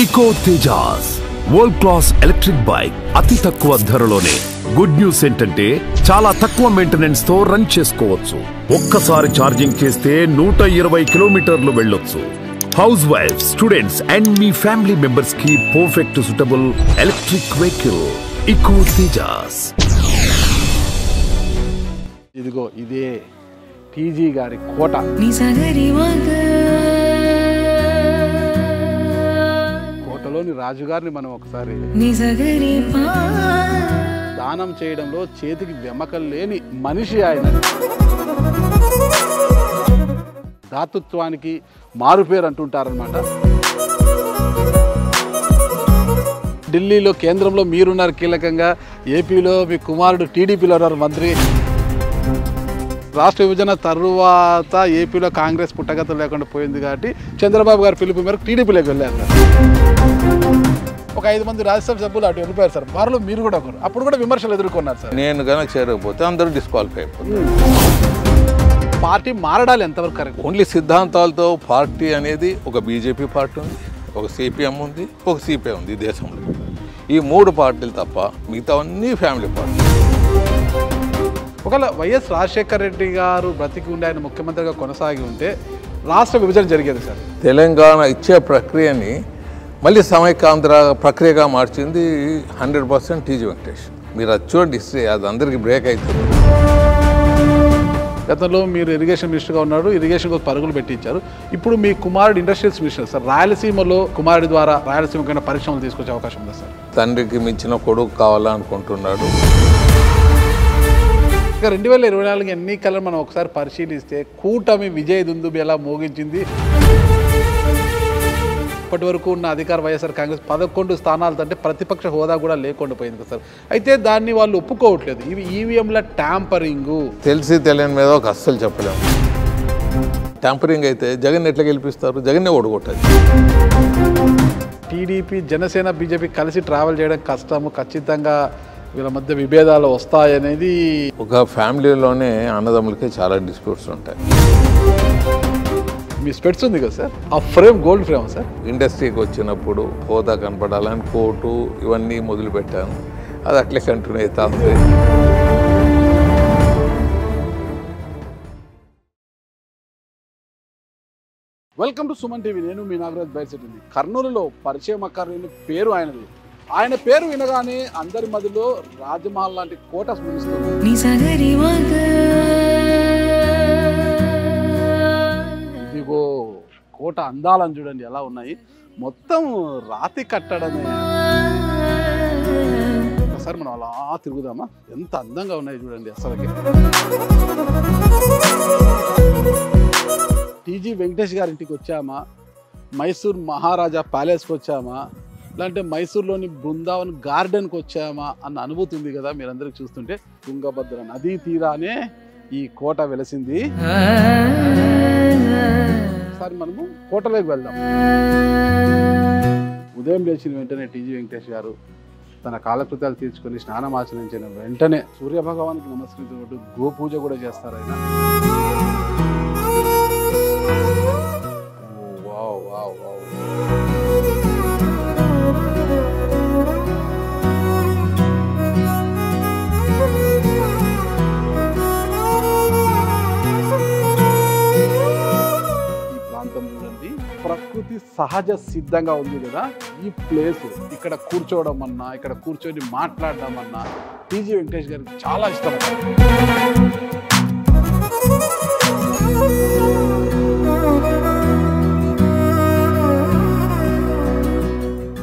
Eco Tejas world class electric bike అతి తక్కువ ధరలోనే. Good news ఏంటంటే చాలా తక్కువ మెయింటెనెన్స్ తో రన్ చేసుకోవచ్చు. ఒక్కసారి ఛార్జింగ్ చేస్తే 120 కిలోమీటర్లు వెళ్ళొచ్చు. హౌస్ వైఫ్, స్టూడెంట్స్ అండ్ మీ ఫ్యామిలీ మెంబర్స్ కి perfect suitable electric vehicle Eco Tejas. ఇదిగో ఇదే టీజీ గారి కోట. కోటలోని రాజుగారిని మనం ఒకసారి దానం చేయడంలో చేతికి వెమ్మకలు లేని మనిషి ఆయన. దాతృత్వానికి మారుపేరు అంటుంటారనమాట. ఢిల్లీలో కేంద్రంలో మీరున్నారు కీలకంగా, ఏపీలో మీ కుమారుడు టీడీపీలో ఉన్నారు మంత్రి. రాష్ట్ర విభజన తరువాత ఏపీలో కాంగ్రెస్ పుట్టగతులు లేకుండా పోయింది కాబట్టి చంద్రబాబు గారి పిలుపు మేరకు టీడీపీలోకి వెళ్ళారు సార్. ఒక 5 మంది రాజ్యసభ సభ్యులు అటు వెళ్ళిపోయారు సార్. వారిలో మీరు కూడా ఒకరు. అప్పుడు కూడా విమర్శలు ఎదుర్కొన్నారు సార్. నేను కనుక చేరకపోతే అందరూ డిస్క్వాలిఫై అయిపోతారు. పార్టీ మారడాలు ఎంతవరకు కరెక్ట్? ఓన్లీ సిద్ధాంతాలతో పార్టీ అనేది ఒక బీజేపీ పార్టీ ఉంది, ఒక సిపిఎం ఉంది, ఒక సిపిఐ ఉంది ఈ దేశంలో. ఈ 3 పార్టీలు తప్ప మిగతా అన్ని ఫ్యామిలీ పార్టీ. ఒకవేళ వైఎస్ రాజశేఖర రెడ్డి గారు బ్రతికి ఉండి ఆయన ముఖ్యమంత్రిగా కొనసాగి ఉంటే రాష్ట్ర విభజన జరిగేది సార్. తెలంగాణ ఇచ్చే ప్రక్రియని మళ్ళీ సమైక్యాంధ్ర ప్రక్రియగా మార్చింది 100% టీజీ వెంకటేష్. మీరు అది చూడండి, హిస్టరీ అది అందరికీ బ్రేక్ అవుతుంది. గతంలో మీరు ఇరిగేషన్ మినిస్టర్గా ఉన్నాడు, ఇరిగేషన్ కోసం పరుగులు పెట్టించారు. ఇప్పుడు మీ కుమారుడు ఇండస్ట్రియల్స్ మినిస్టర్ సార్. రాయలసీమలో కుమారుడి ద్వారా రాయలసీమకైనా పరిశ్రమలు తీసుకొచ్చే అవకాశం ఉందా సార్? తండ్రికి మించిన కొడుకు కావాలనుకుంటున్నాడు. ఇక 2024 ఎన్నికలను మనం ఒకసారి పరిశీలిస్తే కూటమి విజయ దుందుబి ఎలా మోగించింది. ఇప్పటి వరకు ఉన్న అధికార వైఎస్ఆర్ కాంగ్రెస్ 11 స్థానాలతో అంటే ప్రతిపక్ష హోదా కూడా లేకుండా పోయింది కదా సార్. అయితే దాన్ని వాళ్ళు ఒప్పుకోవట్లేదు. ఇవి ఈవీఎంల ట్యాంపరింగు. తెలిసి తెలియని మీద ఒక అస్సలు చెప్పలేము. ట్యాంపరింగ్ అయితే జగన్ ఎట్లా గెలిపిస్తారు? జగన్నే ఓడగొట్టాలి. టీడీపీ, జనసేన, బీజేపీ కలిసి ట్రావెల్ చేయడం కష్టము. ఖచ్చితంగా వీళ్ళ మధ్య విభేదాలు వస్తాయనేది. ఒక ఫ్యామిలీలోనే అన్నదమ్ములకి చాలా డిస్ప్యూట్స్ ఉంటాయి. మీ స్పెట్స్ ఉంది కదా సార్, ఆ ఫ్రేమ్ గోల్డ్ ఫ్రేమ్ సార్. ఇండస్ట్రీకి వచ్చినప్పుడు హోదా కనపడాలని కోర్టు ఇవన్నీ మొదలుపెట్టాను. అది అట్లే కంటిన్యూ అవుతా ఉంది. Welcome to Suman TV. నేను మీ నాగరాజ్ బైసెట్టింది. కర్నూలులో పరిచయం అక్కర్లేని పేరు ఆయనది. ఆయన పేరు వినగానే అందరి మధ్యలో రాజమహల్ లాంటి కోట స్మరిస్తుంది. ఇదిగో కోట అందాలను చూడండి ఎలా ఉన్నాయి. మొత్తం రాతి కట్టడమే. ఒకసారి మనం అలా తిరుగుదామా? ఎంత అందంగా ఉన్నాయి చూడండి అసలుకి. టీజీ వెంకటేష్ గారి ఇంటికి వచ్చామా, మైసూర్ మహారాజా ప్యాలెస్కి వచ్చామా, లేదంటే మైసూర్లోని బృందావన్ గార్డెన్కి వచ్చామా అన్న అనుభూతి ఉంది కదా మీరందరికీ చూస్తుంటే. తుంగభద్ర నదీ తీరానే ఈ కోట వెలసింది. ఒకసారి మనము కోటలోకి వెళ్దాం. ఉదయం లేచిన వెంటనే టీజీ వెంకటేష్ గారు తన కాలకృత్యాలు తీర్చుకొని స్నానం ఆచరించిన వెంటనే సూర్యభగవానికి నమస్కరించినట్టు గోపూజ కూడా చేస్తారు ఆయన. Wow wow wow. ప్రకృతి సహజ సిద్ధంగా ఉంది కదా ఈ ప్లేస్. ఇక్కడ కూర్చోవడం అన్నా, ఇక్కడ కూర్చొని మాట్లాడడం అన్నా టీజీ వెంకటేష్ గారికి చాలా ఇష్టం.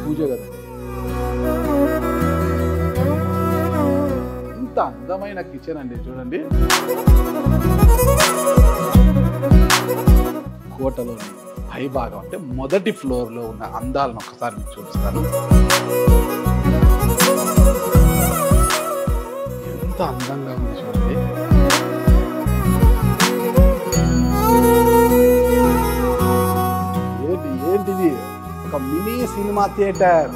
పూజ కదా. ఇంత అందమైన కిచెన్ అండి చూడండి. కోటలోని పై భాగం అంటే మొదటి ఫ్లోర్లో ఉన్న అందాలను ఒకసారి మీకు చూపిస్తాను. ఎంత అందంగా ఉంది చూడండి. ఏంటిది? ఒక మినీ సినిమా థియేటర్.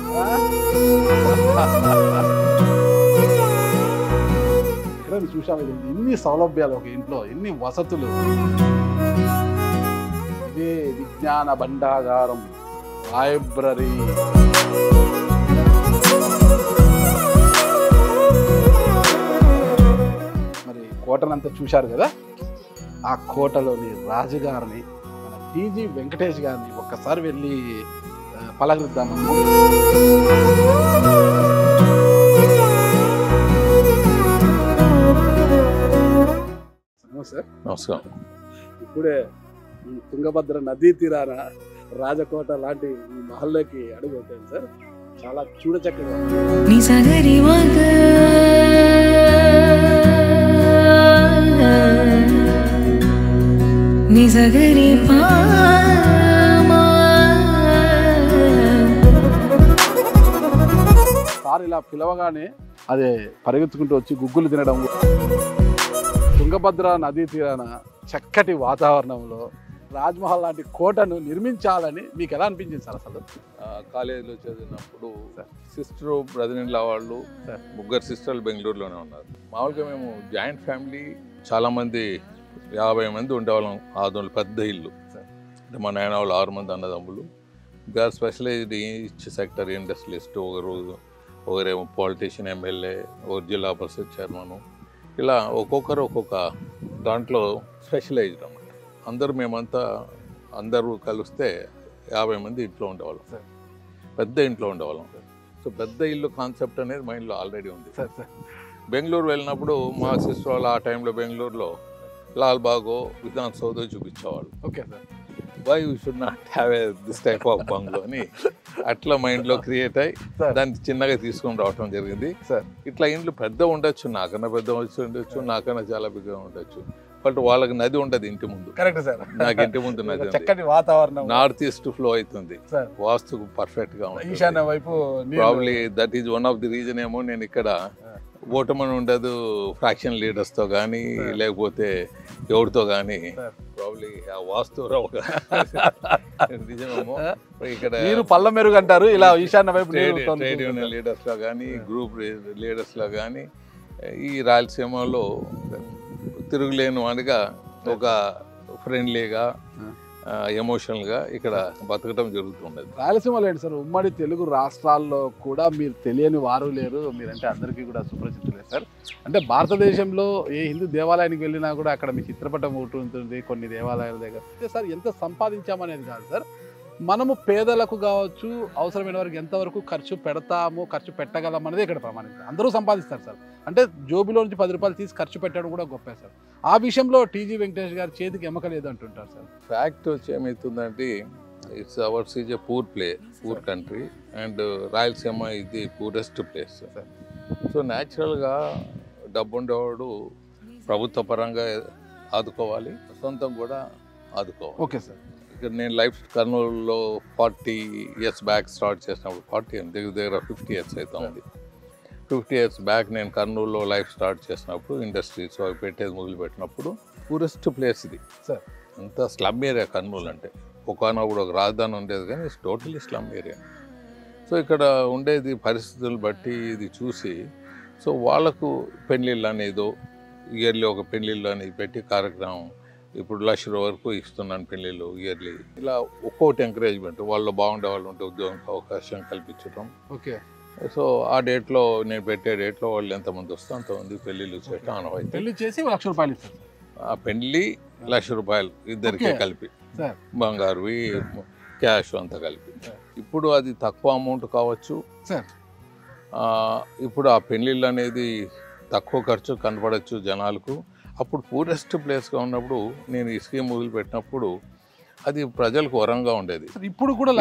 ఇక్కడ చూసాము ఎన్ని సౌలభ్యాలు ఒక ఇంట్లో, ఎన్ని వసతులు. ఇదే విజ్ఞాన భండాగారం లైబ్రరీ. మరి కోటనంతా చూశారు కదా, ఆ కోటలోని రాజుగారిని మన టీజీ వెంకటేష్ గారిని ఒక్కసారి వెళ్ళి పలకరిద్దామమ్మా. సార్ నమస్కారం. ఇప్పుడే ఈ తుంగభద్ర నదీ తీరాన రాజకోట లాంటి ఈ మహల్లోకి అడుగు పెట్టాను సార్. చాలా చూడచక్కగా సార్ ఇలా పిలవగానే అదే పరిగెత్తుకుంటూ వచ్చి గుగ్గులు తినడం, తుంగభద్ర నదీ తీరాన చక్కటి వాతావరణంలో రాజ్మహల్ లాంటి కోటను నిర్మించాలని మీకు ఎలా అనిపించింది సార్? అసలు కాలేజీలో చదివినప్పుడు సిస్టర్ బ్రదర్ ఇన్ లా వాళ్ళు ముగ్గురు సిస్టర్లు బెంగళూరులోనే ఉన్నారు. మామూలుగా మేము జాయింట్ ఫ్యామిలీ, చాలామంది 50 మంది ఉండేవాళ్ళం. ఆదోళ్ళు పెద్ద ఇల్లు. అంటే మా నాయన వాళ్ళు 6 మంది అన్నదమ్ములు. They are specialized each sector industrialist, ఒకరేమో పాలిటీషియన్, ఎమ్మెల్యే, ఒక జిల్లా పరిషత్ చైర్మన్, ఇలా ఒక్కొక్కరు ఒక్కొక్క దాంట్లో స్పెషలైజ్డ్ అన్నమాట. అందరూ కలిస్తే 50 మంది ఇంట్లో ఉండేవాళ్ళం. పెద్ద ఇంట్లో ఉండేవాళ్ళం. సో పెద్ద ఇల్లు కాన్సెప్ట్ అనేది మైండ్లో ఆల్రెడీ ఉంది. బెంగళూరు వెళ్ళినప్పుడు మా సిస్టర్ వాళ్ళు ఆ టైంలో బెంగళూరులో లాల్బాగో, విధాన్ సౌదో చూపించేవాళ్ళు. Okay sir, why you should not have this type of bungalow అని అట్లా మైండ్లో క్రియేట్ అయ్యి దాన్ని చిన్నగా తీసుకొని రావటం జరిగింది. ఇట్లా ఇండ్లు పెద్ద ఉండొచ్చు, నాకన్నా పెద్ద ఉండొచ్చు, నాకన్నా చాలా పెద్దగా ఉండొచ్చు. బట్ వాళ్ళకి నది ఉండదు ఇంటి ముందు. Correct sir. నాకు ఇంటి ముందు నది, చక్కటి వాతావరణం, నార్త్ ఈస్ట్ ఫ్లో అవుతుంది, వాస్తుకు పర్ఫెక్ట్ గా ఉంటుంది. ఈశాన్య వైపు probably that is one of the reason ఏమో నేను ఇక్కడ ఓటమని ఉండదు ఫ్రాక్షన్ లీడర్స్తో కానీ లేకపోతే ఎవరితో కానీ. ప్రాబ్లీ ఆ వాస్తు నిజమేమో. ఇక్కడ మీరు పళ్ళ మెరుగు అంటారు, ఇలా ఈశాన్య వైపు ట్రేడ్ యూనియన్ లీడర్స్ లో కానీ, గ్రూప్ లీడర్స్ లో కానీ, ఈ రాయలసీమలో తిరుగులేని వాడిగా ఒక ఫ్రెండ్లీగా, ఎమోషనల్గా ఇక్కడ బతకడం జరుగుతుండదు. రాయలసీమలో ఏంటి సార్, ఉమ్మడి తెలుగు రాష్ట్రాల్లో కూడా మీరు తెలియని వారు లేరు. మీరంటే అందరికీ కూడా సుపరిచితులే సార్. అంటే భారతదేశంలో ఏ హిందూ దేవాలయానికి వెళ్ళినా కూడా అక్కడ మీ చిత్రపటం ఒకటి ఉంటుంది కొన్ని దేవాలయాల దగ్గర. అంటే సార్ ఎంత సంపాదించామనేది కాదు సార్, మనము పేదలకు కావచ్చు, అవసరమైన వారికి ఎంతవరకు ఖర్చు పెడతాము, ఖర్చు పెట్టగలం అనేది ఇక్కడ ప్రమాణిస్తారు. అందరూ సంపాదిస్తారు సార్. అంటే జోబులో నుంచి 10 రూపాయలు తీసి ఖర్చు పెట్టడం కూడా గొప్పే సార్. ఆ విషయంలో టీజీ వెంకటేష్ గారి చేతికి ఎమ్మకలేదు అంటుంటారు సార్. ఫ్యాక్ట్ వచ్చి ఏమవుతుందంటే, it's hours is a poor country and Rayalaseema ఇది ది పూరెస్ట్ ప్లేస్. సో న్యాచురల్గా డబ్బు ఉండేవాడు ప్రభుత్వ పరంగా ఆదుకోవాలి, సొంతం కూడా ఆదుకోవాలి. Okay sir. ఇక్కడ నేను లైఫ్ కర్నూలులో 40 years బ్యాక్ స్టార్ట్ చేసినప్పుడు, 40 దగ్గర 50 years అవుతా ఉంది. 50 years బ్యాక్ నేను కర్నూలులో లైఫ్ స్టార్ట్ చేసినప్పుడు, ఇండస్ట్రీస్ అవి పెట్టేది మొదలుపెట్టినప్పుడు పూరెస్ట్ ప్లేస్ ఇది సార్. అంతా స్లమ్ ఏరియా కర్నూలు అంటే. ఒకనప్పుడు ఒక రాజధాని ఉండేది కానీ it's totally slum area. So ఇక్కడ ఉండేది పరిస్థితులు బట్టి ఇది చూసి, సో వాళ్ళకు పెళ్ళిళ్ళు అనేదో ఇయర్లీ ఒక పెళ్ళిళ్ళు అనేది పెట్టి కార్యక్రమం, ఇప్పుడు 1 లక్ష వరకు ఇస్తున్నాను పెళ్ళిళ్ళు ఇయర్లీ. ఇలా ఒక్కొక్కటి ఎంకరేజ్మెంట్, వాళ్ళు బాగుండే వాళ్ళు ఉంటే ఉద్యోగం అవకాశం కల్పించడం. ఓకే. సో ఆ డేట్లో నేను పెట్టే డేట్లో వాళ్ళు ఎంతమంది వస్తే అంతమంది పెళ్ళిళ్ళు చేయటం అనవైతే. పెళ్లి చేసి 1 లక్ష రూపాయలు ఇస్తారు. ఆ పెళ్ళి 1 లక్ష రూపాయలు ఇద్దరికే కలిపి, బంగారువి క్యాష్ అంతా కలిపి. ఇప్పుడు అది తక్కువ అమౌంట్ కావచ్చు సార్. ఇప్పుడు ఆ పెళ్ళిళ్ళు అనేది తక్కువ ఖర్చు కనపడచ్చు జనాలకు. అప్పుడు పూరెస్ట్ ప్లేస్గా ఉన్నప్పుడు నేను ఈ స్కీమ్ మొదలుపెట్టినప్పుడు అది ప్రజలకు వరంగా ఉండేది. ఇప్పుడు కూడా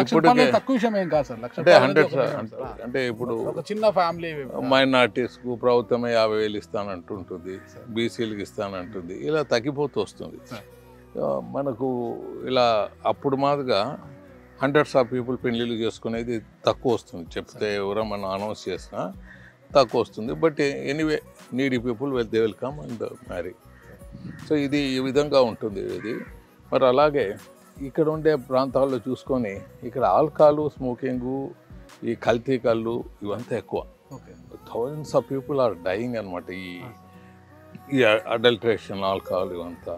తక్కువ విషయం ఏం కాదు సార్. అంటే 100 అంటే ఇప్పుడు ఒక చిన్న ఫ్యామిలీ మైనార్టీస్కు ప్రభుత్వమే 50,000 ఇస్తానంటుంటుంది, బీసీలకు ఇస్తానంటుంది, ఇలా తగ్గిపోతూ వస్తుంది. మనకు ఇలా అప్పుడు మాదిరిగా హండ్రెడ్స్ ఆఫ్ పీపుల్ పెళ్ళిళ్ళు చేసుకునేది తక్కువ వస్తుంది. చెప్తే ఎవరో మనం అనౌన్స్ చేసినా తక్కువ వస్తుంది. But anyway needy people they will come and marry. So ఇది ఈ విధంగా ఉంటుంది ఇది. మరి అలాగే ఇక్కడ ఉండే ప్రాంతాల్లో చూసుకొని ఇక్కడ ఆల్కహాల్, స్మోకింగు, ఈ కల్తీ కళ్ళు ఇవంతా ఎక్కువ. Thousands of people are dying అనమాట ఈ అడల్ట్రేషన్, ఆల్కహాల్ ఇవంతా.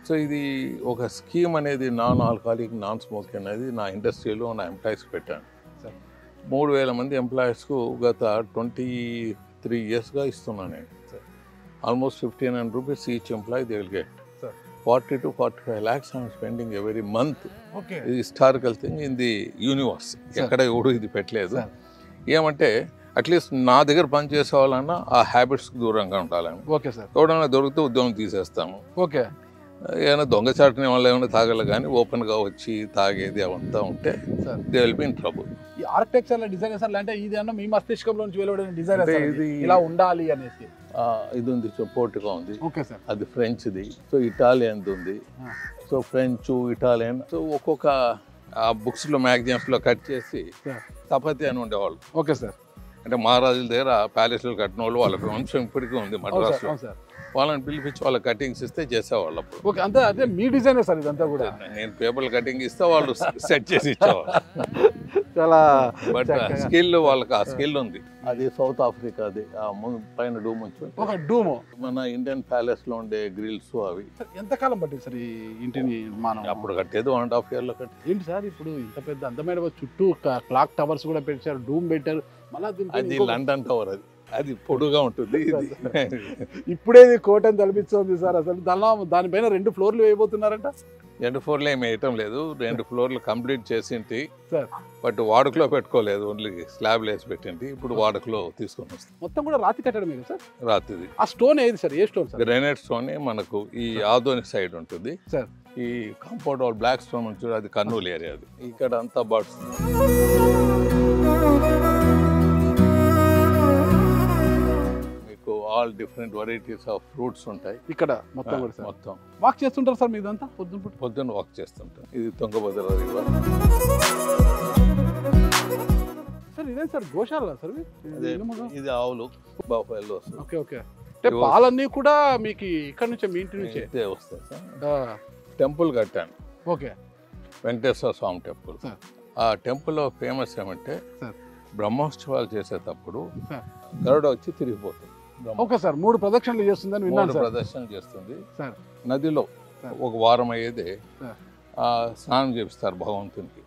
సో ఇది ఒక స్కీమ్ అనేది నాన్ ఆల్కహాలిక్ నాన్ స్మోకింగ్ అనేది నా ఇండస్ట్రీలో నా ఎంప్లాయీస్కి పెట్టాను. 3000 మంది ఎంప్లాయీస్కు గత 23 ఇయర్స్గా ఇస్తున్నాను నేను. Almost 1500 rupees each employee they will get. 40 to 45 lakhs I'm spending every month. Okay. ఇది historical thing in the universe. ఎక్కడ ఎవడు ఇది పెట్టలేదు. ఏమంటే అట్లీస్ట్ నా దగ్గర పని చేసే వాళ్ళన్నా ఆ హ్యాబిట్స్కి దూరంగా ఉండాలని. Okay sir. ఎవడన్నా దొరికితే ఉద్యోగం తీసేస్తాము. ఓకే. ఏమైనా దొంగచాటుని వల్ల ఏమైనా తాగల కానీ ఓపెన్గా వచ్చి తాగేది అవంతా ఉంటే they will be in trouble. ఈ ఆర్కిటెక్చర్ డిజైనర్స్ అంటే ఇది అన్న మీ మస్తిష్కంలో నుంచి వెలువడిన డిజైన్ ఇది ఇలా ఉండాలి అనేసి ఇది ఉంది, పోర్టుగా ఉంది. Okay sir. అది ఫ్రెంచ్ది. సో ఇటాలియన్ది ఉంది. So French Italian. సో ఒక్కొక్క ఆ బుక్స్లో మ్యాగజైన్స్లో కట్ చేసి తపతి అని ఉండేవాళ్ళు. Okay sir. అంటే మహారాజుల దగ్గర ప్యాలెస్లు కట్టిన వాళ్ళు వాళ్ళకి వంశం ఇప్పటికీ ఉంది మద్రాసులో. వాళ్ళని పిలిపించి వాళ్ళ కటింగ్స్ ఇస్తే చేసేవాళ్ళు అప్పుడు. ఓకే. అంతే అదే మీ డిజైన్ సార్ ఇదంతా కూడా. నేను పేపర్ కటింగ్ ఇస్తే వాళ్ళు సెట్ చేసి ఇచ్చేవాళ్ళు. చాలా బట్ స్కిల్ వాళ్ళకి ఆ స్కిల్ ఉంది. అది సౌత్ ఆఫ్రికాది. ఆ పైన డూమ్ వచ్చి ఒక డూమ్ మన ఇండియన్ ప్యాలెస్ లో ఉండే గ్రిల్స్ అవి. ఎంతకాలం పట్టింది సార్ ఈ ఇంటిని మనం అప్పుడు కట్టేది 1.5 year లో కట్టి. ఏంటి సార్ ఇప్పుడు ఇంత పెద్ద అందమైన చుట్టూ క్లాక్ టవర్స్ కూడా పెట్టారు, డూమ్ పెట్టారు. మళ్ళీ అది లండన్ టవర్. అది పొడుగా ఉంటుంది. ఇప్పుడే కోట అని తలపిస్తుంది సార్. అసలు దానిపైన 2 floors వేయబోతున్నారంట. 2 floors ఏమి వేయటం లేదు. 2 floors కంప్లీట్ చేసింటి సార్. బట్ వాడుకలో పెట్టుకోలేదు. ఓన్లీ స్లాబ్ వేసి పెట్టింటి. ఇప్పుడు వాడుకలో తీసుకొని వస్తాం. మొత్తం కూడా రాతి కట్టడమే సార్. రాతిది. ఆ స్టోన్ ఏది సార్? ఏ స్టోన్ సార్? గ్రానైట్ స్టోన్ మనకు ఈ ఆదోని సైడ్ ఉంటుంది సార్. ఈ కాంపౌండ్ వాల్ బ్లాక్ స్టోన్ ఉంటుంది, అది కర్నూలు ఏరియా. అది ఇక్కడ అంతా బర్డ్స్. మీకు all different varieties of fruits ఉంటాయి ఇక్కడ మొత్తం కూడా. మొత్తం వాక్ చేస్తుంటారు సార్ మీదంతా పొద్దున్న వాక్ చేస్తుంటాం. ఇది తుంగభద్ర రివర్ సార్. ఇదే సార్ గోశాల సార్? ఇది ఆవులు బాఫెల్లో వస్తుంది. Okay okay. అంటే పాలన్నీ కూడా మీకు ఇక్కడ నుంచే మీ ఇంటి నుంచే వస్తాయి సార్. టెంపుల్ కట్టాను. ఓకే. వెంకటేశ్వర స్వామి టెంపుల్. ఆ టెంపుల్లో ఫేమస్ ఏమంటే బ్రహ్మోత్సవాలు చేసేటప్పుడు గరుడ వచ్చి తిరిగిపోతుంది. Okay sir. 3 ప్రదక్షిణలు చేస్తుందని విన్నాను. 3 ప్రదక్షిణలు చేస్తుంది నదిలో. ఒక వారం అయ్యేదే స్నానం చేపిస్తారు భగవంతునికి.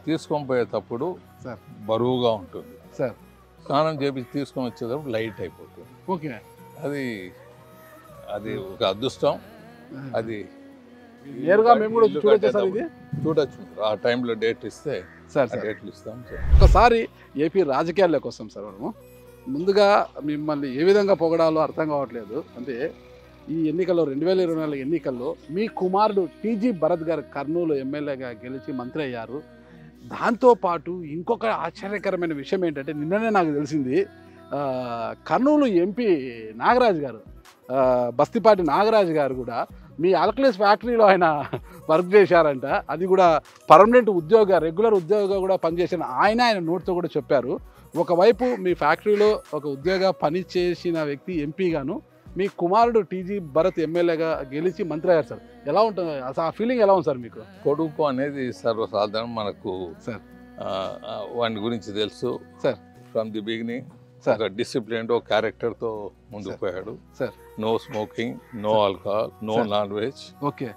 తీసుకొని పోయేటప్పుడు బరువుగా ఉంటుంది. స్నానం చేపించి తీసుకొని వచ్చేటప్పుడు లైట్ అయిపోతుంది. ఓకే. అది ఒక అదృష్టం. అది నేరుగా మేము కూడా చూడొచ్చు సార్. ఇది చూడొచ్చు. ఆ టైంలో డేట్ ఇస్తే డేట్లు ఇస్తాం. ఒకసారి ఏపీ రాజకీయాల్లోకి వస్తాం సార్. మనము ముందుగా మిమ్మల్ని ఏ విధంగా పొగడాలో అర్థం కావట్లేదు. అంటే ఈ ఎన్నికల్లో 2024 ఎన్నికల్లో మీ కుమారుడు టీజీ భరత్ గారు కర్నూలు ఎమ్మెల్యేగా గెలిచి మంత్రి అయ్యారు. దాంతోపాటు ఇంకొక ఆశ్చర్యకరమైన విషయం ఏంటంటే నిన్ననే నాకు తెలిసింది, కర్నూలు ఎంపీ నాగరాజు గారు, బస్తిపాటి నాగరాజు గారు కూడా మీ ఆల్కలీస్ ఫ్యాక్టరీలో ఆయన వర్క్ చేశారంట. అది కూడా పర్మనెంట్ ఉద్యోగ, రెగ్యులర్ ఉద్యోగ కూడా పనిచేసిన ఆయన నోటితో కూడా చెప్పారు. ఒకవైపు మీ ఫ్యాక్టరీలో ఒక ఉద్యోగ పని చేసిన వ్యక్తి ఎంపీగాను, మీ కుమారుడు టీజీ భరత్ ఎమ్మెల్యేగా గెలిచి మంత్రి అయ్యారు సార్. ఎలా ఉంటుంది అసలు ఆ ఫీలింగ్? ఎలా ఉంది సార్ మీకు? కొడుకు అనేది సర్వసాధారణం మనకు సార్. వాడి గురించి తెలుసు సార్. ఫ్రమ్ ది బిగినింగ్ ఒక డిసిప్లిన్ క్యారెక్టర్తో ముందుకు పోయాడు sir. No smoking, no alcohol, no non veg, okay,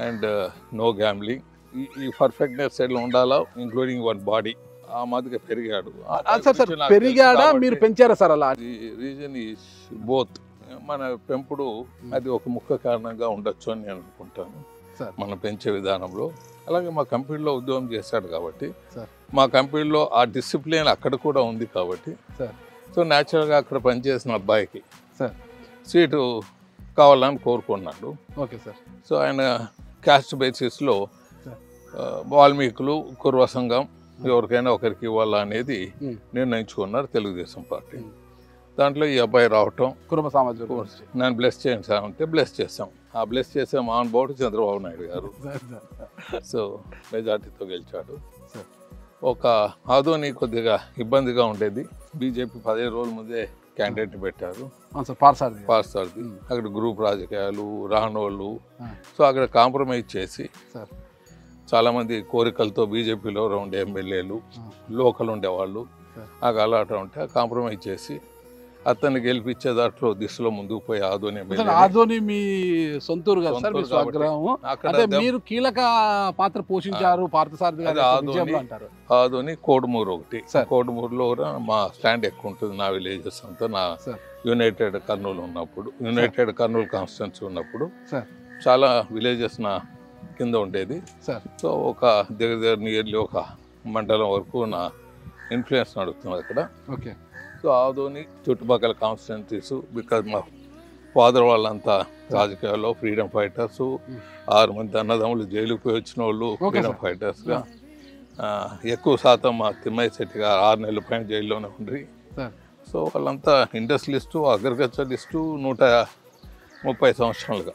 and no gambling. ఈ పర్ఫెక్ట్నెస్ సైడ్లో ఉండాలా, ఇంక్లూడింగ్ వన్ బాడీ. ఆ మాదిరిగా పెరిగాడు. పెరిగాడా మీరు పెంచారా సార్? అలా రీజన్ ఈజ్ బోత్. మన పెంపుడు అది ఒక ముఖ్య కారణంగా ఉండొచ్చు అని నేను అనుకుంటాను మనం పెంచే విధానంలో. అలాగే మా కంపెనీలో ఉద్యోగం చేశాడు కాబట్టి మా కంపెనీలో ఆ డిసిప్లిన్ అక్కడ కూడా ఉంది కాబట్టి సో న్యాచురల్గా అక్కడ పనిచేసిన అబ్బాయికి సీటు కావాలని కోరుకున్నాడు. Okay sir. సో ఆయన క్యాస్ట్ బేసిస్లో వాల్మీకులు, కుర్వ సంఘం ఎవరికైనా ఒకరికి ఇవ్వాలా అనేది నిర్ణయించుకున్నారు తెలుగుదేశం పార్టీ. దాంట్లో ఈ అబ్బాయి రావటం, కుటుంబ సామాజిక నేను బ్లెస్ చేయించామంటే బ్లెస్ చేసాం. ఆ బ్లెస్ చేసే మహాన్ బాబు చంద్రబాబు నాయుడు గారు. సో మెజార్టీతో గెలిచాడు. ఒక ఆదోని కొద్దిగా ఇబ్బందిగా ఉండేది. బీజేపీ 15 రోజుల ముందే క్యాండిడేట్ పెట్టారు, పార్సార్ది. అక్కడ గ్రూప్ రాజకీయాలు, రానోళ్ళు. సో అక్కడ కాంప్రమైజ్ చేసి చాలామంది కోరికలతో బీజేపీలో ఉండే ఎమ్మెల్యేలు, లోకల్ ఉండేవాళ్ళు ఆ గలాట ఉంటే కాంప్రమైజ్ చేసి అతన్ని గెలిపించే దాంట్లో దిశలో ముందుకు పోయి ఆదోని అసలు ఆదోని మీ సొంతూరు కదా సార్, మీ సొంతూరు కాబట్టి స్వగ్రామం. అక్కడ అంటే మీరు కీలక పాత్ర పోషించారు పార్థసారథి గారి యొక్క ఆదోని విజయంలో అంటారు. ఆదోని కోడుమూరు ఒకటి. సార్. కోడుమూరులో కూడా మా స్టాండ్ ఎక్కువ ఉంటుంది. నా విలేజెస్ అంతా నా సార్. యునైటెడ్ కర్నూలు ఉన్నప్పుడు, యునైటెడ్ కర్నూలు కాన్స్టిట్యున్సీ ఉన్నప్పుడు సార్. చాలా విలేజెస్ నా కింద ఉండేది. సార్. సో ఒక దగ్గర నియర్లీ ఒక మండలం వరకు నా ఇన్ఫ్లుయెన్స్ నడుస్తుంది అక్కడ. ఓకే. సో ఆదోని చుట్టుపక్కల కాన్స్టిట్యున్సీస్, బికాజ్ మా ఫాదర్ వాళ్ళంతా రాజకీయాల్లో ఫ్రీడమ్ ఫైటర్స్, 6 మంది అన్నదమ్ములు జైలుకు పోయి వచ్చిన వాళ్ళు ఫ్రీడమ్ ఫైటర్స్గా. ఎక్కువ శాతం మా తిమ్మయ్య శెట్టి గారు 6 నెలల పైన జైల్లోనే ఉండ్రి. సో వాళ్ళంతా ఇండస్ట్రియలిస్టు, అగ్రికల్చరలిస్టు 130 సంవత్సరాలుగా.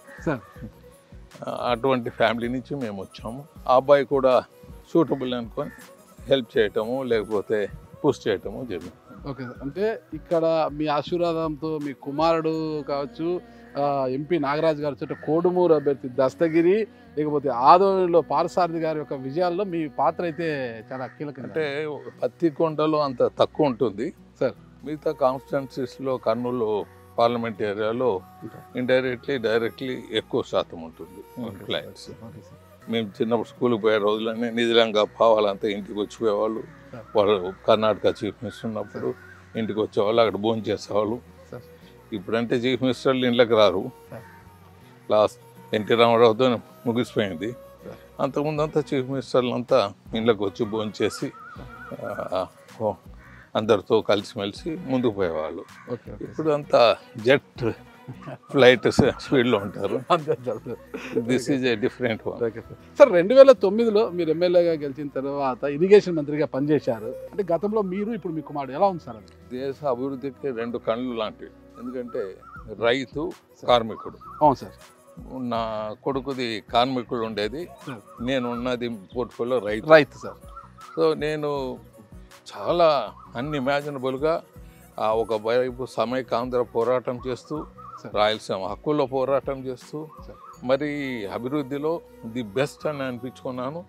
అటువంటి ఫ్యామిలీ నుంచి మేము వచ్చాము. ఆ అబ్బాయి కూడా సూటబుల్ అనుకొని హెల్ప్ చేయటము లేకపోతే పుష్ చేయటము జరిగింది. Okay sir. అంటే ఇక్కడ మీ ఆశీర్వాదంతో మీ కుమారుడు కావచ్చు, ఎంపీ నాగరాజు గారు చుట్టూ కోడుమూరు అభ్యర్థి దస్తగిరి, లేకపోతే ఆదోనిలో పార్థసారథి గారి యొక్క విజయాల్లో మీ పాత్ర అయితే చాలా కీలకం. అంటే పత్తికొండలో అంత తక్కువ ఉంటుంది సార్. మిగతా కాన్స్టిట్యున్సీస్లో కర్నూలు పార్లమెంట్ ఏరియాలో ఇండైరెక్ట్లీ డైరెక్ట్లీ ఎక్కువ శాతం ఉంటుంది క్లయింట్స్. మేము చిన్నప్పుడు స్కూల్కి పోయే రోజులనే నిజంగా పావాలంతా ఇంటికి వచ్చిపోయేవాళ్ళు. వాళ్ళు కర్ణాటక చీఫ్ మినిస్టర్ ఉన్నప్పుడు ఇంటికి వచ్చేవాళ్ళు, అక్కడ భోజనం చేసేవాళ్ళు. ఇప్పుడంటే చీఫ్ మినిస్టర్లు ఇంట్లోకి రారు. లాస్ట్ ఎన్టీ రామారావుతో ముగిసిపోయింది. అంతకుముందు అంతా చీఫ్ మినిస్టర్లు అంతా ఇంట్లోకి వచ్చి భోజనం చేసి అందరితో కలిసిమెలిసి ముందుకు పోయేవాళ్ళు. ఇప్పుడు అంతా జెట్ ఫ్లైట్ స్పీడ్లో ఉంటారు. This is a different one. Sir, 2009లో మీరు ఎమ్మెల్యేగా గెలిచిన తర్వాత ఇరిగేషన్ మంత్రిగా పనిచేశారు. అంటే గతంలో మీరు, ఇప్పుడు మీ కుమారుడు ఎలా ఉంది సార్? అది దేశ అభివృద్ధికి 2 కళ్ళు లాంటివి. ఎందుకంటే రైతు, కార్మికుడు. అవును సార్. నా కొడుకుది కార్మికుడు ఉండేది, నేను ఉన్నది పోర్ట్ఫోలియో రైతు సార్. సో నేను చాలా అన్ఇమాజినబుల్గా ఒక వైపు సమైకాంధ్ర పోరాటం చేస్తూ, రాయలసీమ హక్కుల్లో పోరాటం చేస్తూ, మరి అభివృద్ధిలో ది బెస్ట్ అని అనిపించుకున్నాను.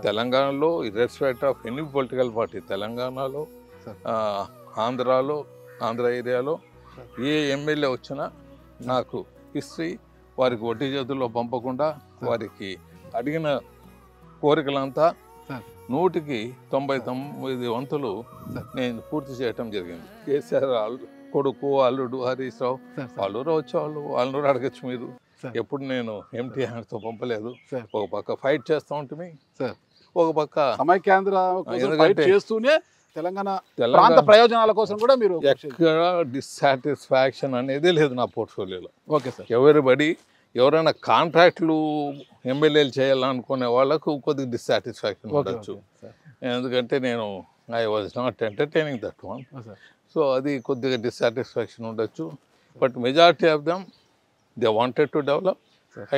తెలంగాణలో ఇర్రెస్పెక్ట్ ఆఫ్ ఎనీ పొలిటికల్ పార్టీ, తెలంగాణలో, ఆంధ్ర ఏరియాలో ఏ ఎమ్మెల్యే వచ్చినా నాకు హిస్టరీ, వారికి ఒట్టి చేతుల్లో పంపకుండా వారికి అడిగిన కోరికలంతా 100కి 99 వంతులు నేను పూర్తి చేయటం జరిగింది. కేసీఆర్ కొడుకు, అల్లుడు హరీష్ రావు వాళ్ళూరు వచ్చేవాళ్ళు, వాళ్ళూరు అడగచ్చు మీరు. ఎప్పుడు నేను ఎంటీ హ్యాండ్స్తో పంపలేదు. ఒక పక్క ఫైట్ చేస్తూ ఉంటుంది, ఒక పక్క సమైక్యాంధ్ర చేస్తూనే తెలంగాణ ప్రాంత ప్రయోజనాల కోసం కూడా మీరు ఎక్కడ డిస్సాటిస్ఫాక్షన్ అనేది లేదు నా పోర్ట్ఫోలియోలో. Okay sir. ఎవరైనా కాంట్రాక్ట్లు ఎమ్మెల్యేలు చేయాలనుకునే వాళ్ళకు కొద్దిగా డిస్సాటిస్ఫాక్షన్ ఉండొచ్చు. ఎందుకంటే నేను I was not entertaining that one. So అది కొద్దిగా డిస్సాటిస్ఫాక్షన్ ఉండొచ్చు. But majority of them they wanted to develop.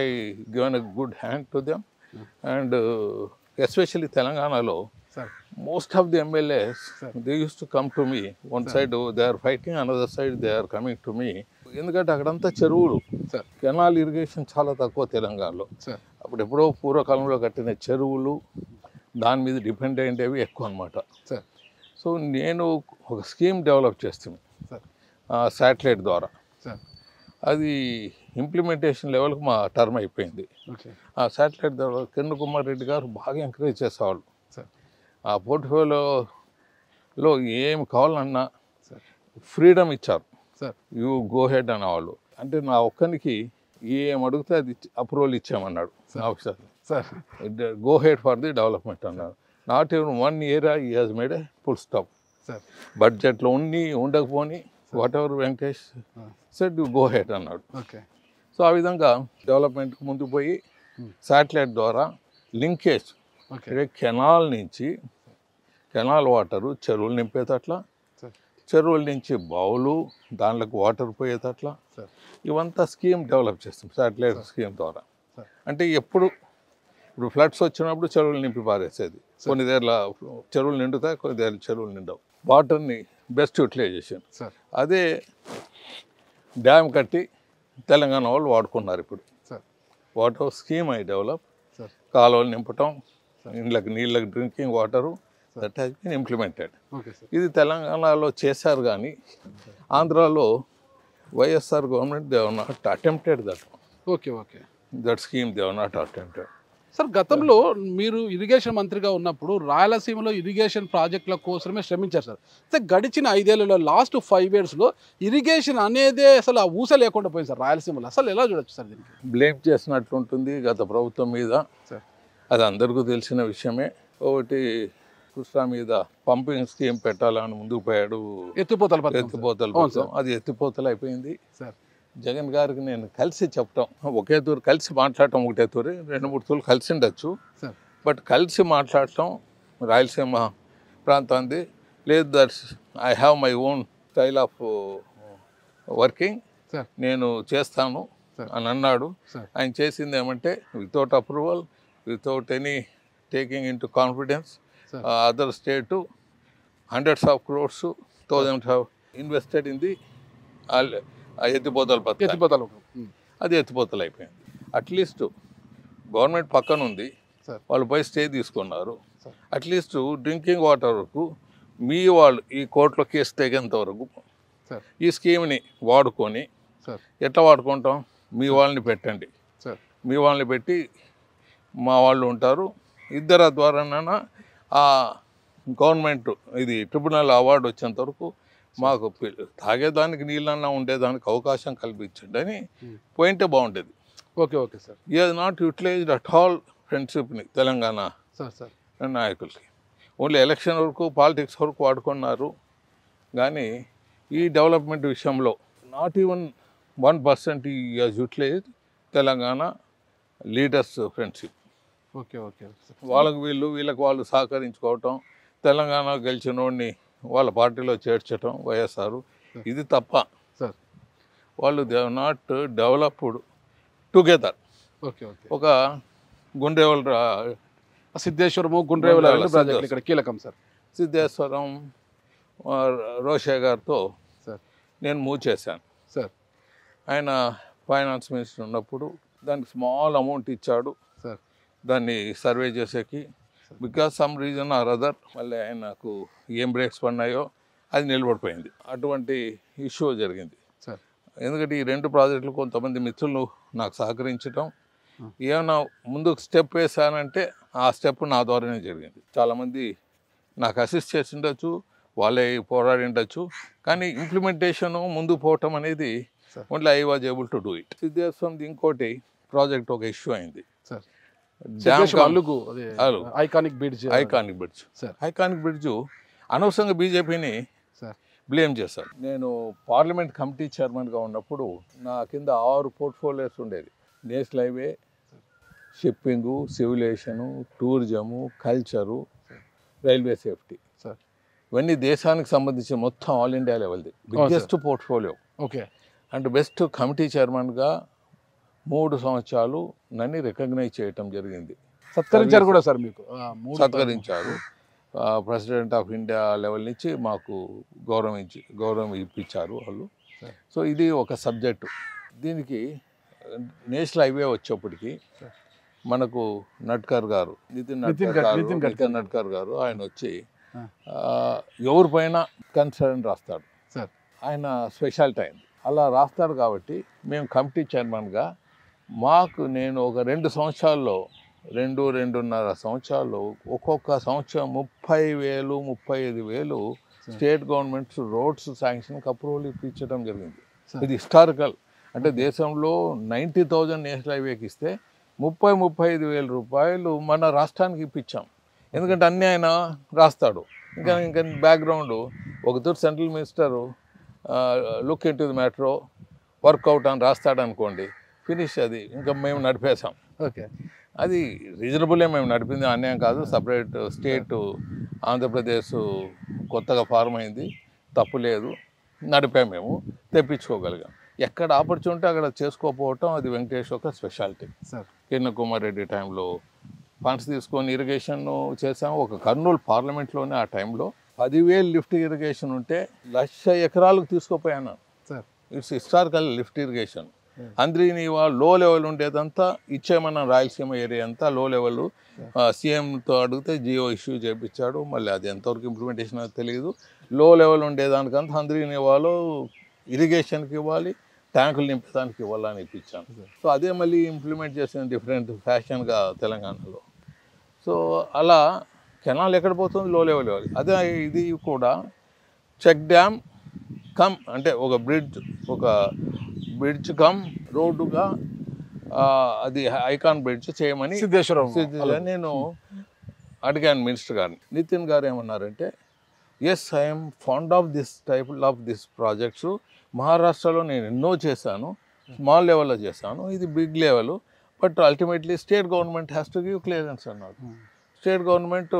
I given a good hand to them. And especially తెలంగాణలో most of the MLAs, they used to come to me. One side they are fighting, another side they are coming to me. ఎందుకంటే అక్కడంతా చెరువులు, canal irrigation చాలా తక్కువ తెలంగాణలో. అప్పుడు ఎప్పుడో పూర్వకాలంలో కట్టిన చెరువులు, దాని మీద డిపెండ్ అయ్యేవి ఎక్కువ అనమాట. సో నేను ఒక స్కీమ్ డెవలప్ చేస్తున్నాను శాటిలైట్ ద్వారా. అది ఇంప్లిమెంటేషన్ లెవెల్కి మా టర్మ్ అయిపోయింది. ఆ శాటిలైట్ ద్వారా కిరణ్ కుమార్ రెడ్డి గారు బాగా ఎంకరేజ్ చేసేవాళ్ళు. ఆ పోర్ట్ఫోలియోలో ఏం కావాలన్నా ఫ్రీడమ్ ఇచ్చారు. యూ గో హెడ్ అనేవాళ్ళు. అంటే నా ఒక్కరికి ఏం అడిగితే అది అప్రూవల్ ఇచ్చామన్నాడు officer. Go ahead for the development అన్నాడు. Not even 1 year he has made a full stop. బడ్జెట్లో ఉండకపోని whatever Venkatesh said you go ahead అన్నాడు. సో ఆ విధంగా డెవలప్మెంట్కి ముందుకు పోయి శాటిలైట్ ద్వారా లింకేజ్ కెనాల్ నుంచి, కెనాల్ వాటరు చెరువులు నింపేటట్లా, చెరువుల నుంచి బావులు, దాంట్లోకి వాటర్ పోయేటట్లా ఇవంతా స్కీమ్ డెవలప్ చేస్తాం శాటిలైట్ స్కీమ్ ద్వారా. అంటే ఇప్పుడు ఫ్లడ్స్ వచ్చినప్పుడు చెరువులు నింపి పారేసేది. కొన్ని దగ్గర చెరువులు నిండుతాయి, కొన్ని దగ్గర చెరువులు నిండవు. వాటర్ని బెస్ట్ యూటిలైజేషన్. అదే డ్యామ్ కట్టి తెలంగాణ వాళ్ళు వాడుకున్నారు. ఇప్పుడు వాటర్ స్కీమ్ ఐ డెవలప్, కాలువలు నింపటం, నీళ్ళకి drinking water, that has been implemented. ఇది తెలంగాణలో చేశారు. కానీ ఆంధ్రాలో YSR government they are not attempted okay okay that scheme they are not attempted. Sir గతంలో మీరు ఇరిగేషన్ మంత్రిగా ఉన్నప్పుడు రాయలసీమలో ఇరిగేషన్ ప్రాజెక్టుల కోసమే శ్రమించారు సార్. అయితే గడిచిన 5 ఏళ్లలో లాస్ట్ 5 yearsలో ఇరిగేషన్ అనేదే అసలు ఆ ఊస లేకుండా పోయింది సార్ రాయలసీమలో. అసలు ఎలా చూడొచ్చు సార్ దీనికి? బ్లేమ్ చేసినట్లుంటుంది గత ప్రభుత్వం మీద. సార్ అది అందరికీ తెలిసిన విషయమే. ఒకటి కృష్ణా మీద పంపింగ్ స్కీమ్ పెట్టాలని ముందుకు పోయాడు. ఎత్తిపోతల పథకం. ఎత్తిపోతల అవును పథకం. అది ఎత్తిపోతలు అయిపోయింది. సార్ జగన్ గారికి నేను కలిసి చెప్పటం, ఒకే తూరు కలిసి మాట్లాడటం, ఒకటే తూరి 2-3 తూర్లు కలిసి ఉండొచ్చు, సార్ బట్ కలిసి మాట్లాడటం రాయలసీమ ప్రాంతాన్ని లేదు. That's I have my own style of working, sir నేను చేస్తాను అని అన్నాడు. సార్ ఆయన చేసింది ఏమంటే without approval, without any taking in to confidence, sir other state hundreds of crores, thousands have invested in the ఎత్తిపోతల పథకం. ఎత్తిపోతల అది ఎత్తిపోతలు అయిపోయింది. అట్లీస్ట్ గవర్నమెంట్ పక్కన ఉంది, సార్ వాళ్ళు పోయి స్టే తీసుకున్నారు. సార్ అట్లీస్ట్ డ్రింకింగ్ వాటర్ వరకు మీ వాళ్ళు ఈ కోర్టులో కేసు తెగేంత వరకు సార్ ఈ స్కీమ్ని వాడుకొని, సార్ ఎట్లా వాడుకుంటాం, మీ వాళ్ళని పెట్టండి, సార్ మీ వాళ్ళని పెట్టి మా వాళ్ళు ఉంటారు, ఇద్దరు ద్వారానైనా ఆ గవర్నమెంట్ ఇది ట్రిబ్యునల్ అవార్డు వచ్చేంత వరకు మాకు తాగేదానికి నీళ్ళన్నా ఉండేదానికి అవకాశం కల్పించండి అని పోయింటే బాగుండేది. Okay okay sir. Is not utilized at all ఫ్రెండ్షిప్ని తెలంగాణ సార్ సార్ నాయకులకి. ఓన్లీ ఎలక్షన్ వరకు, పాలిటిక్స్ వరకు వాడుకున్నారు. కానీ ఈ డెవలప్మెంట్ విషయంలో not even 1% is utilized Telangana leaders friendship. Okay okay వాళ్ళకి వీళ్ళకి వాళ్ళు సహకరించుకోవటం, తెలంగాణ గెలిచిన వాడిని వాళ్ళ పార్టీలో చేర్చటం వైఎస్ఆర్, ఇది తప్ప. సార్ వాళ్ళు they are not developed together. Okay okay. ఒక గుండ్రేవల్ సిద్ధేశ్వరము, గుండ్రేవల రెండు ప్రాజెక్టులు ఇక్కడ కీలకం సార్. సిద్ధేశ్వరం రోషే గారితో సార్ నేను మూవ్ చేశాను. సార్ ఆయన ఫైనాన్స్ మినిస్టర్ ఉన్నప్పుడు దానికి స్మాల్ అమౌంట్ ఇచ్చాడు సార్ దాన్ని సర్వే చేసేకి. Because some reason or other మళ్ళీ ఆయనకు ఏం బ్రేక్స్ పడినాయో అది నిలబడిపోయింది. అటువంటి ఇష్యూ జరిగింది సార్. ఎందుకంటే ఈ 2 ప్రాజెక్టులు కొంతమంది మిత్రులు నాకు సహకరించడం, ఏమైనా ముందుకు స్టెప్ వేసానంటే ఆ స్టెప్ నా ద్వారానే జరిగింది. చాలామంది నాకు అసిస్ట్ చేసి ఉండొచ్చు, వాళ్ళే పోరాడి ఉండొచ్చు, కానీ ఇంప్లిమెంటేషను ముందుకు పోవటం అనేది only I was able to do it. సిద్ధేశ్వరంది ఇంకోటి ప్రాజెక్ట్ ఒక ఇష్యూ అయింది sir. Iconic bridge. Sir iconic bridge అనవసరంగా బీజేపీని సార్ బ్లేమ్ చేశారు. నేను పార్లమెంట్ కమిటీ చైర్మన్గా ఉన్నప్పుడు నా కింద 6 పోర్ట్ఫోలియోస్ ఉండేది. National highway, shipping, civil aviation, tourism, culture, railway safety sir. ఇవన్నీ దేశానికి సంబంధించి మొత్తం ఆల్ ఇండియా లెవెల్ది biggest portfolio. Okay. And best committee చైర్మన్గా 3 సంవత్సరాలు నన్ను రికగ్నైజ్ చేయటం జరిగింది. సత్కరించారు కూడా సార్, మీకు సత్కరించారు. ప్రెసిడెంట్ ఆఫ్ ఇండియా లెవెల్ నుంచి మాకు గౌరవం ఇప్పించారు వాళ్ళు. సో ఇది ఒక సబ్జెక్టు. దీనికి నేషనల్ హైవే వచ్చేప్పటికి మనకు నడ్కర్ గారు, నితిన్ నడ్కర్ గారు ఆయన వచ్చి ఎవరిపైన కన్సర్న్ రాస్తాడు సార్. ఆయన స్పెషాలిటీ అయింది అలా రాస్తారు. కాబట్టి మేము కమిటీ చైర్మన్గా నేను ఒక 2.5 సంవత్సరాల్లో ఒక్కొక్క సంవత్సరం 30,000 35,000 స్టేట్ గవర్నమెంట్స్ రోడ్స్ శాంక్షన్కి అప్రూవల్ ఇప్పించడం జరిగింది. ఇది హిస్టారికల్. అంటే దేశంలో 90,000 నేషనల్ హైవేకి ఇస్తే 35,000 రూపాయలు మన రాష్ట్రానికి ఇప్పించాం. ఎందుకంటే అన్నీ ఆయన రాస్తాడు. ఇంకా బ్యాక్గ్రౌండ్ ఒకతూరు central minister look in to the metro work out అని రాస్తాడు అనుకోండి, ఫినిష్. అది ఇంకా మేము నడిపేశాం. ఓకే. అది రీజనబులే మేము నడిపింది, అన్యాయం కాదు. సపరేట్ స్టేట్ ఆంధ్రప్రదేశ్ కొత్తగా ఫార్మ్ అయింది, తప్పు లేదు, నడిపాము, మేము తెప్పించుకోగలిగాం. ఎక్కడ ఆపర్చునిటీ అక్కడ చేసుకోకపోవటం అది వెంకటేష్ ఒక స్పెషాలిటీ. సార్ కిరణ్ కుమార్ రెడ్డి టైంలో ఫండ్స్ తీసుకొని ఇరిగేషన్ చేసాము. ఒక కర్నూలు పార్లమెంట్లోనే ఆ టైంలో 10,000 లిఫ్ట్ ఇరిగేషన్ ఉంటే 1,00,000 ఎకరాలకు తీసుకుపోయాను sir. It's historical lift irrigation. Handri Neeva low level ఉండేదంతా ఇచ్చేమన్నా రాయలసీమ ఏరియా అంతా లో లెవెల్. సీఎంతో అడిగితే జియో ఇష్యూ చేయించాడు. మళ్ళీ అది ఎంతవరకు ఇంప్లిమెంటేషన్ తెలియదు. లో లెవెల్ ఉండేదానికంతా అంద్రీనివాలో ఇరిగేషన్కి ఇవ్వాలి, ట్యాంకులు నింపడానికి ఇవ్వాలని ఇప్పించాను. సో అదే మళ్ళీ ఇంప్లిమెంట్ చేసిన డిఫరెంట్ ఫ్యాషన్గా తెలంగాణలో. సో అలా కెనాల్ ఎక్కడ పోతుంది, లో లెవెల్. అదే ఇది కూడా చెక్ డ్యామ్ కమ్ అంటే ఒక బ్రిడ్జ్ కమ్ రోడ్డుగా అది ఐకాన్ బ్రిడ్జ్ చేయమని సిద్ధేశ్వరం నేను అడిగాను మినిస్టర్ గారిని. నితిన్ గారు ఏమన్నారంటే, yes I'm fond of this projects. మహారాష్ట్రలో నేను ఎన్నో చేశాను, స్మాల్ లెవెల్లో చేశాను, ఇది big level, but ultimately state government has to give clearance అన్నారు. స్టేట్ గవర్నమెంట్,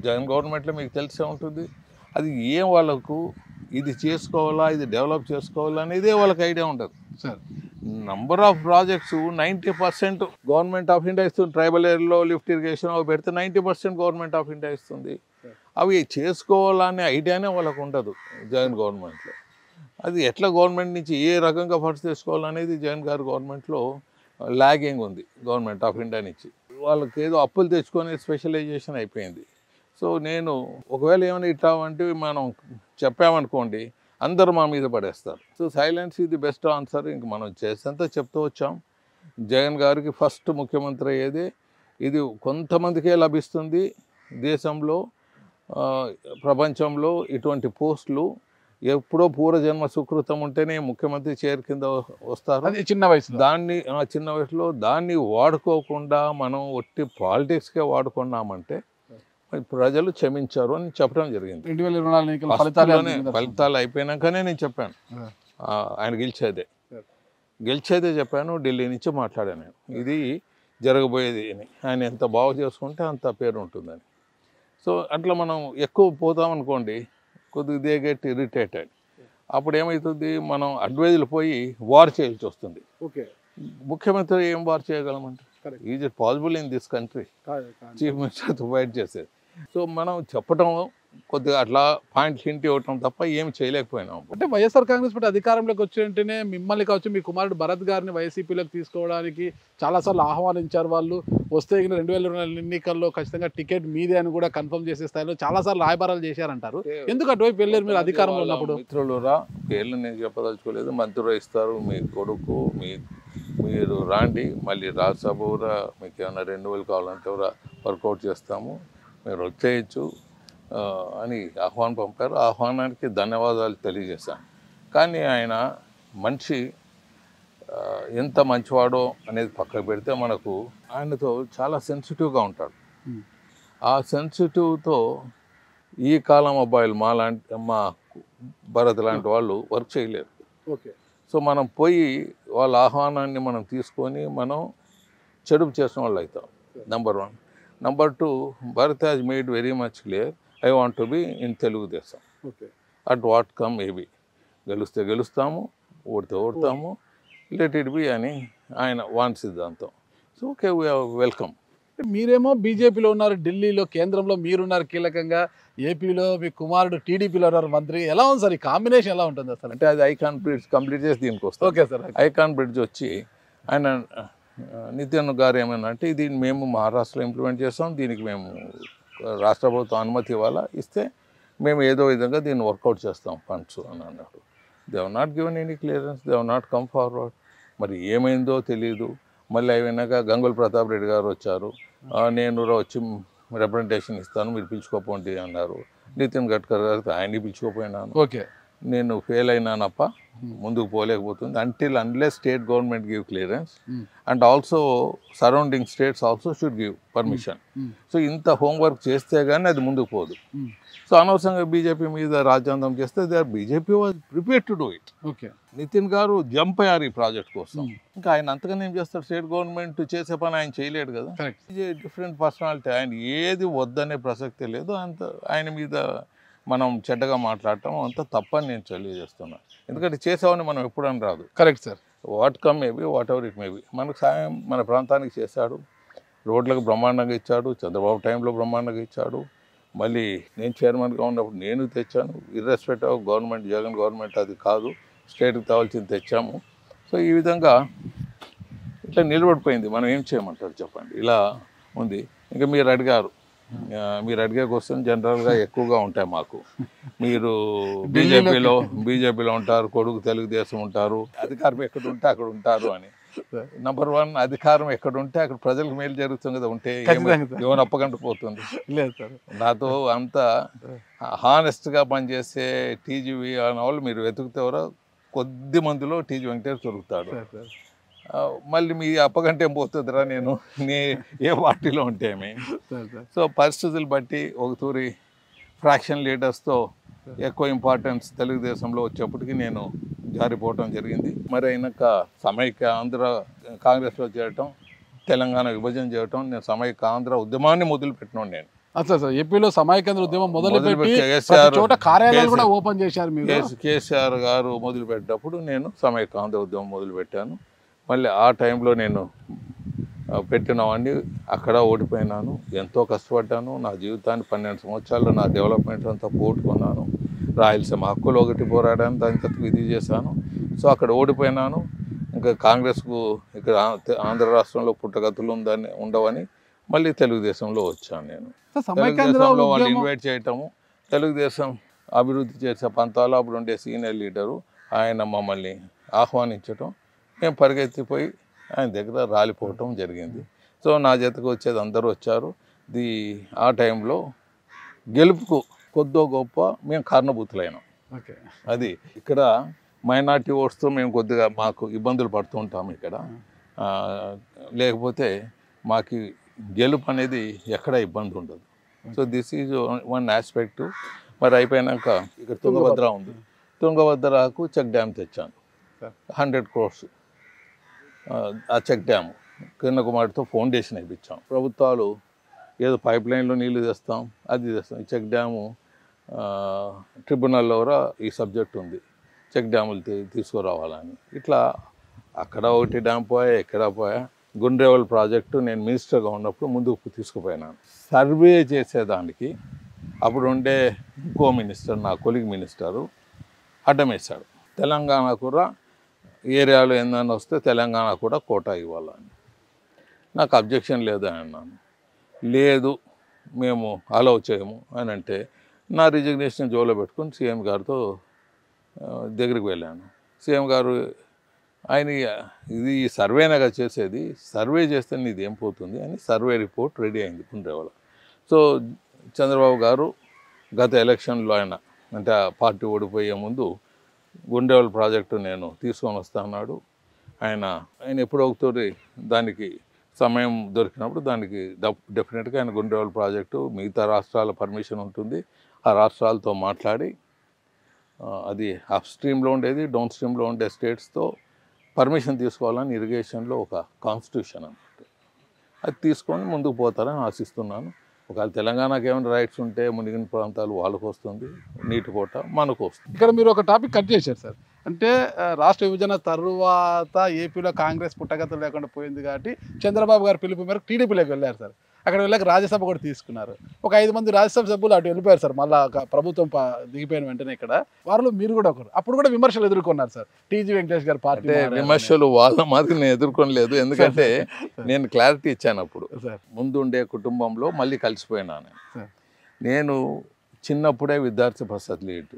జగన్ గవర్నమెంట్లో మీకు తెలిసే ఉంటుంది, అది ఏం వాళ్ళకు ఇది చేసుకోవాలా, ఇది డెవలప్ చేసుకోవాలా అనేదే వాళ్ళకి ఐడియా ఉండదు sir. Number of projects 90% government of India ఇస్తుంది. ట్రైబల్ ఏరియాలో లిఫ్ట్ ఇరిగేషన్ అవి పెడితే 90% గవర్నమెంట్ ఆఫ్ ఇండియా ఇస్తుంది. అవి చేసుకోవాలనే ఐడియానే వాళ్ళకు ఉండదు జగన్ గవర్నమెంట్లో. అది ఎట్లా గవర్నమెంట్ నుంచి ఏ రకంగా ఫండ్స్ తీసుకోవాలనేది జగన్ గారి గవర్నమెంట్లో లాగింగ్ ఉంది గవర్నమెంట్ ఆఫ్ ఇండియా నుంచి. వాళ్ళకి ఏదో అప్పులు తెచ్చుకొని స్పెషలైజేషన్ అయిపోయింది. సో నేను ఒకవేళ ఏమైనా ఇట్లా అంటే మనం చెప్పామనుకోండి, అందరూ మా మీద పడేస్తారు. సో సైలెన్స్ ఇది బెస్ట్ ఆన్సర్. ఇంక మనం చేసేంత చెప్తూ వచ్చాం. జగన్ గారికి ఫస్ట్ ముఖ్యమంత్రి అయ్యేది ఇది కొంతమందికే లభిస్తుంది. దేశంలో ప్రపంచంలో ఇటువంటి పోస్టులు ఎప్పుడో పూర్వజన్మ సుకృతం ఉంటేనే ముఖ్యమంత్రి చైర్ కింద వస్తారు. అది చిన్న వయసు. చిన్న వయసులో దాన్ని వాడుకోకుండా మనం ఒట్టి పాలిటిక్స్కే వాడుకున్నామంటే ప్రజలు క్షమించారు అని చెప్పడం జరిగింది. 2024 ఫలితాలు అయిపోయినాకనే నేను చెప్పాను, ఆయన గెలిచేదే చెప్పాను. ఢిల్లీ నుంచి మాట్లాడాను నేను, ఇది జరగబోయేది అని. ఆయన ఎంత బాగు చేసుకుంటే అంత పేరు ఉంటుందని. సో అట్లా మనం ఎక్కువ పోతామనుకోండి, కొద్దిగా దే గెట్ ఇరిటేటెడ్. అప్పుడు ఏమవుతుంది, మనం అడ్వైజులు పోయి వార్ చేయాల్సి వస్తుంది. ఓకే, ముఖ్యమంత్రి ఏం వార్ చేయగలమంటే, is it possible in this country chief మినిస్టర్తో ఫైట్ చేసేది. సో మనం చెప్పటం కొద్దిగా అట్లా పాయింట్ హింట్ ఇవ్వటం తప్ప ఏమి చేయలేకపోయినాం. అంటే వైఎస్ఆర్ కాంగ్రెస్ పార్టీ అధికారంలోకి వచ్చినట్టునే మిమ్మల్ని కావచ్చు, మీ కుమారుడు భరత్ గారిని వైసీపీలోకి తీసుకోవడానికి చాలాసార్లు ఆహ్వానించారు. వాళ్ళు వస్తే 2024 ఎన్నికల్లో ఖచ్చితంగా టికెట్ మీదే అని కూడా కన్ఫర్మ్ చేసే స్థాయిలో చాలాసార్లు రాయబారాలు చేశారంటారు. ఎందుకు అటువైపు వెళ్ళారు మీరు అధికారంలో ఉన్నప్పుడు? మిత్రులురా, పేర్లు నేను చెప్పదలుచుకోలేదు. మంత్రులు ఇస్తారు, మీ కొడుకు మీరు రాండి, మళ్ళీ రాజ్యసభ కూడా మీకు ఏమైనా రెన్యువల్ కావాలంటే కూడా వర్కౌట్ చేస్తాము, మీరు వచ్చేయచ్చు అని ఆహ్వానం పంపారు. ఆహ్వానానికి ధన్యవాదాలు తెలియజేశాను. కానీ ఆయన మనిషి ఎంత మంచివాడో అనేది పక్కకు పెడితే మనకు ఆయనతో చాలా సెన్సిటివ్గా ఉంటాడు. ఆ సెన్సిటివ్తో ఈ కాలం అబ్బాయిలు మా భరత్ లాంటి వాళ్ళు వర్క్ చేయలేరు. ఓకే, సో మనం పోయి వాళ్ళ ఆహ్వానాన్ని మనం తీసుకొని మనం చెడుపు చేసిన వాళ్ళు అవుతాం. Number 1. Number 2, Bharat has made very much clear, I want to be in Telugu Desam. Okay, at what come maybe, గెలిస్తే గెలుస్తాము, ఓడితే ఓడతాము, లెట్ ఇట్ బి అని ఆయన వాన్ సిద్ధాంతం. So okay, welcome. మీరేమో బీజేపీలో ఉన్నారు, ఢిల్లీలో కేంద్రంలో మీరున్నారు కీలకంగా, ఏపీలో మీ కుమారుడు టీడీపీలో ఉన్నారు మంత్రి. ఎలా ఉంది సార్ ఈ కాంబినేషన్, ఎలా ఉంటుంది అసలు? అంటే అది ఐకాన్ బ్రిడ్జ్ కంప్లీట్ చేసి దీనికి వస్తాం. ఓకే సార్, ఐకాన్ బ్రిడ్జ్ వచ్చి ఆయన నితిన్ గారు ఏమైనా అంటే ఇది మేము మహారాష్ట్రలో ఇంప్లిమెంట్ చేస్తాం, దీనికి మేము రాష్ట్ర ప్రభుత్వం అనుమతి ఇస్తే మేము ఏదో విధంగా దీన్ని వర్కౌట్ చేస్తాం ఫండ్స్ అని అన్నాడు. They have not given any clearance, they have not come forward. మరి ఏమైందో తెలియదు. మళ్ళీ అయినాక గంగుల ప్రతాప్ రెడ్డి గారు వచ్చారు, నేను వచ్చి రిప్రజెంటేషన్ ఇస్తాను, మీరు పిలుచుకోపోండి అన్నారు. నితిన్ గడ్కరీ గారికి ఆయన్ని పిలుచుకోపోయినాను. ఓకే, నేను ఫెయిల్ అయినానప్ప, ముందుకు పోలేకపోతుంది. Unless state government give clearance and also surrounding states also should give permission. So ఇంత హోంవర్క్ చేస్తే కానీ అది ముందుకు పోదు. సో అనవసరంగా బీజేపీ మీద రాజ్యాంగం చేస్తే BJP was prepared to do it. Okay, Nitin garu jump అయ్యారు ఈ ప్రాజెక్ట్ కోసం. ఇంకా ఆయన అంతగానే ఏం చేస్తారు, స్టేట్ గవర్నమెంట్ చేసే పని ఆయన చేయలేడు కదా. డిఫరెంట్ పర్సనాలిటీ, ఆయన ఏది వద్దనే ప్రసక్తే లేదు. ఆయన మీద మనం చెడ్డగా మాట్లాడటం అంత తప్పని నేను తెలియజేస్తున్నాను. ఎందుకంటే చేసామని మనం ఎప్పుడని రాదు. Correct sir. What come maybe, what ever it maybe, మనకు సాయం మన ప్రాంతానికి చేశాడు. రోడ్లకు బ్రహ్మాండంగా ఇచ్చాడు, చంద్రబాబు టైంలో బ్రహ్మాండంగా ఇచ్చాడు. మళ్ళీ నేను చైర్మన్గా ఉన్నప్పుడు నేను తెచ్చాను. ఇర్రెస్పెక్ట్ ఆఫ్ గవర్నమెంట్, జగన్ గవర్నమెంట్ అది కాదు, స్టేట్కి కావాల్సింది తెచ్చాము. సో ఈ విధంగా ఇట్లా నిలబడిపోయింది. మనం ఏం చేయమంటారు చెప్పండి, ఇలా ఉంది. ఇంకా మీరు అడిగారు మీరు అడిగే క్వశ్చన్ జనరల్గా ఎక్కువగా ఉంటాయి మాకు. మీరు బీజేపీలో ఉంటారు, కొడుకు తెలుగుదేశం ఉంటారు, అధికారం ఎక్కడ ఉంటే అక్కడ ఉంటారు అని. నంబర్ 1, అధికారం ఎక్కడ ఉంటే అక్కడ ప్రజలకు మేలు జరుగుతుంది కదా. ఉంటే ఏమైనా అప్పగంట పోతుంది. లేదు సార్, నాతో అంత హానెస్ట్గా పనిచేసే టీజీవీ అనే వాళ్ళు మీరు వెతుకుతారో కొద్ది మందిలో టీజీ వెంకటేష్ దొరుకుతాడు. మళ్ళీ మీ అప్పగంటే ఏం పోతుందిరా నేను ఏ పార్టీలో ఉంటేమి. సో పరిస్థితులు బట్టి ఒక తూరి ఫ్రాక్షన్ లీడర్స్తో ఎక్కువ ఇంపార్టెన్స్ తెలుగుదేశంలో వచ్చేప్పటికి నేను జారిపోవటం జరిగింది. మరి అయినాక సమైక్య ఆంధ్ర కాంగ్రెస్లో చేరటం, తెలంగాణ విభజన చేయటం, నేను సమైక్య ఆంధ్ర ఉద్యమాన్ని మొదలుపెట్టినాను. నేను అట్లా సార్ ఏపీలో సమైక్యాంధ్ర ఉద్యమం మొదలుపెట్టి చోట కార్యాలయాలు కూడా ఓపెన్ చేశారు మీరు. కేసీఆర్ గారు మొదలుపెట్టినప్పుడు నేను సమైక్య ఆంధ్ర ఉద్యమం మొదలుపెట్టాను. మళ్ళీ ఆ టైంలో నేను పెట్టినవన్నీ అక్కడ ఓడిపోయినాను. ఎంతో కష్టపడ్డాను. నా జీవితాన్ని 12 సంవత్సరాల్లో నా డెవలప్మెంట్ అంతా పోగొట్టుకున్నాను. రాయలసీమ హక్కులు ఒకటి పోరాడాను, దానికి ఇది చేశాను. సో అక్కడ ఓడిపోయినాను. ఇంకా కాంగ్రెస్కు ఇక్కడ ఆంధ్ర రాష్ట్రంలో పుట్టగతులు ఉండవని మళ్ళీ తెలుగుదేశంలో వచ్చాను. నేను తెలుగుదేశంలో వాళ్ళు ఇన్వైట్ చేయటము, తెలుగుదేశం అభివృద్ధి చేసే పంతాలు అప్పుడు ఉండే సీనియర్ లీడరు ఆయన మమ్మల్ని ఆహ్వానించటం, మేము పరిగెత్తిపోయి ఆయన దగ్గర రాలిపోవటం జరిగింది. సో నా జతకు వచ్చేది అందరూ వచ్చారు. ఆ టైంలో గెలుపుకు కొద్దో గొప్ప మేము కారణభూతులైనాం. అది ఇక్కడ మైనార్టీ ఓట్స్తో మేము కొద్దిగా మాకు ఇబ్బందులు పడుతూ ఉంటాము ఇక్కడ. లేకపోతే మాకు గెలుపు అనేది ఎక్కడ ఇబ్బంది ఉండదు. So this is one aspect. మరి అయిపోయినాక ఇక్కడ తుంగభద్ర ఉంది. తుంగభద్రకు చెక్ డ్యామ్ తెచ్చాను, 100 crores. ఆ చెక్ డ్యామ్ కిరణ్ కుమార్తో ఫౌండేషన్ వేయించాం. ప్రభుత్వాలు ఏదో పైప్ లైన్లో నీళ్లు తెస్తాం, అది తెస్తాం. ఈ చెక్ డ్యాము ట్రిబ్యునల్లో కూడా ఈ సబ్జెక్ట్ ఉంది, చెక్ డ్యాములు తీసుకురావాలని. ఇట్లా అక్కడ ఒకటి డ్యామ్ పోయా, ఎక్కడ పోయా. గుండ్రేవల్ ప్రాజెక్టు నేను మినిస్టర్గా ఉన్నప్పుడు ముందుకు తీసుకుపోయినాను. సర్వే చేసేదానికి అప్పుడు ఉండే ఇంకో మినిస్టర్, నా కొలిగ్ మినిస్టరు అడ్డం వేశాడు. తెలంగాణ కూడా ఏరియాలో ఏందన్నా వస్తే తెలంగాణ కూడా కోటా ఇవ్వాలని. నాకు అబ్జెక్షన్ లేదు అన్నాను. లేదు మేము అలౌ చేయము అని అంటే నా రిజిగ్నేషన్ జోలో పెట్టుకుని సీఎం గారితో దగ్గరికి వెళ్ళాను. సీఎం గారు ఆయన ఇది సర్వేనగా చేసేది, సర్వే చేస్తే నీది ఏం పోతుంది అని సర్వే రిపోర్ట్ రెడీ అయింది గుండ్రేవల. సో చంద్రబాబు గారు గత ఎలక్షన్లో ఆయన అంటే పార్టీ ఓడిపోయే ముందు గుండ్రేవల్ ప్రాజెక్టు నేను తీసుకొని వస్తా అన్నాడు. ఆయన ఎప్పుడో ఒకసారి దానికి సమయం దొరికినప్పుడు దానికి డెఫినెట్గా ఆయన గుండ్రేవల్ ప్రాజెక్టు మిగతా రాష్ట్రాల పర్మిషన్ ఉంటుంది, ఆ రాష్ట్రాలతో మాట్లాడి అది అప్ స్ట్రీమ్లో ఉండేది, డౌన్ స్ట్రీమ్లో ఉండే స్టేట్స్తో పర్మిషన్ తీసుకోవాలని ఇరిగేషన్లో ఒక కాన్స్టిట్యూషన్ అన్నమాట. అది తీసుకొని ముందుకు పోతారని ఆశిస్తున్నాను. ఒకవేళ తెలంగాణకి ఏమైనా రైట్స్ ఉంటే మునిగిన ప్రాంతాలు వాళ్ళకు వస్తుంది, నీటి కోట మనకు వస్తుంది. ఇక్కడ మీరు ఒక టాపిక్ కట్ చేశారు సార్. అంటే రాష్ట్ర విభజన తర్వాత ఏపీలో కాంగ్రెస్ పుట్టగతులు లేకుండా పోయింది కాబట్టి చంద్రబాబు గారు పిలుపు మేరకు టీడీపీలోకి వెళ్ళారు సార్. అక్కడ వెళ్ళాక రాజ్యసభ కూడా తీసుకున్నారు. ఒక 5 మంది రాజ్యసభ సభ్యులు అటు వెళ్ళిపోయారు సార్. మళ్ళీ ప్రభుత్వం దిగిపోయిన వెంటనే ఇక్కడ వారిలో మీరు కూడా ఒకరు. అప్పుడు కూడా విమర్శలు ఎదుర్కొన్నారు సార్. టీజీ వెంకటేష్ గారు పార్టీ విమర్శలు వాళ్ళ మాదిరి నేను ఎదుర్కొనలేదు. ఎందుకంటే నేను క్లారిటీ ఇచ్చాను అప్పుడు. ముందు ఉండే కుటుంబంలో మళ్ళీ కలిసిపోయినాను. నేను చిన్నప్పుడే విద్యార్థి పరిషత్ లీడ్,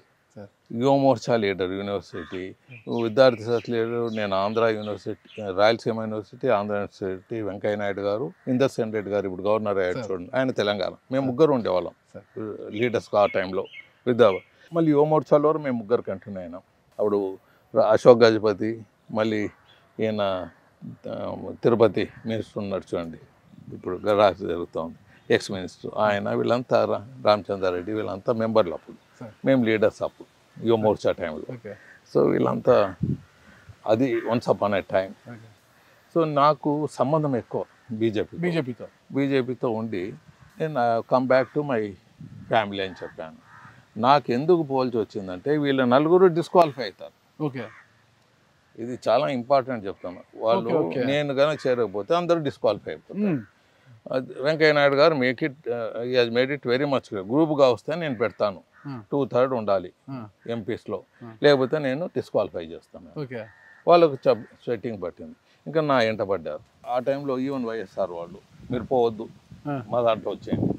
యువమోర్చా లీడర్ యూనివర్సిటీ, విద్యార్థి పరిషత్ లీడర్ నేను Andhra university, Rayalaseema university, Andhra university. Venkaiah Naidu గారు, ఇందర్సేన్ రెడ్డి గారు ఇప్పుడు గవర్నర్ అయ్యాడు చూడండి, ఆయన తెలంగాణ. మేము ముగ్గురు ఉండేవాళ్ళం లీడర్స్ ఆ టైంలో మళ్ళీ యువమోర్చాలో మేము ముగ్గురు కంటిన్యూ అయినాం. అప్పుడు అశోక్ గజపతి, మళ్ళీ ఈయన తిరుపతి మినిస్టర్ ఉన్నాడు చూడండి, ఇప్పుడు రాష్ట్ర జరుగుతుంది, ఎక్స్ మినిస్టర్ ఆయన, వీళ్ళంతా రామచంద్రారెడ్డి, వీళ్ళంతా మెంబర్లు. అప్పుడు మేము లీడర్స్ అప్పుడు యువమోర్చా టైంలో. సో వీళ్ళంతా అది once upon a time. So నాకు సంబంధం ఎక్కువ బీజేపీతో ఉండి నేను come back to my family అని చెప్పాను. నాకు ఎందుకు పోల్చి వచ్చిందంటే వీళ్ళ నలుగురు డిస్క్వాలిఫై అవుతారు. ఇది చాలా ఇంపార్టెంట్ చెప్తాను. వాళ్ళు నేను కనుక చేరకపోతే అందరూ డిస్క్వాలిఫై అయిపోతారు. వెంకయ్య నాయుడు గారు మేడ్ ఇట్ వెరీ మచ్ గ్రూప్గా వస్తే నేను పెడతాను, 2/3 ఉండాలి ఎంపీస్లో, లేకపోతే నేను డిస్క్వాలిఫై చేస్తాను. వాళ్ళకు సెట్టింగ్ పట్టింది. ఇంకా నా ఎంట పడ్డారు. ఆ టైంలో ఈవెన్ వైఎస్ఆర్ వాళ్ళు మీరు పోవద్దు, మా దాంట్లో వచ్చేయండి.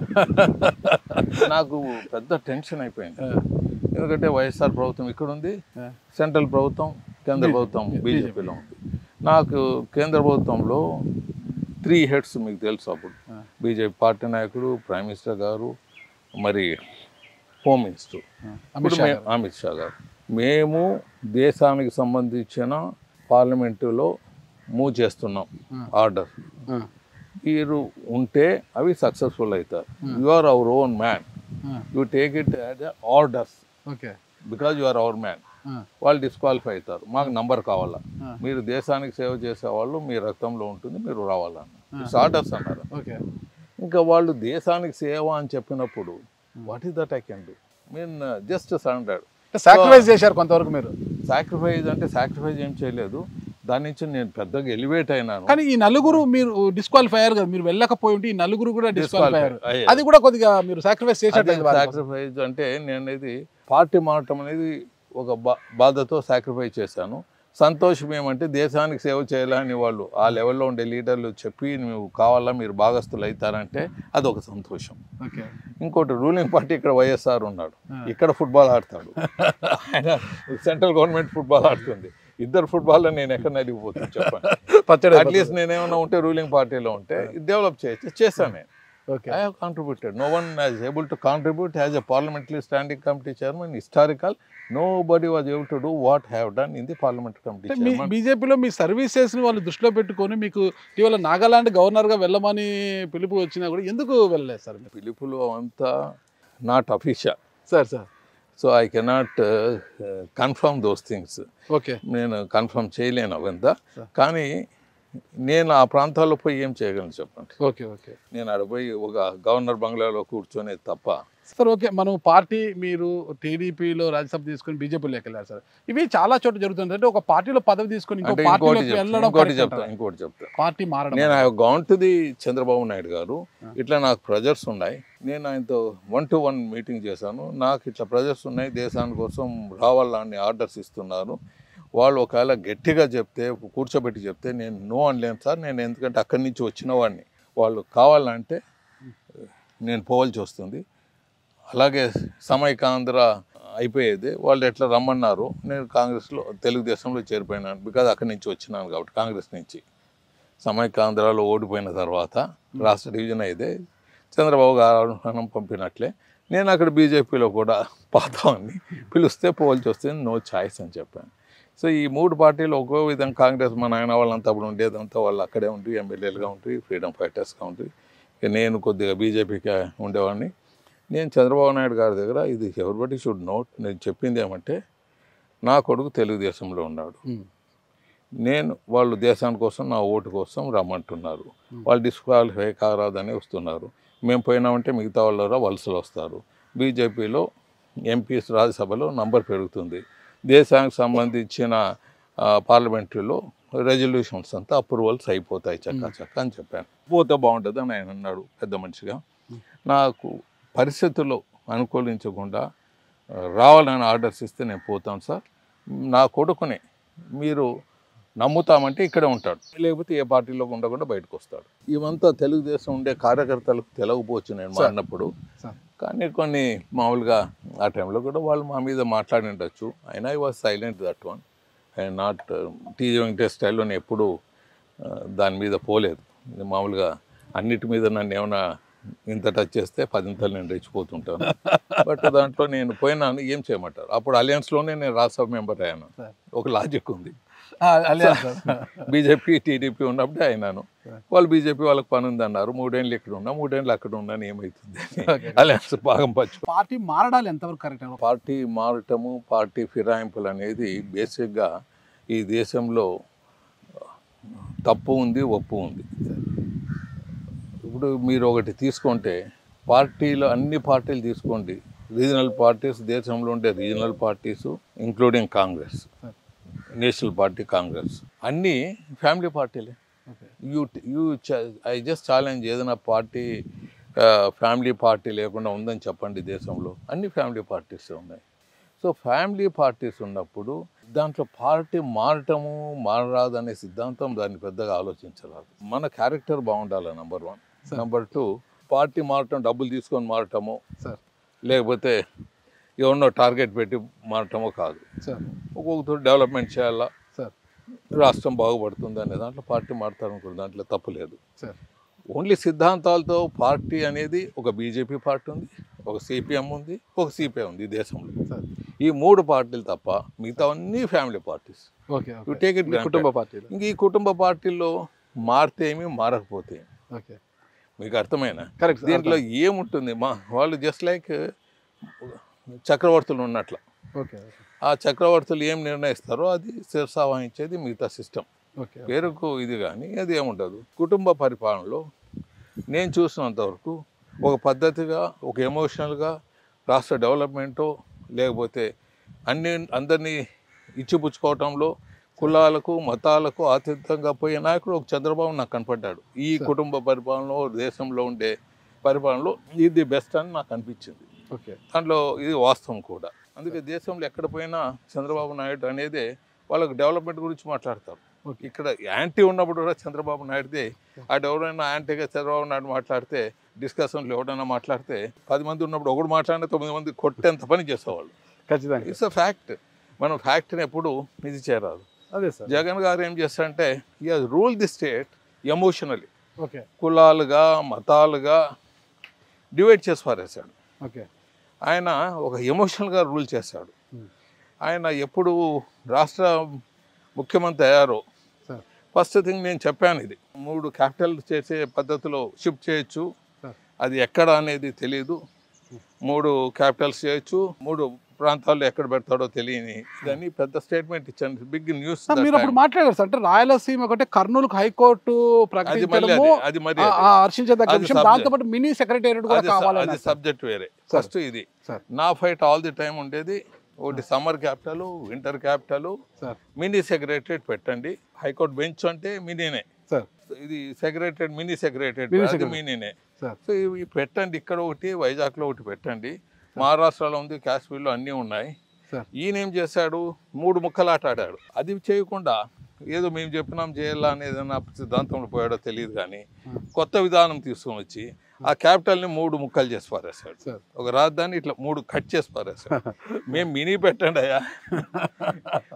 నాకు పెద్ద టెన్షన్ అయిపోయింది. ఎందుకంటే వైఎస్ఆర్ ప్రభుత్వం ఇక్కడ ఉంది, సెంట్రల్ ప్రభుత్వం కేంద్ర ప్రభుత్వం బీజేపీలో ఉంది. నాకు కేంద్ర ప్రభుత్వంలో 3 హెడ్స్ మీకు తెలుసు. అప్పుడు బీజేపీ పార్టీ నాయకుడు, ప్రైమ్ మినిస్టర్ గారు, మరి హోమ్ మినిస్టర్ అమిత్ షా గారు. మేము దేశానికి సంబంధించిన పార్లమెంటులో మూవ్ చేస్తున్నాం ఆర్డర్. మీరు ఉంటే అవి సక్సెస్ఫుల్ అవుతారు. You are our own man, you take it as orders because you are our man. వాళ్ళు డిస్క్వాలిఫై అవుతారు. మాకు నంబర్ కావాలా, మీరు దేశానికి సేవ చేసేవాళ్ళు మీ రక్తంలో ఉంటుంది, మీరు రావాలన్న ఇట్స్ ఆర్డర్స్ అన్నారు. ఇంకా వాళ్ళు దేశానికి సేవ అని చెప్పినప్పుడు what is that I can do? Mean just surrendered. Sacrifice చేశారు కొంతవరకు మీరు. సాక్రిఫైస్ అంటే సాక్రిఫైస్ ఏం చేయలేదు, దాని నుంచి నేను పెద్దగా ఎలివేట్ అయినాను. కానీ ఈ నలుగురు మీరు డిస్క్వాలిఫై అయ్యారు కదా, మీరు వెళ్ళకపోయి ఉంటే ఈ నలుగురు కూడా డిస్క్వాలిఫై అయ్యారు. అది కూడా కొద్దిగా మీరు సాక్రిఫైస్ చేశారు. సాక్రిఫైస్ అంటే నేను ఇది పార్టీ మారటం అనేది ఒక బాధతో సాక్రిఫైస్ చేశాను. సంతోషం ఏమంటే దేశానికి సేవ చేయాలని వాళ్ళు ఆ లెవెల్లో ఉండే లీడర్లు చెప్పి నువ్వు కావాలా మీరు భాగస్తులు అవుతారంటే అదొక సంతోషం. ఇంకోటి రూలింగ్ పార్టీ ఇక్కడ వైఎస్ఆర్ ఉన్నాడు, ఇక్కడ ఫుట్బాల్ ఆడతాడు, ఆయన సెంట్రల్ గవర్నమెంట్ ఫుట్బాల్ ఆడుతుంది. ఇద్దరు ఫుట్బాల్లో నేను ఎక్కడ నలిగిపోతుంది చెప్పండి. అట్లీస్ట్ నేనేమన్నా ఉంటే రూలింగ్ పార్టీలో ఉంటే డెవలప్ చేశాను నేను. I have contributed. No one is able to contribute as a parliamentary standing committee chairman. Historical, nobody was able to do what I have done in the parliamentary committee chairman. బీజేపీలో మీ సర్వీసెస్ని వాళ్ళు దృష్టిలో పెట్టుకొని మీకు ఇటీవల నాగాలాండ్ గవర్నర్గా వెళ్ళమని పిలుపు వచ్చినా కూడా ఎందుకు వెళ్ళలేదు సార్? పిలుపులు అంతా not official sir. So I cannot confirm those things. Okay, నేను కన్ఫర్మ్ చేయలేను అవంతా. కానీ నేను ఆ ప్రాంతాల్లో పోయి ఏం చేయగలను చెప్పండి. ఓకే. నేను ఆడ పోయి ఒక గవర్నర్ బంగ్లాలో కూర్చొని తప్ప. సార్ ఓకే, మనం పార్టీ మీరు టీడీపీలో రాజ్యసభ తీసుకొని బీజేపీలోకి వెళ్ళారు సార్. ఇవి చాలా చోట్ల జరుగుతుంది. అంటే ఒక పార్టీలో పదవి తీసుకొని ఇంకోటి చెప్తా పార్టీ మారడం. నేను gown to the Chandrababu Naidu గారు, ఇట్లా నాకు ప్రెజర్స్ ఉన్నాయి. నేను ఆయనతో 1-to-1 మీటింగ్ చేశాను. నాకు ఇట్లా ప్రెజర్స్ ఉన్నాయి, దేశాని కోసం రావాలని ఆర్డర్స్ ఇస్తున్నారు. వాళ్ళు ఒకవేళ గట్టిగా చెప్తే కూర్చోబెట్టి చెప్తే నేను నో అనలేను సార్. నేను ఎందుకంటే అక్కడి నుంచి వచ్చిన వాడిని, వాళ్ళు కావాలంటే నేను పోవాల్సి వస్తుంది. అలాగే సమైకాంధ్ర అయిపోయేది, వాళ్ళు ఎట్లా రమ్మన్నారు. నేను కాంగ్రెస్లో తెలుగుదేశంలో చేరిపోయినాను బికాజ్ అక్కడి నుంచి వచ్చినాను కాబట్టి. కాంగ్రెస్ నుంచి సమైకాంధ్రలో ఓడిపోయిన తర్వాత రాష్ట్ర డివిజన్ అయితే చంద్రబాబు గారు పంపినట్లే నేను అక్కడ బీజేపీలో కూడా పాతాన్ని పిలిస్తే పోవాల్సి వస్తుంది, నో ఛాయిస్ అని చెప్పాను. సో ఈ 3 పార్టీలు ఒక్కో విధంగా కాంగ్రెస్ మా నాయన వాళ్ళంతా అప్పుడు ఉండేదంతా వాళ్ళు అక్కడే ఉండి ఎమ్మెల్యేలుగా ఉండి ఫ్రీడమ్ ఫైటర్స్గా ఉండి, నేను కొద్దిగా బీజేపీకి ఉండేవాడిని. నేను చంద్రబాబు నాయుడు గారి దగ్గర ఇది ఎవరిబడి షుడ్ నోట్, నేను చెప్పింది ఏమంటే నా కొడుకు తెలుగుదేశంలో ఉన్నాడు, వాళ్ళు దేశాని కోసం నా ఓటు కోసం రమ్మంటున్నారు, వాళ్ళు డిస్క్వాలిఫై కారాదని వస్తున్నారు, మేము పోయినామంటే మిగతా వాళ్ళు వలసలు వస్తారు, బీజేపీలో ఎంపీస్ రాజ్యసభలో నంబర్ పెరుగుతుంది, దేశానికి సంబంధించిన పార్లమెంటరీలో రెజల్యూషన్స్ అంతా అప్రూవల్స్ అయిపోతాయి చక్క అని చెప్పాను. పోతే బాగుంటుంది అని ఆయన అన్నాడు పెద్ద మనిషిగా. నాకు పరిస్థితుల్లో అనుకూలించకుండా రావాలని ఆర్డర్స్ ఇస్తే నేను పోతాను సార్, నా కొడుకుని మీరు నమ్ముతామంటే ఇక్కడే ఉంటాడు, లేకపోతే ఏ పార్టీలో ఉండకుండా బయటకు వస్తాడు. ఇవంతా తెలుగుదేశం ఉండే కార్యకర్తలకు తెలవపోవచ్చు నేను మారినప్పుడు. కానీ కొన్ని మామూలుగా ఆ టైంలో కూడా వాళ్ళు మా మీద మాట్లాడి ఉండొచ్చు. అయినా I was silent that one. I not TG Venkatesh స్టైల్లో నేను ఎప్పుడూ దాని మీద పోలేదు. మామూలుగా అన్నిటి మీద నన్ను ఏమైనా ఇంత టచ్ చేస్తే 10 నేను రెచ్చిపోతుంటాను. బట్ దాంట్లో నేను పోయినాను, ఏం చేయమంటారు. అప్పుడు అలయన్స్లోనే నేను రాజ్యసభ మెంబర్ అయ్యాను. ఒక లాజిక్ ఉంది, బీజేపీ టీడీపీ ఉన్నప్పుడే అయినాను. వాళ్ళు బీజేపీ వాళ్ళకి పని ఉంది అన్నారు, 3 ఏళ్ళు ఇక్కడ ఉన్నా 3 ఏళ్ళు అక్కడ ఉన్నాను, ఏమవుతుంది అలయన్స్ భాగం పంచు. పార్టీ మారడాలు ఎంతవరకు కరెక్ట్? పార్టీ మారటము, పార్టీ ఫిరాయింపులు అనేది బేసిక్గా ఈ దేశంలో తప్పు ఉంది, ఒప్పు ఉంది. ఇప్పుడు మీరు ఒకటి తీసుకుంటే పార్టీలో అన్ని పార్టీలు తీసుకోండి, రీజనల్ పార్టీస్, దేశంలో ఉండే regional parties including Congress, national party Congress, అన్నీ ఫ్యామిలీ పార్టీలే. ఐ జస్ట్ ఛాలెంజ్, ఏదైనా పార్టీ ఫ్యామిలీ పార్టీ లేకుండా ఉందని చెప్పండి దేశంలో. అన్ని ఫ్యామిలీ పార్టీస్ ఉన్నాయి. సో ఫ్యామిలీ పార్టీస్ ఉన్నప్పుడు దాంట్లో పార్టీ మారటము మారరాదు అనే సిద్ధాంతం దాన్ని పెద్దగా ఆలోచించరాదు. మన క్యారెక్టర్ బాగుండాలి నంబర్ 1. నంబర్ 2, పార్టీ మారటం, డబ్బులు తీసుకొని మారటము, సార్ లేకపోతే ఎవరినో టార్గెట్ పెట్టి మారటమో కాదు. సార్ ఒక్కొక్కరు డెవలప్మెంట్ చేయాలా, సార్ రాష్ట్రం బాగుపడుతుంది అనే దాంట్లో పార్టీ మారుతారనుకుంటుంది, దాంట్లో తప్పు లేదు. సార్ ఓన్లీ సిద్ధాంతాలతో పార్టీ అనేది ఒక బీజేపీ పార్టీ ఉంది, ఒక సిపిఎం ఉంది, ఒక సిపిఐ ఉంది ఈ దేశంలో. సార్ ఈ 3 పార్టీలు తప్ప మిగతా అన్ని family parties. Okay you take it కుటుంబ పార్టీలు. ఇంక ఈ కుటుంబ పార్టీల్లో మారితే ఏమి, మారకపోతే ఏమి, ఓకే మీకు అర్థమైనా? కరెక్ట్. దీంట్లో ఏముంటుంది, వాళ్ళు జస్ట్ లైక్ చక్రవర్తులు ఉన్నట్ల. ఓకే ఆ చక్రవర్తులు ఏం నిర్ణయిస్తారో అది శిరసావహించేది మిగతా సిస్టమ్. ఓకే పేరుకు ఇది కానీ అది ఏముండదు. కుటుంబ పరిపాలనలో నేను చూసినంతవరకు ఒక పద్ధతిగా, ఒక ఎమోషనల్గా రాష్ట్ర డెవలప్మెంటో లేకపోతే అందరినీ ఇచ్చిపుచ్చుకోవటంలో కులాలకు మతాలకు అతీతంగా పోయే నాయకుడు ఒక చంద్రబాబు నాకు కనపడ్డాడు. ఈ కుటుంబ పరిపాలనలో, దేశంలో ఉండే పరిపాలనలో ఇది బెస్ట్ అని నాకు అనిపించింది. ఓకే దాంట్లో ఇది వాస్తవం కూడా. అందుకే దేశంలో ఎక్కడ పోయినా చంద్రబాబు నాయుడు అనేదే వాళ్ళకు డెవలప్మెంట్ గురించి మాట్లాడతారు. ఇక్కడ యాంటీ ఉన్నప్పుడు కూడా చంద్రబాబు నాయుడుదే. అటు ఎవరైనా యాంటీగా చంద్రబాబు నాయుడు మాట్లాడితే, డిస్కషన్లో ఎవరైనా మాట్లాడితే 10 మంది ఉన్నప్పుడు ఒకడు మాట్లాడినా 9 మంది కొట్టేంత పని చేసేవాళ్ళు. ఖచ్చితంగా ఇట్స్ అ ఫ్యాక్ట్. మనం ఫ్యాక్ట్ని ఎప్పుడు ఇది చేయరాదు. అదే సార్. జగన్ గారు ఏం చేస్తారంటే ఈ has rule the state emotionally. Okay కులాలుగా మతాలుగా డివైడ్ చేసి పారేశాడు. ఓకే ఆయన ఒక ఎమోషనల్గా రూల్ చేశాడు. ఆయన ఎప్పుడు రాష్ట్ర ముఖ్యమంత్రి అయ్యారో సార్ ఫస్ట్ థింగ్ నేను చెప్పాను, ఇది 3 క్యాపిటల్ చేసే పద్ధతిలో షిఫ్ట్ చేయొచ్చు. అది ఎక్కడ అనేది తెలియదు. 3 క్యాపిటల్స్ చేయొచ్చు, 3 ప్రాంతాల్లో ఎక్కడ పెడతాడో తెలియని దాన్ని పెద్ద స్టేట్మెంట్ ఇచ్చాను. Big news. మీరు అప్పుడు మాట్లాడారు సార్, అంటే రాయలసీమ ఒకటే కర్నూలుకు హైకోర్టు ప్రకటించడము అది మరి హర్షించదగ్గ విషయం. దాంతోపాటు మినీ సెక్రటేరియట్ కూడా కావాలని. అది సబ్జెక్ట్ వేరే. ఫస్ట్ ఇది నా ఫైట్ ఆల్ ది టైం ఉండేది. ఒకటి summer capital, winter capital, mini secretariat పెట్టండి. హైకోర్టు బెంచ్ అంటే మినీనే సార్, ఇది సెక్రటరేట్ మినీ సెక్రటరేట్ మినీనే. సో ఇవి పెట్టండి. ఇక్కడ ఒకటి, వైజాగ్లో ఒకటి పెట్టండి. మహారాష్ట్రలో ఉంది, కాశ్మీర్లో అన్నీ ఉన్నాయి. ఈయన ఏం చేశాడు, 3 ముక్కలాట ఆడాడు. అది చేయకుండా ఏదో మేము చెప్పినాం చేయాలా అనేది ఏదైనా సిద్ధాంతంలో పోయాడో తెలియదు కానీ కొత్త విధానం తీసుకొని వచ్చి ఆ క్యాపిటల్ని 3 ముక్కలు చేసి పారేశాడు. ఒక రాజధాని ఇట్లా 3 కట్ చేసి పారేశాడు. మేము మినీ పెట్టండి అయ్యా,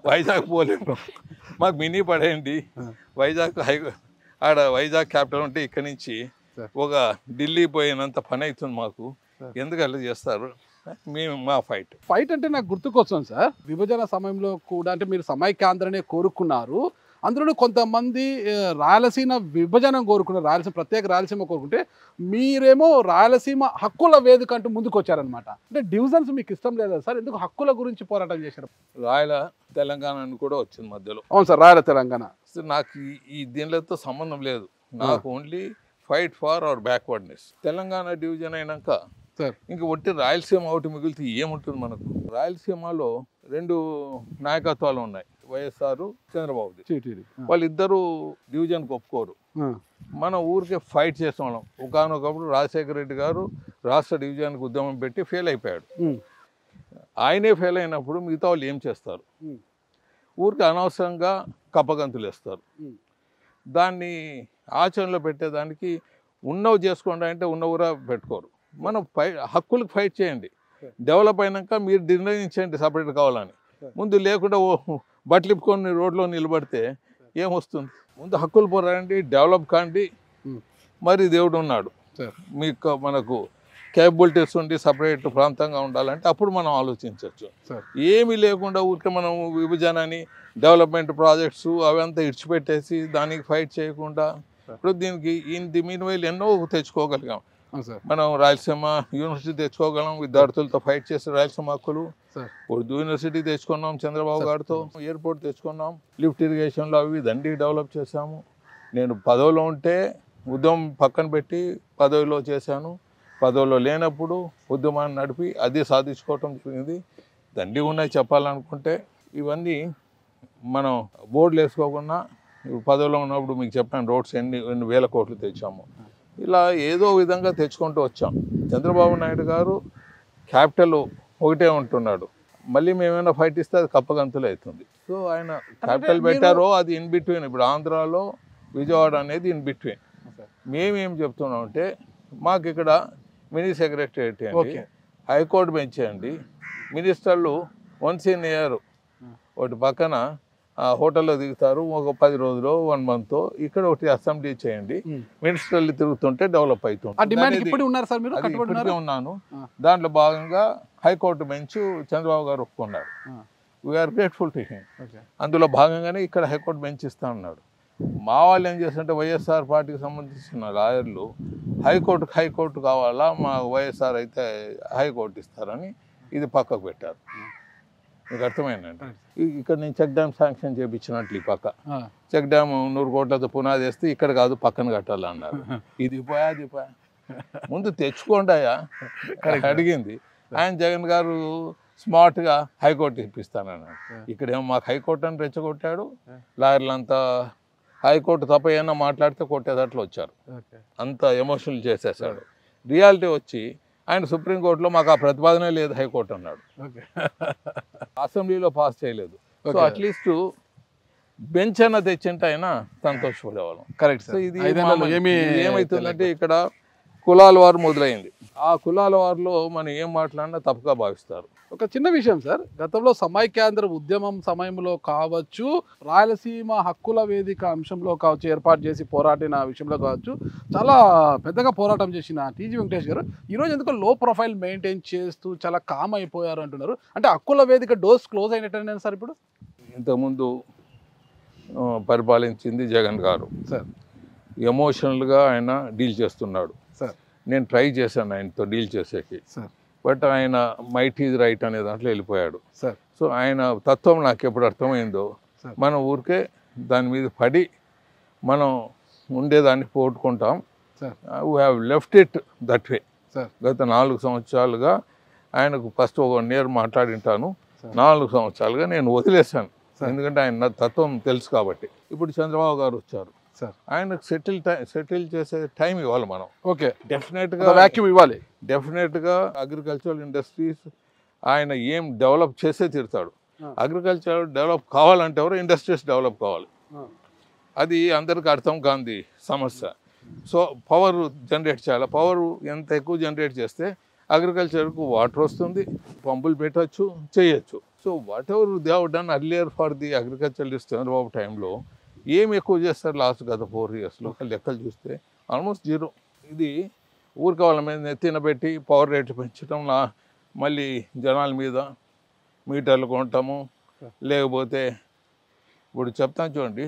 వైజాగ్ పోలేము, మాకు మినీ పడేయండి. వైజాగ్ ఆడ వైజాగ్ క్యాపిటల్ ఉంటే ఇక్కడి నుంచి ఒక ఢిల్లీ పోయినంత పని అవుతుంది మాకు, ఎందుకు అలా చేస్తారు? మేము మా ఫైట్ అంటే నాకు గుర్తుకొచ్చాను సార్. విభజన సమయంలో కూడా అంటే మీరు సమైక్యాంధ్రనే కోరుకున్నారు, అందులో కొంతమంది రాయలసీమ విభజన కోరుకున్నారు, రాయలసీమ ప్రత్యేక రాయలసీమ కోరుకుంటే మీరేమో రాయలసీమ హక్కుల వేదిక అంటూ ముందుకు వచ్చారనమాట. అంటే డివిజన్స్ మీకు ఇష్టం లేదా సార్? ఎందుకు హక్కుల గురించి పోరాటం చేశారు? రాయల తెలంగాణ అని కూడా వచ్చింది మధ్యలో. అవును సార్, రాయల తెలంగాణ. నాకు ఈ దీనితో సంబంధం లేదు. నాకు only fight for our backwardness. Telangana division అయినాక ఇంక ఒట్టి రాయలసీమ ఒకటి మిగిలితే ఏముంటుంది మనకు? రాయలసీమలో 2 నాయకత్వాలు ఉన్నాయి, వైఎస్ఆర్ చంద్రబాబుది. వాళ్ళిద్దరూ డివిజన్కి ఒప్పుకోరు. మనం ఊరికే ఫైట్ చేసిన వాళ్ళం. ఒకనొకప్పుడు రాజశేఖర రెడ్డి గారు రాష్ట్ర డివిజన్కి ఉద్యమం పెట్టి ఫెయిల్ అయిపోయాడు. ఆయనే ఫెయిల్ అయినప్పుడు మిగతా వాళ్ళు ఏం చేస్తారు? ఊరికి అనవసరంగా కప్పగంతులు వేస్తారు. దాన్ని ఆచరణలో పెట్టేదానికి ఉన్నవి చేసుకోండి అంటే ఉన్నవురా పెట్టుకోరు. మనం హక్కులకు ఫైట్ చేయండి. డెవలప్ అయినాక మీరు నిర్ణయించండి సపరేట్ కావాలని. ముందు లేకుండా బట్టలు ఇప్పుకొని రోడ్లో నిలబడితే ఏమొస్తుంది? ముందు హక్కులు పోరాడండి, డెవలప్ కాండి. మరి దేవుడు ఉన్నాడు, మీకు మనకు కేపబిలిటీస్ ఉండి సపరేట్ ప్రాంతంగా ఉండాలంటే అప్పుడు మనం ఆలోచించవచ్చు. ఏమీ లేకుండా ఊరికే మనం విభజనని, డెవలప్మెంట్ ప్రాజెక్ట్స్ అవంతా ఇడిచిపెట్టేసి దానికి ఫైట్ చేయకుండా ఇప్పుడు దీనికి మీన్ ఎన్నో తెచ్చుకోగలిగాం. మనం రాయలసీమ యూనివర్సిటీ తెచ్చుకోగలం, విద్యార్థులతో ఫైట్ చేసే రాయలసీమ హక్కులు. ఉర్దూ యూనివర్సిటీ తెచ్చుకున్నాం చంద్రబాబు గారితో, ఎయిర్పోర్ట్ తెచ్చుకున్నాం, లిఫ్ట్ ఇరిగేషన్లో అవి దండికి డెవలప్ చేశాము. నేను పదవిలో ఉంటే ఉద్యమం పక్కన పెట్టి పదవిలో చేశాను, పదవిలో లేనప్పుడు ఉద్యమాన్ని నడిపి అది సాధించుకోవటం జరిగింది. దండిగా ఉన్నాయి చెప్పాలనుకుంటే. ఇవన్నీ మనం బోర్డులు వేసుకోకుండా పదవిలో ఉన్నప్పుడు మీకు చెప్పాను రోడ్స్ ఎన్ని వేల కోట్లు తెచ్చాము. ఇలా ఏదో విధంగా తెచ్చుకుంటూ వచ్చాం. చంద్రబాబు నాయుడు గారు క్యాపిటల్ ఒకటే ఉంటున్నాడు, మళ్ళీ మేమైనా ఫైట్ ఇస్తే అది కప్పగంతులు అవుతుంది. సో ఆయన క్యాపిటల్ పెట్టారో అది ఇన్ బిట్వీన్. ఇప్పుడు ఆంధ్రాలో విజయవాడ అనేది ఇన్ బిట్వీన్. మేమేం చెప్తున్నాం అంటే మాకు ఇక్కడ మినీ సెక్రటరియట్ అండి, ఓకే. హైకోర్టు బెంచ్ అండి, మినిస్టర్లు వన్స్ ఇన్ ఇయర్ ఒకటి పక్కన హోటల్లో దిగుతారు, ఒక 10 రోజులు 1 month ఇక్కడ ఒకటి అసెంబ్లీ చేయండి, మినిస్టర్లు తిరుగుతుంటే డెవలప్ అవుతుంది. ఇప్పుడు ఉన్నారు సార్ మీరు? ఇప్పటికే ఉన్నాను. దాంట్లో భాగంగా హైకోర్టు బెంచ్ చంద్రబాబు గారు ఒప్పుకున్నారు. We are grateful to him. అందులో భాగంగానే ఇక్కడ హైకోర్టు బెంచ్ ఇస్తా ఉన్నాడు. మా వాళ్ళు ఏం చేస్తుంటే వైఎస్ఆర్ పార్టీకి సంబంధించిన లాయర్లు హైకోర్టు కావాలా, మా వైఎస్ఆర్ అయితే హైకోర్టు ఇస్తారని ఇది పక్కకు పెట్టారు. మీకు అర్థమైందండి. ఇక్కడ నేను చెక్ డ్యామ్ శాంక్షన్ చేయించినట్లు ఈ పక్క చెక్ డ్యామ్ 100 కోట్లతో పునాది వేస్తే ఇక్కడ కాదు పక్కన కట్టాలన్నారు. ఇది పోయా ముందు తెచ్చుకోండాయా అడిగింది. ఆయన జగన్ గారు స్మార్ట్గా హైకోర్టు ఇప్పిస్తానన్నాడు. ఇక్కడేమో మాకు హైకోర్టు అని రెచ్చగొట్టాడు. లాయర్లంతా హైకోర్టు తప్ప ఏమన్నా మాట్లాడితే కొట్టేదట్లు వచ్చారు. అంత ఎమోషనల్ చేసేసాడు. రియాలిటీ వచ్చి ఆయన సుప్రీంకోర్టులో మాకు ఆ ప్రతిపాదనే లేదు హైకోర్టు అన్నాడు. అసెంబ్లీలో పాస్ చేయలేదు. సో అట్లీస్ట్ బెంచ్ అన్న తెచ్చింటే అయినా సంతోషపడేవాళ్ళం. కరెక్ట్. సో ఇది ఏమవుతుందంటే ఇక్కడ కులాల వారు మొదలైంది. ఆ కులాల వారిలో మనం ఏం మాట్లాడినా తప్పుగా భావిస్తారు. ఒక చిన్న విషయం సార్, గతంలో సమైక్యాంధ్ర ఉద్యమం సమయంలో కావచ్చు, రాయలసీమ హక్కుల వేదిక అంశంలో కావచ్చు, ఏర్పాటు చేసి పోరాడిన విషయంలో కావచ్చు, చాలా పెద్దగా పోరాటం చేసిన టీజీ వెంకటేష్ గారు ఈరోజు ఎందుకో లో ప్రొఫైల్ మెయింటైన్ చేస్తూ చాలా కామ్ అయిపోయారు అంటున్నారు. అంటే హక్కుల వేదిక డోర్స్ క్లోజ్ అయినట్టు సార్ ఇప్పుడు? ఇంతకుముందు పరిపాలించింది జగన్ గారు సార్. ఎమోషనల్గా ఆయన డీల్ చేస్తున్నాడు సార్. నేను ట్రై చేశాను ఆయనతో డీల్ చేసేకి సార్. బట్ ఆయన మైట్ ఈజ్ రైట్ అనే దాంట్లో వెళ్ళిపోయాడు సార్. సో ఆయన తత్వం నాకు ఎప్పుడు అర్థమైందో మనం ఊరికే దాని మీద పడి మనం ఉండేదాన్ని పోగొట్టుకుంటాం. We have left it that way. గత 4 సంవత్సరాలుగా ఆయనకు ఫస్ట్ ఒక 1 year మాట్లాడింటాను. 4 సంవత్సరాలుగా నేను వదిలేశాను, ఎందుకంటే ఆయన తత్వం తెలుసు కాబట్టి. ఇప్పుడు చంద్రబాబు గారు వచ్చారు, ఆయనకు సెటిల్ చేసే టైం ఇవ్వాలి మనం. ఓకే, డెఫినెట్గా వాక్యూమ్ ఇవ్వాలి. డెఫినెట్గా అగ్రికల్చరల్ ఇండస్ట్రీస్ ఆయన ఏం డెవలప్ చేసే తీరుతాడు. అగ్రికల్చర్ డెవలప్ కావాలంటే ఎవరు ఇండస్ట్రీస్ డెవలప్ కావాలి. అది అందరికీ అర్థం కాంది సమస్య. సో పవర్ జనరేట్ చేయాలి. పవర్ ఎంత ఎక్కువ జనరేట్ చేస్తే అగ్రికల్చర్కు వాటర్ వస్తుంది, పంపులు పెట్టచ్చు, చేయొచ్చు. So what ever they have done earlier for the అగ్రికల్చరలిస్ట్ Chandrababu టైంలో ఏం ఎక్కువ చేస్తారు లాస్ట్ గత 4 yearsలో లెక్కలు చూస్తే ఆల్మోస్ట్ 0. ఇది ఊరికి వాళ్ళ మీద నెత్తిన పెట్టి పవర్ రేట్లు పెంచడం, మళ్ళీ జనాల మీద మీటర్లు కొనటము, లేకపోతే ఇప్పుడు చెప్తాను చూడండి,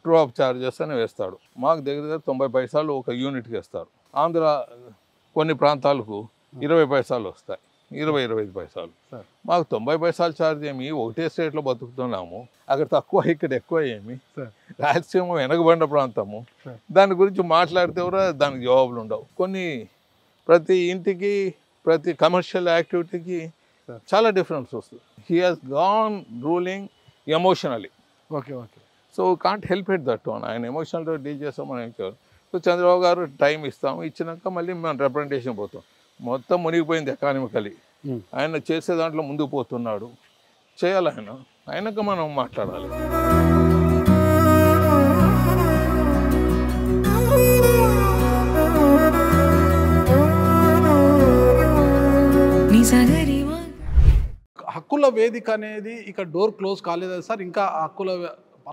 ట్రూ ఆఫ్ చార్జెస్ అని వేస్తాడు. మాకు దగ్గర 90 పైసలు ఒక యూనిట్కి వేస్తారు. ఆంధ్ర కొన్ని ప్రాంతాలకు 20 పైసలు వస్తాయి, 20-25 పైసలు. మాకు 90 పైసలు ఛార్జ్ ఏమి, ఒకటే స్టేట్లో బతుకుతున్నాము, అక్కడ తక్కువ ఇక్కడ ఎక్కువ ఏమి. రాయలసీమ వెనకబడిన ప్రాంతము, దాని గురించి మాట్లాడితే కూడా దానికి జవాబులు ఉండవు. ప్రతి ఇంటికి ప్రతి కమర్షియల్ యాక్టివిటీకి చాలా డిఫరెన్స్ వస్తుంది. He has gone ruling emotionally. Okay okay. So can't help it that one. ఆయన ఎమోషనల్తో డీల్ చేస్తాం మనం. సో చంద్రబాబు గారు టైం ఇస్తాము, ఇచ్చినాక మళ్ళీ మనం రిప్రజెంటేషన్ పోతాం. మొత్తం మునిగిపోయింది ఎకానమికలీ. ఆయన చేసే దాంట్లో ముందుకు పోతున్నాడు, చేయాలి. ఆయనకు మనం మాట్లాడాలి. హక్కుల వేదిక అనేది ఇక డోర్ క్లోజ్ కాలేదా సార్? ఇంకా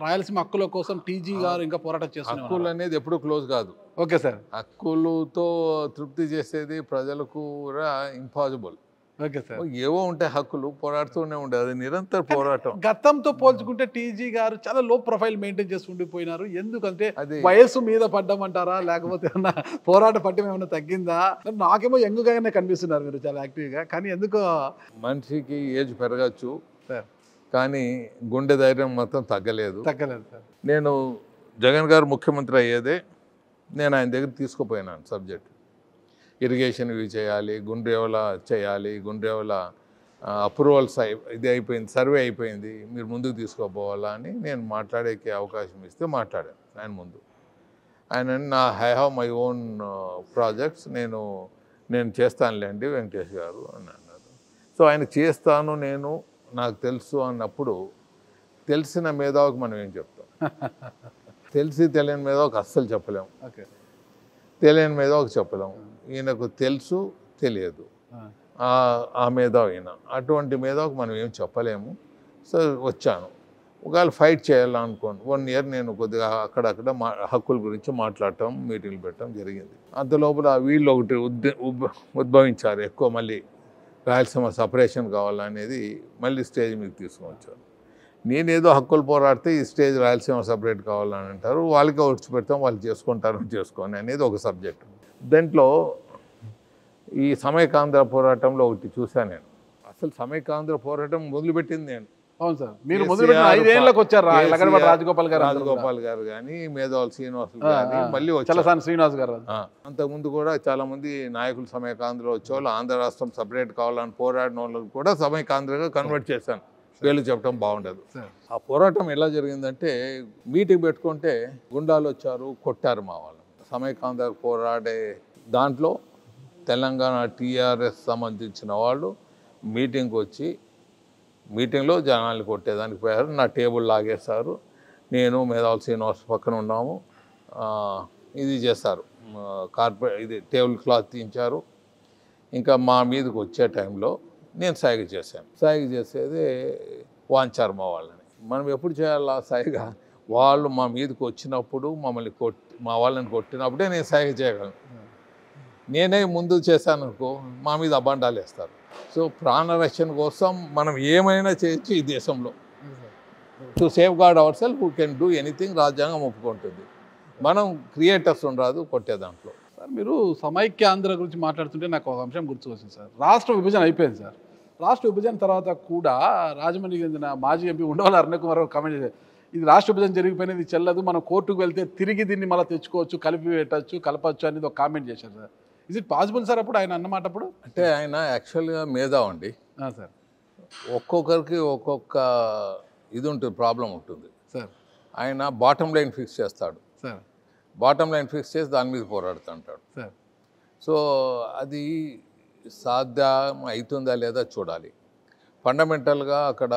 రాయలసీమ హక్కుల కోసం టీజీ గారు ఇంకా పోరాటం చేస్తున్నారు. హక్కులు అనేది ఎప్పుడు క్లోజ్ కాదు. Okay sir. హక్కులతో తృప్తి చేసేది ప్రజలకు కూడా ఇంపాసిబుల్. Okay sir. ఏవో ఉంటాయి హక్కులు, పోరాడుతూనే ఉండేది, అది నిరంతర పోరాటం. గతంతో పోల్చుకుంటే టీజీ గారు చాలా లో ప్రొఫైల్ మెయింటైన్ చేసి ఉండిపోయినారు. ఎందుకంటే వయస్సు మీద పడ్డామంటారా, లేకపోతే ఏమన్నా పోరాట పట్టం ఏమన్నా తగ్గిందా? నాకేమో యంగ్గానే కనిపిస్తున్నారు మీరు చాలా యాక్టివ్గా. కానీ ఎందుకో మనిషికి ఏజ్ పెరగచ్చు సార్, కానీ గుండె ధైర్యం మొత్తం తగ్గలేదు సార్. నేను జగన్ గారు ముఖ్యమంత్రి అయ్యేదే నేను ఆయన దగ్గర తీసుకుపోయినాను సబ్జెక్ట్. ఇరిగేషన్ ఇవి చేయాలి, గుండ్రేవల చేయాలి, గుండ్రేవల అప్రూవల్స్ ఇది అయిపోయింది, సర్వే అయిపోయింది, మీరు ముందుకు తీసుకోపోవాలా అని నేను మాట్లాడేకి అవకాశం ఇస్తే మాట్లాడాను ఆయన ముందు. ఆయన I have my own projects, నేను చేస్తానులేండి వెంకటేష్ గారు అని అన్నారు. సో ఆయన చేస్తాను నేను, నాకు తెలుసు అన్నప్పుడు తెలిసిన మేధావుకి మనం ఏం చెప్తాం? తెలిసి తెలియని మేధావుకి అస్సలు చెప్పలేము, తెలియని మేధావుకి చెప్పలేము. ఈయనకు తెలుసు తెలియదు ఆ మేధావి ఈయన. అటువంటి మేధావుకు మనం ఏం చెప్పలేము. సో వచ్చాను. ఒకవేళ ఫైట్ చేయాలనుకోండి 1 year నేను కొద్దిగా అక్కడక్కడ హక్కుల గురించి మాట్లాడటం, మీటింగ్లు పెట్టడం జరిగింది. అంతలోపల వీళ్ళు ఒకటి ఉద్భవించారు ఎక్కువ, మళ్ళీ రాయలసీమ సపరేషన్ కావాలనేది మళ్ళీ స్టేజ్ మీకు తీసుకొని వచ్చారు. నేనేదో హక్కులు పోరాడితే ఈ స్టేజ్ రాయలసీమ సపరేట్ కావాలని అంటారు, వాళ్ళకే వచ్చి పెడతాం, వాళ్ళు చేసుకుంటారు చేసుకోండి అనేది ఒక సబ్జెక్ట్. దాంట్లో ఈ సమైకాంధ్ర పోరాటంలో ఒకటి చూశాను నేను. అసలు సమైకాంధ్ర పోరాటం మొదలుపెట్టింది నేను. అవును సార్, మీరు మొదలుపెట్టిన 5 ఏళ్ళకి వచ్చారు రాజగోపాల్ గారు కానీ, మేధావులు శ్రీనివాసులు కానీ, మళ్ళీ చలసాని శ్రీనివాస్ గారు. అంతకుముందు కూడా చాలా మంది నాయకులు సమైకాంధ్రలో వచ్చేవాళ్ళు, ఆంధ్ర రాష్ట్రం సపరేట్ కావాలని పోరాడిన వాళ్ళకి కూడా సమైకాంధ్రగా కన్వర్ట్ చేశాను. పేర్లు చెప్పడం బాగుండదు. ఆ పోరాటం ఎలా జరిగిందంటే, మీటింగ్ పెట్టుకుంటే గుండాలు వచ్చారు, కొట్టారు మా వాళ్ళు. సమైకాంధ్ర పోరాడే దాంట్లో తెలంగాణ టీఆర్ఎస్ సంబంధించిన వాళ్ళు మీటింగ్కి వచ్చి మీటింగ్లో జనాలు కొట్టేదానికి పోయారు. నా టేబుల్ లాగేస్తారు. నేను మేధావులు శ్రీనివాస్ పక్కన ఉన్నాము. ఇది చేస్తారు, ఇది టేబుల్ క్లాత్ తీయించారు. ఇంకా మా మీదకి వచ్చే టైంలో నేను సైగ చేశాను. సైగ చేసేది వాంచారు మా వాళ్ళని. మనం ఎప్పుడు చేయాలా సైగా? వాళ్ళు మా మీదకి వచ్చినప్పుడు మా వాళ్ళని కొట్టినప్పుడే నేను సైగ చేయగలను. నేనే ముందు చేశాను అనుకో, మా మీద అబండాలు వేస్తారు. సో ప్రాణరక్షణ కోసం మనం ఏమైనా చేయొచ్చు ఈ దేశంలో. To safeguard our self who can do anything రాజ్యాంగం ఒప్పుకుంటుంది. మనం క్రియేటర్స్ ఉండరాదు కొట్టే దాంట్లో. సార్ మీరు సమైక్య ఆంధ్ర గురించి మాట్లాడుతుంటే నాకు ఒక అంశం గుర్తుకొచ్చింది సార్. రాష్ట్ర విభజన అయిపోయింది సార్. రాష్ట్ర విభజన తర్వాత కూడా రాజమండ్రికి చెందిన మాజీ ఎంపీ ఉండవల్లి అరుణ్ కుమార్ కామెంట్ చేశారు, ఇది రాష్ట్ర విభజన జరిగిపోయినది చెల్లదు, మనం కోర్టుకు వెళ్తే తిరిగి దీన్ని మళ్ళీ తెచ్చుకోవచ్చు, కలపచ్చు అనేది ఒక కామెంట్ చేశారు sir. Is it possible sir అప్పుడు ఆయన అన్నమాట? అప్పుడు అంటే ఆయన యాక్చువల్గా మేధావి అండి సార్. ఒక్కొక్కరికి ఒక్కొక్క ఇది ఉంటుంది, ప్రాబ్లం ఉంటుంది సార్. ఆయన బాటమ్ లైన్ ఫిక్స్ చేస్తాడు సార్. బాటమ్ లైన్ ఫిక్స్ చేసి దాని మీద పోరాడుతుంటాడు సార్. సో అది సాధ్యం అవుతుందా లేదా చూడాలి. ఫండమెంటల్గా అక్కడ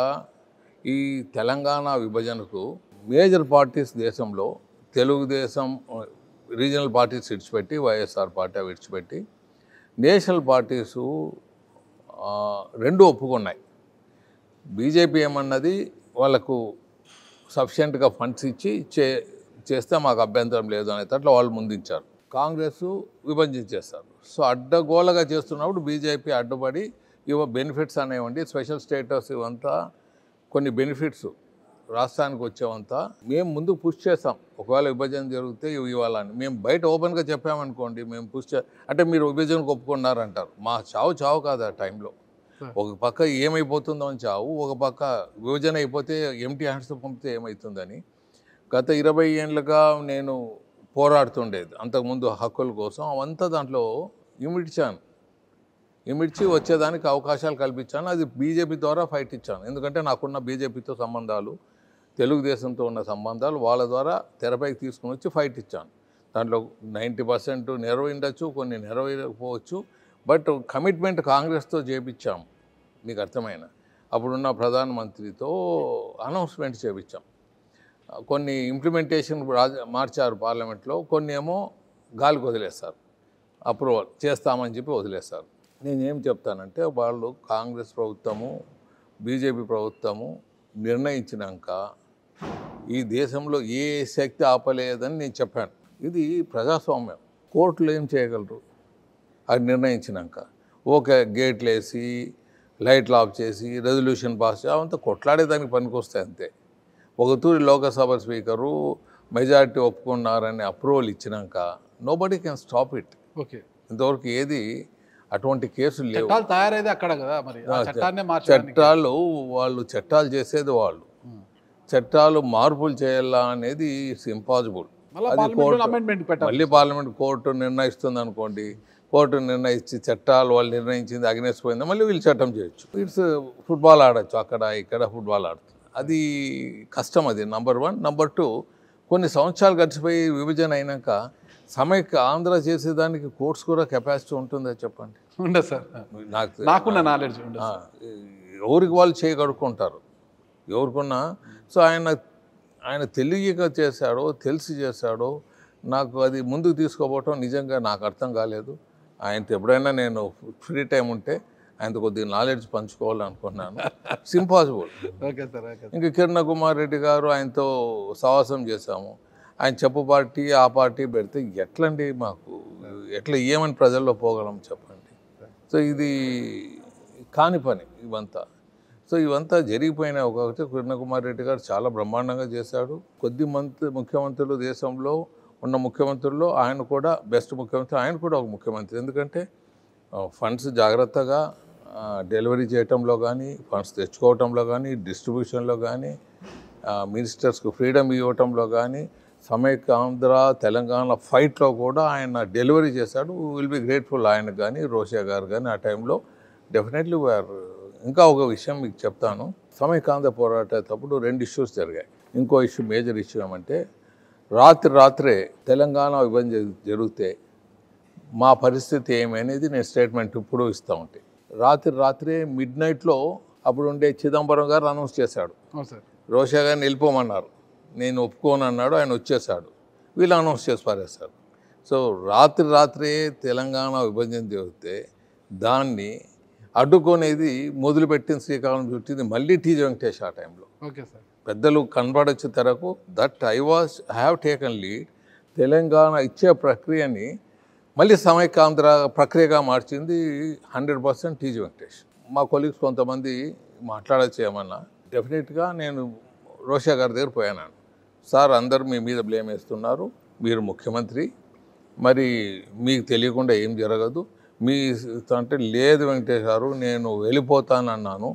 ఈ తెలంగాణ విభజనకు మేజర్ పార్టీస్ దేశంలో తెలుగుదేశం రీజనల్ పార్టీస్ విడిచిపెట్టి, వైఎస్ఆర్ పార్టీ విడిచిపెట్టి నేషనల్ పార్టీసు 2 ఒప్పుకున్నాయి. బీజేపీ ఏమన్నది వాళ్ళకు సఫిషియెంట్గా ఫండ్స్ ఇచ్చి చేస్తే మాకు అభ్యంతరం లేదు అనే అట్లా వాళ్ళు ముందుంచారు. కాంగ్రెస్ విభజించేస్తారు. సో అడ్డగోలగా చేస్తున్నప్పుడు బీజేపీ అడ్డుపడి బెనిఫిట్స్ అనేవండి, స్పెషల్ స్టేటస్ ఇవంతా కొన్ని బెనిఫిట్స్ రాష్ట్రానికి వచ్చేవంతా మేము ముందు పుష్ చేస్తాం. ఒకవేళ విభజన జరిగితే ఇవ్వాలని మేము బయట ఓపెన్గా చెప్పామనుకోండి, మేము అంటే మీరు విభజనకు ఒప్పుకున్నారంటారు. మా చావు కాదు ఆ టైంలో. ఒక పక్క ఏమైపోతుందో అని చావు, ఒక పక్క విభజన అయిపోతే ఎంటీ హ్యాండ్స్ పంపితే ఏమవుతుందని గత 20 ఏళ్ళుగా నేను పోరాడుతుండేది. అంతకుముందు హక్కుల కోసం అవంతా దాంట్లో ఇమిడ్చి వచ్చేదానికి అవకాశాలు కల్పించాను. అది బీజేపీ ద్వారా ఫైట్ ఇచ్చాను. ఎందుకంటే నాకున్న బీజేపీతో సంబంధాలు, తెలుగుదేశంతో ఉన్న సంబంధాలు, వాళ్ళ ద్వారా తెరపైకి తీసుకుని వచ్చి ఫైట్ ఇచ్చాను. దాంట్లో 90% నెరవేరవచ్చు, కొన్ని నెరవేరకపోవచ్చు. బట్ కమిట్మెంట్ కాంగ్రెస్తో చేపించాం. మీకు అర్థమైన అప్పుడున్న ప్రధానమంత్రితో అనౌన్స్మెంట్ చేపించాం. కొన్ని ఇంప్లిమెంటేషన్ మార్చారు పార్లమెంట్లో, కొన్ని ఏమో గాలికి వదిలేస్తారు, అప్రూవల్ చేస్తామని చెప్పి వదిలేస్తారు. నేనేం చెప్తానంటే వాళ్ళు కాంగ్రెస్ ప్రభుత్వము బీజేపీ ప్రభుత్వము నిర్ణయించినాక ఈ దేశంలో ఏ శక్తి ఆపలేదని నేను చెప్పాను. ఇది ప్రజాస్వామ్యం, కోర్టులు ఏం చేయగలరు అది నిర్ణయించినాక? ఓకే, గేట్లు వేసి లైట్లు ఆఫ్ చేసి రెజల్యూషన్ పాస్ అవంతా కొట్లాడేదానికి పనికొస్తాయి అంతే. ఒక తూరి లోకసభ స్పీకరు మెజారిటీ ఒప్పుకున్నారని అప్రూవల్ ఇచ్చినాక nobody can stop it. Okay, ఇంతవరకు ఏది అటువంటి కేసులు లేవు. తయారైతే అక్కడ కదా మరి చట్టాలు వాళ్ళు చట్టాలు చేసేది వాళ్ళు, చట్టాలు మార్పులు చేయాలా అనేది ఇట్స్ ఇంపాసిబుల్. అది మళ్ళీ పార్లమెంట్ కోర్టు నిర్ణయిస్తుంది అనుకోండి, కోర్టు నిర్ణయించి చట్టాలు వాళ్ళు నిర్ణయించింది అగ్నెస్ట్ పోయింది, మళ్ళీ వీళ్ళు చట్టం చేయొచ్చు. ఇట్స్ ఫుట్బాల్ ఆడచ్చు, అక్కడ ఇక్కడ ఫుట్బాల్ ఆడుతుంది. అది కష్టం. అది నెంబర్ 1. నెంబర్ 2, కొన్ని సంవత్సరాలు గడిచిపోయి విభజన అయినాక సమైక్య ఆంధ్ర చేసేదానికి కోర్ట్స్ కూడా కెపాసిటీ ఉంటుందా చెప్పండి? ఉండదు సార్. నాకున్న నాలెడ్జ్ ఎవరికి వాళ్ళు చేయగడుకుంటారు ఎవరికున్నా. సో ఆయన తెలియక చేశాడో తెలిసి చేశాడో నాకు అది ముందుకు తీసుకోపోవటం నిజంగా నాకు అర్థం కాలేదు. ఆయనతో ఎప్పుడైనా నేను ఫ్రీ టైం ఉంటే ఆయనతో కొద్దిగా నాలెడ్జ్ పంచుకోవాలనుకున్నాను. ఇంపాసిబుల్. Okay sir, okay. ఇంకా కిరణ్ కుమార్ రెడ్డి గారు ఆయనతో సావాసం చేశాము. ఆయన చెప్పు పార్టీ ఆ పార్టీ పెడితే ఎట్లండి, మాకు ఎట్లా ఏమని ప్రజల్లో పోగలం చెప్పండి. సో ఇది కాని పని ఇవంతా. సో ఇవంతా జరిగిపోయిన ఒకటి కిరణ్ కుమార్ రెడ్డి గారు చాలా బ్రహ్మాండంగా చేశాడు. కొద్ది ముఖ్యమంత్రులు దేశంలో ఉన్న ముఖ్యమంత్రుల్లో ఆయన కూడా బెస్ట్ ముఖ్యమంత్రి, ఆయన కూడా ఒక ముఖ్యమంత్రి. ఎందుకంటే ఫండ్స్ జాగ్రత్తగా డెలివరీ చేయటంలో కానీ, ఫండ్స్ తెచ్చుకోవటంలో కానీ, డిస్ట్రిబ్యూషన్లో కానీ, మినిస్టర్స్కు ఫ్రీడమ్ ఇవ్వటంలో కానీ, సమైక్యాంధ్ర తెలంగాణ ఫైట్లో కూడా ఆయన డెలివరీ చేశాడు. విల్ బి గ్రేట్ఫుల్ ఆయనకు కానీ, రోషా గారు కానీ ఆ టైంలో డెఫినెట్లీ వేర్. ఇంకా ఒక విషయం మీకు చెప్తాను. సమైక్యాంధ్ర పోరాటేటప్పుడు 2 ఇష్యూస్ జరిగాయి. ఇంకో ఇష్యూ, మేజర్ ఇష్యూ ఏమంటే రాత్రే తెలంగాణ విభజన జరిగితే మా పరిస్థితి ఏమనేది నేను స్టేట్మెంట్ ఇప్పుడు ఇస్తూ ఉంటే, రాత్రే మిడ్నైట్లో అప్పుడు ఉండే చిదంబరం గారు అనౌన్స్ చేశాడు. రోషా గారిని వెళ్ళిపోమన్నారు, నేను ఒప్పుకోను అన్నాడు, ఆయన వచ్చేసాడు, వీళ్ళు అనౌన్స్ చేసి పారేశారు. సో రాత్రే తెలంగాణ విభజన జరిగితే దాన్ని అడ్డుకునేది మొదలుపెట్టిన శ్రీకాకుళం చుట్టింది మళ్ళీ టీజీ వెంకటేష్ ఆ టైంలో. Okay sir. పెద్దలు కనబడొచ్చు తెరకు. That I have taken lead. Telangana ఇచ్చే ప్రక్రియని మళ్ళీ సమైక్యాంధ్ర ప్రక్రియగా మార్చింది 100% టీజీ వెంకటేష్. మా కొలీగ్స్ కొంతమంది మాట్లాడచ్చు ఏమన్నా, డెఫినెట్గా నేను రోషా గారి దగ్గర పోయాను. సార్, అందరూ మీ మీద బ్లేమ్ వేస్తున్నారు, మీరు ముఖ్యమంత్రి, మరి మీకు తెలియకుండా ఏం జరగదు. మీ అంటే లేదు వెంకటేష్ గారు, నేను వెళ్ళిపోతానన్నాను,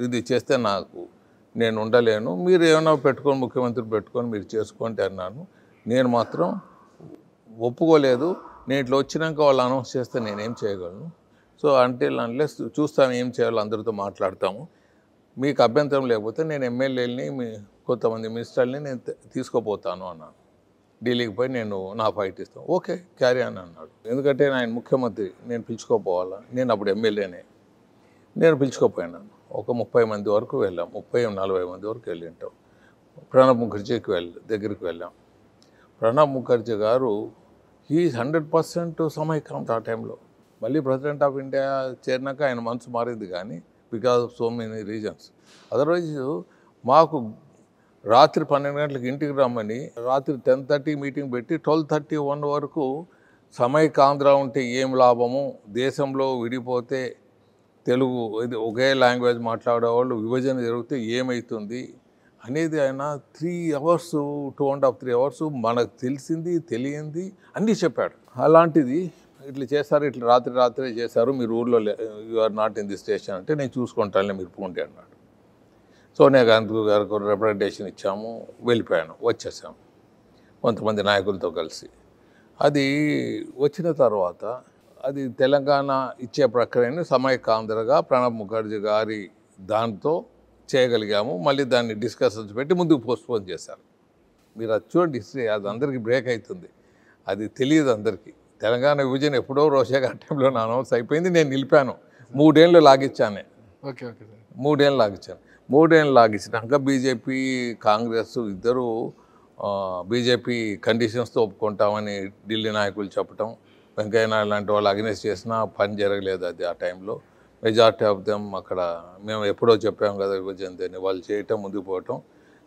ఇది చేస్తే నేను ఉండలేను, మీరు ఏమైనా పెట్టుకొని ముఖ్యమంత్రి పెట్టుకొని మీరు చేసుకోండి అన్నాను. నేను మాత్రం ఒప్పుకోలేదు. నేను ఇట్లా వచ్చినాక వాళ్ళు అనౌన్స్ చేస్తే నేనేం చేయగలను. సో అన్లెస్ చూస్తాను ఏం చేయాలో, అందరితో మాట్లాడతాము, మీకు అభ్యంతరం లేకపోతే నేను ఎమ్మెల్యేలని కొంతమంది మినిస్టర్ని నేను తీసుకుపోతాను అన్నాను. ఢిల్లీకి పోయి నేను నా ఫైట్ ఇస్తాను. ఓకే, క్యారీ అని అన్నాడు. ఎందుకంటే ఆయన ముఖ్యమంత్రి, నేను పిలుచుకోపోవాలా, నేను అప్పుడు ఎమ్మెల్యేనే. నేను పిలుచుకోపోయినాను. ఒక 30 మంది వరకు వెళ్ళాం, 30-40 మంది వరకు వెళ్ళి ఉంటాం. ప్రణబ్ ముఖర్జీకి దగ్గరికి వెళ్ళాం. ప్రణబ్ ముఖర్జీ గారు ఈజ్ 100% సమైక్యాంధ్ర ఆ టైంలో. మళ్ళీ ప్రెసిడెంట్ ఆఫ్ ఇండియా చేరినాక ఆయన మనసు మారింది, కానీ because of so many reasons. Otherwise మాకు రాత్రి 12 గంటలకు ఇంటికి రమ్మని, రాత్రి 10:30 మీటింగ్ పెట్టి 12:31 వరకు సమైక్యాంధ్ర ఉంటే ఏం లాభము, దేశంలో విడిపోతే తెలుగు ఇది ఒకే లాంగ్వేజ్ మాట్లాడేవాళ్ళు విభజన జరిగితే ఏమవుతుంది అనేది ఆయన 3 అవర్స్ 2.5-3 అవర్స్ మనకు తెలిసింది తెలియంది అన్నీ చెప్పాడు. అలాంటిది ఇట్లా చేస్తారు, ఇట్లా రాత్రే చేశారు, మీరు ఊళ్ళో you are not in the station అంటే, నేను చూసుకుంటానులే మీరు పోండి అన్నాడు. సోనియా గాంధీ గారికి రిప్రజెంటేషన్ ఇచ్చాము, వెళ్ళిపోయాను, వచ్చేసాము కొంతమంది నాయకులతో కలిసి. అది వచ్చిన తర్వాత అది తెలంగాణ ఇచ్చే ప్రక్రియను సమైక్యాంధ్రగా ప్రణబ్ ముఖర్జీ గారి దాంతో చేయగలిగాము. మళ్ళీ దాన్ని డిస్కషన్స్ పెట్టి ముందుకు పోస్ట్పోన్ చేశారు. మీరు అది చూడండి, హిస్టరీ అది అందరికీ బ్రేక్ అవుతుంది, అది తెలియదు అందరికీ. తెలంగాణ విభజన ఎప్పుడో రోషా గారి టైంలో అనౌన్స్ అయిపోయింది, నేను నిలిపాను, 3 ఏళ్ళు లాగిచ్చాను. Okay okay sir. 3 ఏళ్ళు లాగిచ్చాను. 3 ఏళ్ళు లాగించినాక బీజేపీ కాంగ్రెస్ ఇద్దరు బీజేపీ కండిషన్స్తో ఒప్పుకుంటామని ఢిల్లీ నాయకులు చెప్పటం, వెంకయ్య నాయుడు లాంటి వాళ్ళు అగ్నెస్ట్ చేసినా పని జరగలేదు. అది ఆ టైంలో మెజారిటీ ఆఫ్ దెమ్ అక్కడ మేము ఎప్పుడో చెప్పాం కదా విభజన, వాళ్ళు చేయటం ముందుకు పోవటం.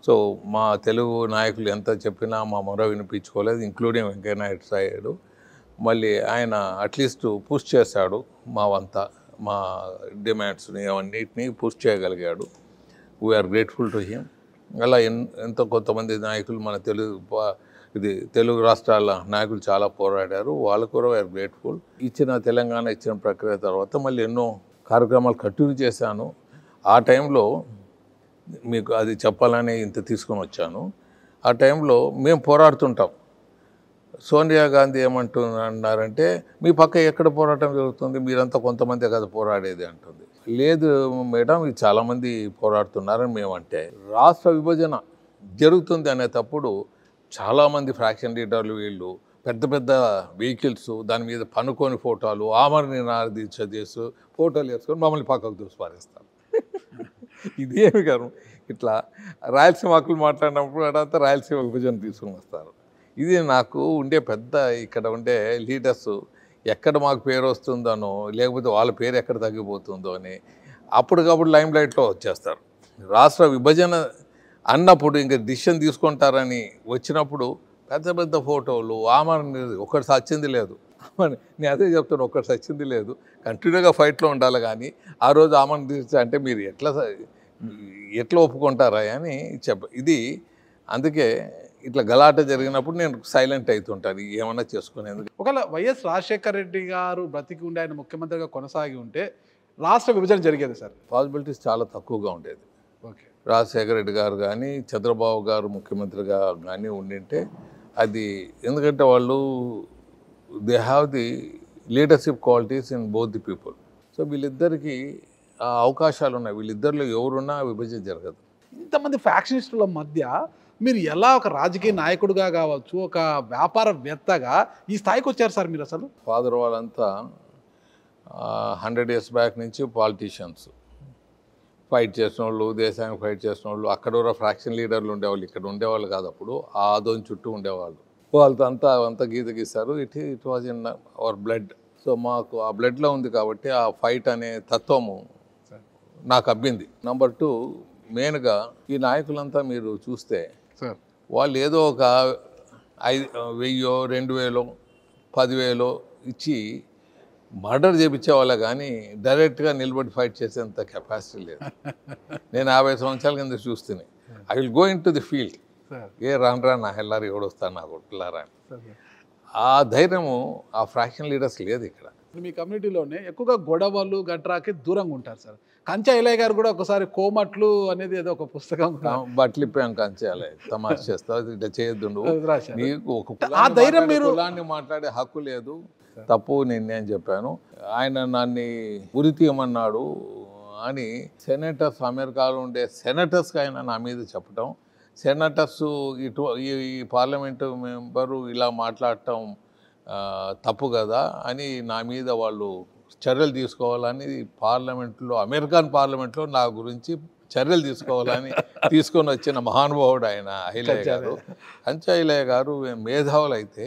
సో మా తెలుగు నాయకులు ఎంత చెప్పినా మా మొర వినిపించుకోలేదు, ఇంక్లూడింగ్ వెంకయ్య నాయుడు సైడు. మళ్ళీ ఆయన అట్లీస్ట్ పుష్ చేశాడు, మా డిమాండ్స్ని అవన్నిటిని పుష్ చేయగలిగాడు. We are grateful to him. అలా ఎంతో కొంతమంది నాయకులు మన తెలుగు రాష్ట్రాల నాయకులు చాలా పోరాడారు, వాళ్ళకు కూడా వీఆర్ గ్రేట్ఫుల్. తెలంగాణ ఇచ్చిన ప్రక్రియ తర్వాత మళ్ళీ ఎన్నో కార్యక్రమాలు కంటిన్యూ చేశాను. ఆ టైంలో మీకు అది చెప్పాలని ఇంత తీసుకొని వచ్చాను. ఆ టైంలో మేము పోరాడుతుంటాం. సోనియా గాంధీ ఏమంటున్నారంటే, మీ పక్క ఎక్కడ పోరాటం జరుగుతుంది, మీరంతా కొంతమందే కదా పోరాడేది అంటుంది. లేదు మేడం, ఇది చాలామంది పోరాడుతున్నారని మేమంటే, రాష్ట్ర విభజన జరుగుతుంది అనేటప్పుడు చాలామంది ఫ్రాక్షన్ లీడర్లు వీళ్ళు పెద్ద పెద్ద వెహికల్స్, దాని మీద పనుకొని ఫోటోలు, ఆమరణ దీక్ష చేస్తూ ఫోటోలు వేసుకొని మమ్మల్ని పక్కకు దూసిపారేస్తారు. ఇదేమి కాదు, ఇట్లా రాయలసీమ హక్కులు మాట్లాడినప్పుడు అదంతా రాయలసీమ విభజన తీసుకుని వస్తారు. ఇది నాకు ఉండే పెద్ద ఇక్కడ ఉండే లీడర్స్ ఎక్కడ మాకు పేరు వస్తుందనో లేకపోతే వాళ్ళ పేరు ఎక్కడ తగ్గిపోతుందో అని అప్పటికప్పుడు లైమ్ లైట్లో వచ్చేస్తారు. రాష్ట్ర విభజన అన్నప్పుడు ఇంకా డిసిషన్ తీసుకుంటారని వచ్చినప్పుడు పెద్ద పెద్ద ఫోటోలు ఒక్కటి సచ్చింది లేదు. నేను అదే చెప్తాను, ఒక్కటి సచ్చింది లేదు. కంటిన్యూగా ఫైట్లో ఉండాలి. కానీ ఆ రోజు తీస్తే అంటే మీరు ఎట్లా ఒప్పుకుంటారా అని ఇది అందుకే ఇట్లా గలాట జరిగినప్పుడు నేను సైలెంట్ అవుతుంటాను, ఏమన్నా చేసుకునేందుకు. ఒకవేళ వైఎస్ రాజశేఖర రెడ్డి గారు బ్రతికి ఉండి ఆయన ముఖ్యమంత్రిగా కొనసాగి ఉంటే రాష్ట్ర విభజన జరిగేది సార్? పాసిబిలిటీస్ చాలా తక్కువగా ఉండేది. ఓకే, రాజశేఖర రెడ్డి గారు కానీ చంద్రబాబు గారు ముఖ్యమంత్రిగా కానీ ఉండింటే అది, ఎందుకంటే వాళ్ళు they have the leadership qualities in both the people. So వీళ్ళిద్దరికీ ఆ అవకాశాలు ఉన్నాయి. వీళ్ళిద్దరిలో ఎవరున్నా విభజన జరగదు. ఇంతమంది ఫ్యాక్షనిస్టుల మధ్య మీరు ఎలా ఒక రాజకీయ నాయకుడిగా కావచ్చు, ఒక వ్యాపారవేత్తగా ఈ స్థాయికి వచ్చారు సార్ మీరు? అసలు ఫాదర్ వాళ్ళంతా 100 years బ్యాక్ నుంచి పాలిటీషియన్స్, ఫైట్ చేసిన వాళ్ళు, దేశానికి ఫైట్ చేసిన వాళ్ళు, అక్కడ కూడా ఫ్రాక్షన్ లీడర్లు ఉండేవాళ్ళు, ఇక్కడ ఉండేవాళ్ళు కాదు. అప్పుడు ఆ ఆదోని చుట్టూ ఉండేవాళ్ళు. వాళ్ళతో అంతా గీత గీస్తారు. It was in our blood. So మాకు ఆ బ్లడ్లో ఉంది కాబట్టి ఆ ఫైట్ అనే తత్వము నాకు అబ్బింది. నెంబర్ 2, మెయిన్గా ఈ నాయకులంతా మీరు చూస్తే సార్ వాళ్ళు ఏదో ఒక 1000, 2000, 10,000 ఇచ్చి మర్డర్ చేయించే వాళ్ళ కానీ డైరెక్ట్గా నిలబడి ఫైట్ చేసేంత కెపాసిటీ లేదు. నేను 50 సంవత్సరాల కింద చూస్తేనే I will go in to the field, రాను నా హెల్లారు ఎవడొస్తాను నా కొట్లారా అని. ఆ ధైర్యము ఆ ఫ్రాక్షన్ లీడర్స్ లేదు ఇక్కడ. మీ కమ్యూనిటీలోనే ఎక్కువగా గొడవలు గట్రాకి దూరంగా ఉంటారు సార్. కంచా ఇలయ్య గారు కూడా ఒకసారి కోమట్లు అనేది ఏదో ఒక పుస్తకం బట్టలు ఇప్పాం కంచాలి తమాష చేస్తావు, ఇట్లా చేయొద్దు నువ్వు, నీకు ఒక ఆ ధైర్యం మీరు కులాన్ని మాట్లాడే హక్కు లేదు, తప్పు నేను చెప్పాను. ఆయన నన్ను ఉరి తీయమన్నాడు అని సెనేటర్స్, అమెరికాలో ఉండే సెనేటర్స్కి ఆయన నా మీద చెప్పటం, సెనేటర్స్ ఈ పార్లమెంటు మెంబరు ఇలా మాట్లాడటం తప్పు కదా అని నా మీద వాళ్ళు చర్యలు తీసుకోవాలని పార్లమెంట్లో, అమెరికన్ పార్లమెంట్లో నా గురించి చర్యలు తీసుకోవాలని తీసుకొని వచ్చిన మహానుభావుడు ఆయన ఐలయ్య గారు. కంచా ఐలయ్య గారు మేధావులు అయితే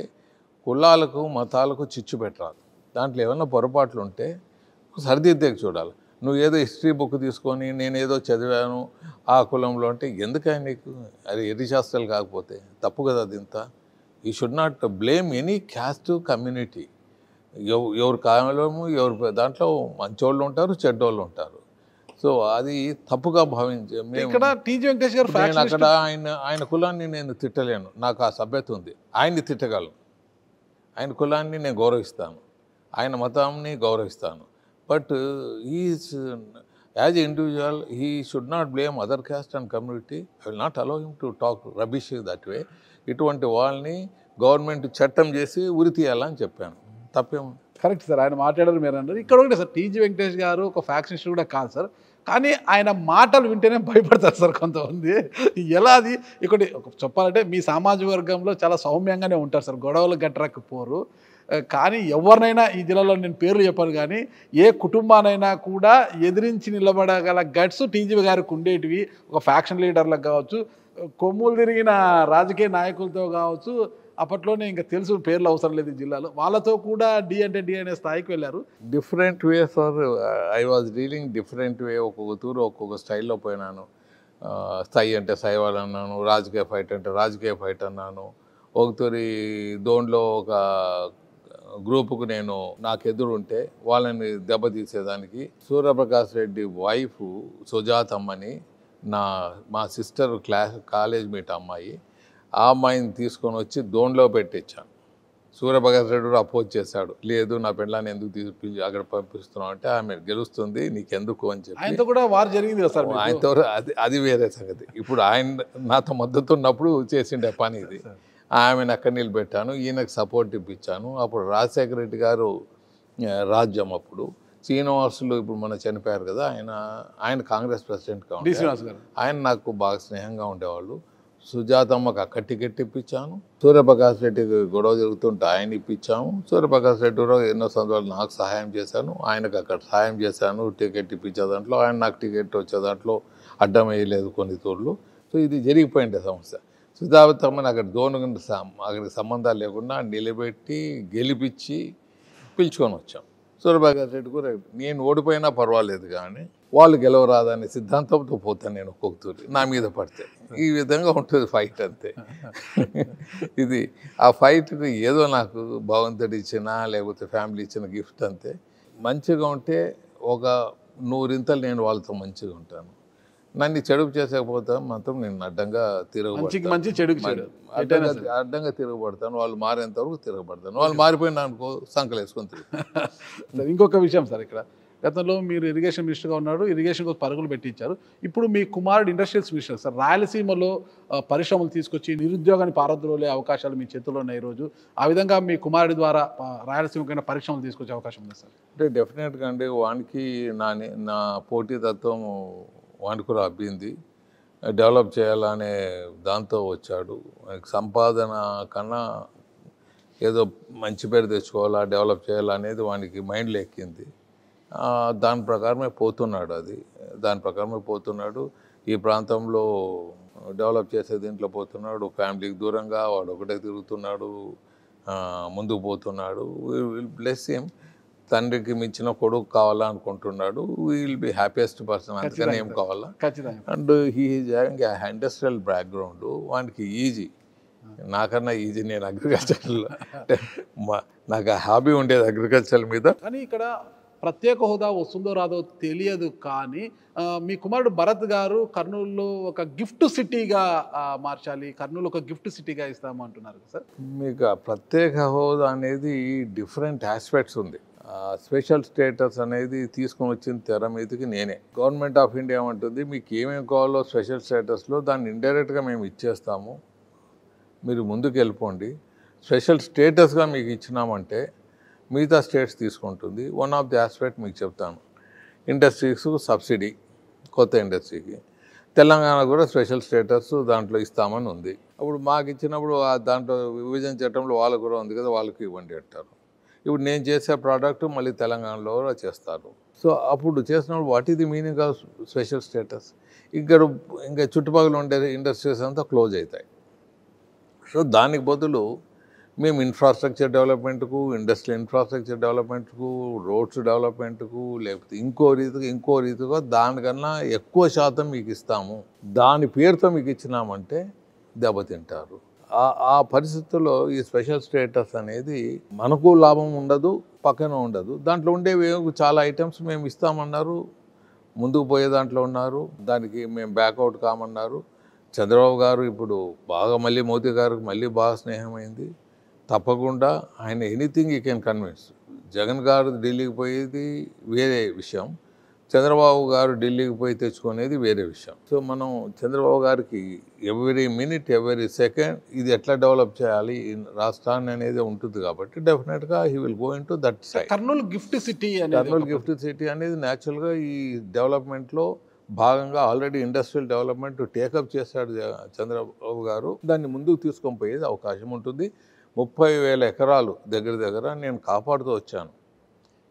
కులాలకు మతాలకు చిచ్చు పెట్టరాదు. దాంట్లో ఏమైనా పొరపాట్లు ఉంటే సరిదిద్దేకి చూడాలి. నువ్వు ఏదో హిస్టరీ బుక్ తీసుకొని నేనేదో చదివాను ఆ కులంలో అంటే ఎందుకని నీకు? అది ఎర్రి శాస్త్రాలు కాకపోతే తప్పు కదా అదింత. You should not blame any caste community. ఎవరు కాలము ఎవరు దాంట్లో మంచోళ్ళు ఉంటారు, చెడ్డోళ్ళు ఉంటారు. సో అది తప్పుగా భావించే ఇక్కడ టీజీ వెంకటేష్ గారు నేను అక్కడ ఆయన కులాన్ని నేను తిట్టలేను, నాకు ఆ సభ్యత ఉంది. ఆయన్ని తిట్టగలను, ఆయన కులాన్ని నేను గౌరవిస్తాను, ఆయన మతాన్ని గౌరవిస్తాను. But is as a individual he should not blame other caste and community. I will not allow him to talk rubbish that way. ఇటువంటి వాళ్ళని గవర్నమెంట్ చట్టం చేసి ఉరి తీయాలని చెప్పాను, తప్పేమో. కరెక్ట్ సార్, ఆయన మాట్లాడారు మీరు అన్నారు. ఇక్కడ ఒకటే సార్, టీజీ వెంకటేష్ గారు ఒక ఫ్యాక్షనిస్ట్ కూడా కాదు సార్, కానీ ఆయన మాటలు వింటేనే భయపడతారు సార్ కొంతమంది. ఎలా అది ఇక్కడ చెప్పాలంటే మీ సామాజిక వర్గంలో చాలా సౌమ్యంగానే ఉంటారు సార్, గొడవలు గట్రాకి పోరు. కానీ ఎవరినైనా ఈ జిల్లాలో నేను పేర్లు చెప్పాను కానీ ఏ కుటుంబానైనా కూడా ఎదిరించి నిలబడగల గట్స్ టీజీ గారికి ఉండేటివి. ఒక ఫ్యాక్షన్ లీడర్లకు కావచ్చు, కొమ్ములు తిరిగిన రాజకీయ నాయకులతో కావచ్చు, అప్పట్లోనే ఇంకా తెలుసు పేర్లు అవసరం లేదు ఈ జిల్లాలో, వాళ్ళతో కూడా డి అంటే డి అనే స్థాయికి వెళ్ళారు. Different way sir, I was dealing different way. ఒక్కొక్క తూరు ఒక్కొక్క స్టైల్లో పోయినాను. స్థాయి అంటే సైవాల్ అన్నాను, రాజకీయ ఫైట్ అంటే రాజకీయ ఫైట్ అన్నాను. ఒక తూరి దోన్లో ఒక గ్రూపుకు నేను నాకు ఎదురు ఉంటే వాళ్ళని దెబ్బతీసేదానికి సూర్యప్రకాష్ రెడ్డి వైఫ్ సుజాతమ్మని మా సిస్టర్ కాలేజ్ మేట్ అమ్మాయి, ఆ అమ్మాయిని తీసుకొని వచ్చి దోన్లో పెట్టించాను. సూర్యప్రకాష్ రెడ్డి కూడా అపోజ్ చేశాడు, లేదు నా పెళ్ళాన్ని ఎందుకు తీసుకు అక్కడ పంపిస్తున్నావు అంటే ఆమె గెలుస్తుంది నీకెందుకు అని చెప్పి. ఆయనతో కూడా వారు జరిగింది కదా సార్? ఆయనతో అది వేరే సంగతి. ఇప్పుడు ఆయన నాతో మద్దతు ఉన్నప్పుడు చేసిండే పని ఇది. ఆమెను అక్కడ నిలబెట్టాను, ఈయనకు సపోర్ట్ ఇప్పించాను. అప్పుడు రాజశేఖర రెడ్డి గారు రాజ్యం, అప్పుడు శ్రీనివాసులు ఇప్పుడు మన చనిపోయారు కదా, ఆయన కాంగ్రెస్ ప్రెసిడెంట్గా ఉండేవారు. ఆయన నాకు బాగా స్నేహంగా ఉండేవాళ్ళు. సుజాతమ్మకు అక్కడ టికెట్ ఇప్పించాను. సూర్యప్రకాష్ రెడ్డికి గొడవ జరుగుతుంటే ఆయన ఇప్పించాము. సూర్యప్రకాష్ రెడ్డి కూడా ఎన్నో సందర్భాలు నాకు సహాయం చేశాను, ఆయనకు అక్కడ సహాయం చేశాను. టికెట్ ఇప్పించే దాంట్లో ఆయన నాకు టికెట్ వచ్చే దాంట్లో అడ్డం వేయలేదు కొన్ని తూర్లు. సో ఇది జరిగిపోయింది సమస్య. సుజాతమ్మని అక్కడ అక్కడికి సంబంధాలు లేకుండా నిలబెట్టి గెలిపించి పిలుచుకొని వచ్చాం. సూర్యప్రకాష్ రెడ్డి కూడా నేను ఓడిపోయినా పర్వాలేదు కానీ వాళ్ళు గెలవరాదనే సిద్ధాంతంతో పోతాను నేను ఒక్కొక్కతూరి నా మీద పడితే. ఈ విధంగా ఉంటుంది ఫైట్ అంతే. ఇది ఆ ఫైట్ ఏదో నాకు భగవంతుడు ఇచ్చిన లేకపోతే ఫ్యామిలీ ఇచ్చిన గిఫ్ట్ అంతే. మంచిగా ఉంటే ఒక 100 నేను వాళ్ళతో మంచిగా ఉంటాను. నన్ను చెడుపు చేసేకపోతే మాత్రం నేను అడ్డంగా అడ్డంగా తిరగబడతాను. వాళ్ళు మారేంత వరకు తిరగబడతాను. వాళ్ళు మారిపోయిన అనుకో సంకలు వేసుకొని తిరుగుతాను. ఇంకొక విషయం సార్, ఇక్కడ గతంలో మీరు ఇరిగేషన్ మినిస్టర్గా ఉన్నాడు, ఇరిగేషన్ కోసం పరుగులు పెట్టించారు. ఇప్పుడు మీ కుమారుడు ఇండస్ట్రియల్స్ మినిస్టర్ సార్. రాయలసీమలో పరిశ్రమలు తీసుకొచ్చి నిరుద్యోగాన్ని పారద్రోలే అవకాశాలు మీ చేతుల్లో ఉన్నాయి ఈరోజు. ఆ విధంగా మీ కుమారుడి ద్వారా రాయలసీమకైనా పరిశ్రమలు తీసుకొచ్చే అవకాశం ఉంది సార్? అంటే డెఫినెట్గా అండి వానికి నా పోటీతత్వం వానికి కూడా అబ్బింది. డెవలప్ చేయాలనే దాంతో వచ్చాడు. సంపాదన కన్నా ఏదో మంచి పేరు తెచ్చుకోవాలా, డెవలప్ చేయాలనేది వానికి మైండ్లో ఎక్కింది. దాని ప్రకారమే పోతున్నాడు. ఈ ప్రాంతంలో డెవలప్ చేసే దీంట్లో పోతున్నాడు. ఫ్యామిలీకి దూరంగా వాడు ఒకటే తిరుగుతున్నాడు, ముందుకు పోతున్నాడు. Bless him. తండ్రికి మించిన కొడుకు కావాలా అనుకుంటున్నాడు. Will be happiest person. అందుకని ఏం కావాలా. And he is having industrial background. వానికి ఈజీ, నాకన్నా ఈజీ. నేను అగ్రికల్చర్లో నాకు ఆ హాబీ ఉండేది అగ్రికల్చర్ మీద. కానీ ఇక్కడ ప్రత్యేక హోదా వస్తుందో రాదో తెలియదు, కానీ మీ కుమారుడు భరత్ గారు కర్నూలులో ఒక గిఫ్ట్ సిటీగా మార్చాలి, కర్నూలు ఒక గిఫ్ట్ సిటీగా ఇస్తాము అంటున్నారు సార్. మీకు ప్రత్యేక హోదా అనేది డిఫరెంట్ ఆస్పెక్ట్స్ ఉంది. స్పెషల్ స్టేటస్ అనేది తీసుకొని వచ్చిన తెర మీదకి నేనే. గవర్నమెంట్ ఆఫ్ ఇండియా ఏమంటుంది, మీకు ఏమేమి కావాలో స్పెషల్ స్టేటస్లో దాన్ని ఇండైరెక్ట్గా మేము ఇచ్చేస్తాము, మీరు ముందుకు వెళ్ళిపోండి. స్పెషల్ స్టేటస్గా మీకు ఇచ్చినామంటే మిగతా స్టేట్స్ తీసుకుంటుంది. వన్ ఆఫ్ ది ఆస్పెక్ట్ మీకు చెప్తాను. ఇండస్ట్రీస్ సబ్సిడీ, కొత్త ఇండస్ట్రీకి తెలంగాణ కూడా స్పెషల్ స్టేటస్ దాంట్లో ఇస్తామని ఉంది. అప్పుడు మాకు ఇచ్చినప్పుడు దాంట్లో విభజన చట్టంలో వాళ్ళకు కూడా ఉంది కదా, వాళ్ళకి ఇవ్వండి అంటారు. ఇప్పుడు నేను చేసే ప్రోడక్ట్ మళ్ళీ తెలంగాణలో చేస్తారు. సో అప్పుడు చేసినప్పుడు what is the meaning of special status? ఇంకా చుట్టుపక్కల ఉండే ఇండస్ట్రీస్ అంతా క్లోజ్ అవుతాయి. సో దానికి బదులు మేము ఇన్ఫ్రాస్ట్రక్చర్ డెవలప్మెంట్కు, ఇండస్ట్రియల్ ఇన్ఫ్రాస్ట్రక్చర్ డెవలప్మెంట్కు, రోడ్స్ డెవలప్మెంట్కు, లేకపోతే ఇంకో రీతిగా దానికన్నా ఎక్కువ శాతం మీకు ఇస్తాము, దాని పేరుతో మీకు ఇచ్చినామంటే దెబ్బతింటారు. ఆ పరిస్థితుల్లో ఈ స్పెషల్ స్టేటస్ అనేది మనకు లాభం ఉండదు, పక్కన ఉండదు. దాంట్లో ఉండేవి చాలా ఐటమ్స్ మేము ఇస్తామన్నారు, ముందుకు పోయే దాంట్లో ఉన్నారు. దానికి మేము బ్యాక్అవుట్ కామన్నారు. చంద్రబాబు గారు ఇప్పుడు బాగా మళ్ళీ మోదీ గారికి మళ్ళీ బాగా స్నేహమైంది. తప్పకుండా ఆయన anything you can convince. Jagan గారు ఢిల్లీకి పోయేది వేరే విషయం, చంద్రబాబు గారు ఢిల్లీకి పోయి తెచ్చుకునేది వేరే విషయం. సో మనం చంద్రబాబు గారికి ఎవ్రీ మినిట్ ఎవ్రీ సెకండ్ ఇది ఎట్లా డెవలప్ చేయాలి రాష్ట్రాన్ని అనేది ఉంటుంది కాబట్టి డెఫినెట్గా he will go in to that side. Kurnool gift city అనేది న్యాచురల్గా ఈ డెవలప్మెంట్లో భాగంగా ఆల్రెడీ ఇండస్ట్రియల్ డెవలప్మెంట్ టేకప్ చేశాడు చంద్రబాబు గారు. దాన్ని ముందుకు తీసుకొని పోయేది అవకాశం ఉంటుంది. 30,000 ఎకరాలు దగ్గర నేను కాపాడుతూ వచ్చాను.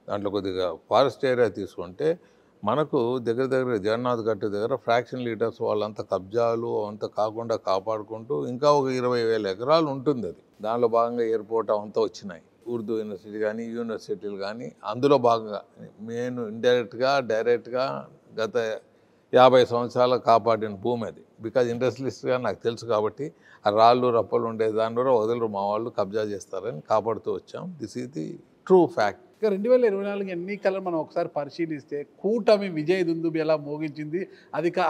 దాంట్లో కొద్దిగా ఫారెస్ట్ ఏరియా తీసుకుంటే మనకు దగ్గర జగన్నాథ్ గట్టు దగ్గర ఫ్రాక్షన్ లీడర్స్ వాళ్ళంతా కబ్జాలు అంతా కాకుండా కాపాడుకుంటూ ఇంకా ఒక 20,000 ఎకరాలు ఉంటుంది. అది దానిలో భాగంగా ఎయిర్పోర్ట్ అంతా వచ్చినాయి. ఉర్దూ యూనివర్సిటీ కానీ యూనివర్సిటీలు కానీ అందులో భాగంగా నేను ఇండైరెక్ట్గా డైరెక్ట్గా గత 50 సంవత్సరాలు కాపాడిన భూమి అది. బికాజ్ ఇండస్ట్రియలిస్ట్గా నాకు తెలుసు కాబట్టి ఆ రాళ్ళు రప్పలు ఉండే దాని ద్వారా వదలరు, మా వాళ్ళు కబ్జా చేస్తారని కాపాడుతూ వచ్చాం. This is the true fact. 2024 ఎన్నికలను మనం ఒకసారి పరిశీలిస్తే కూటమి విజయ దుందుబి ఎలా మోగించింది.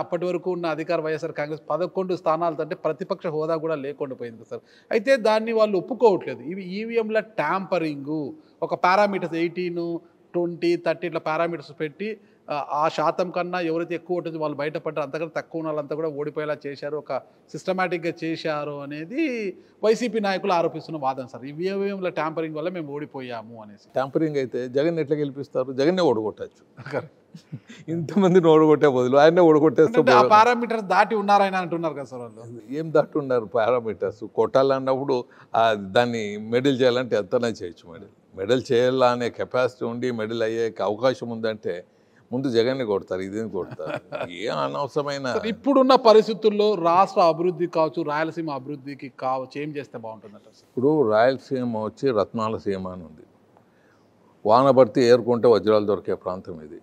అప్పటి వరకు ఉన్న అధికార వైఎస్ఆర్ కాంగ్రెస్ 11 స్థానాలతో అంటే ప్రతిపక్ష హోదా కూడా లేకుండా పోయింది సార్. అయితే దాన్ని వాళ్ళు ఒప్పుకోవట్లేదు. ఇవి ఈవీఎంల ట్యాంపరింగు, ఒక పారామీటర్స్ 18, 20, 30 ఇట్లా పారామీటర్స్ పెట్టి ఆ శాతం కన్నా ఎవరైతే ఎక్కువ ఉంటుంది వాళ్ళు బయటపడ్డారు, అంతకన్నా తక్కువ ఉన్న వాళ్ళంతా కూడా ఓడిపోయేలా చేశారు, ఒక సిస్టమేటిక్గా చేశారు అనేది వైసీపీ నాయకులు ఆరోపిస్తున్న వాదన సార్. ఈవీఎంల ట్యాంపరింగ్ వల్ల మేము ఓడిపోయాము అనేసి. ట్యాంపరింగ్ అయితే జగన్ ఎట్లా గెలిపిస్తారు? జగన్నే ఓడగొట్టచ్చు. ఇంతమందిని ఓడగొట్టే బదులు ఆయనే ఓడగొట్టేస్తే పారామీటర్స్ దాటి ఉన్నారని అంటున్నారు కదా సార్ వాళ్ళు. ఏం దాటి ఉన్నారు పారామీటర్స్? కొట్టాలన్నప్పుడు దాన్ని మెడల్ చేయాలంటే ఎంతనే చేయొచ్చు. మెడల్ చేయాలా అనే కెపాసిటీ ఉండి మెడల్ అయ్యే అవకాశం ఉందంటే ముందు జగన్ని కొడతారు, ఇదేం కొడతారు? ఏం అనవసరమైన. ఇప్పుడున్న పరిస్థితుల్లో రాష్ట్ర అభివృద్ధి కావచ్చు, రాయలసీమ అభివృద్ధికి కావచ్చు, ఏం చేస్తే బాగుంటుందంట? ఇప్పుడు రాయలసీమ వచ్చి రత్నాల సీమ అని ఉంది. వాన పడితే ఏరుకుంటే వజ్రాలు దొరికే ప్రాంతం ఇది.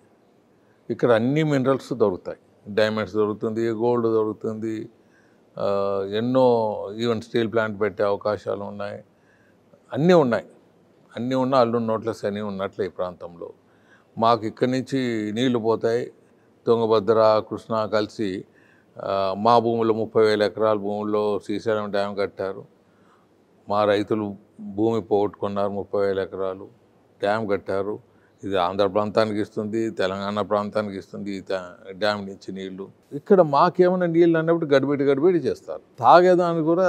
ఇక్కడ అన్ని మినరల్స్ దొరుకుతాయి. డైమండ్స్ దొరుకుతుంది, గోల్డ్ దొరుకుతుంది, ఎన్నో ఈవెన్ స్టీల్ ప్లాంట్ పెట్టే అవకాశాలు ఉన్నాయి. అన్నీ ఉన్నాయి. అన్నీ ఉన్నా అల్లు నోట్ల శని ఉన్నట్లే ఈ ప్రాంతంలో. మాకు ఇక్కడి నుంచి నీళ్లు పోతాయి. తుంగభద్ర, కృష్ణ కలిసి మా భూముల్లో 30,000 ఎకరాల భూముల్లో శ్రీశైలం డ్యామ్ కట్టారు. మా రైతులు భూమి పోగొట్టుకున్నారు, 30,000 ఎకరాలు డ్యామ్ కట్టారు. ఇది ఆంధ్ర ప్రాంతానికి ఇస్తుంది, తెలంగాణ ప్రాంతానికి ఇస్తుంది ఈ డ్యామ్ నుంచి నీళ్లు. ఇక్కడ మాకేమైనా నీళ్ళు అన్నప్పుడు గడిబిడి చేస్తారు, తాగేదాన్ని కూడా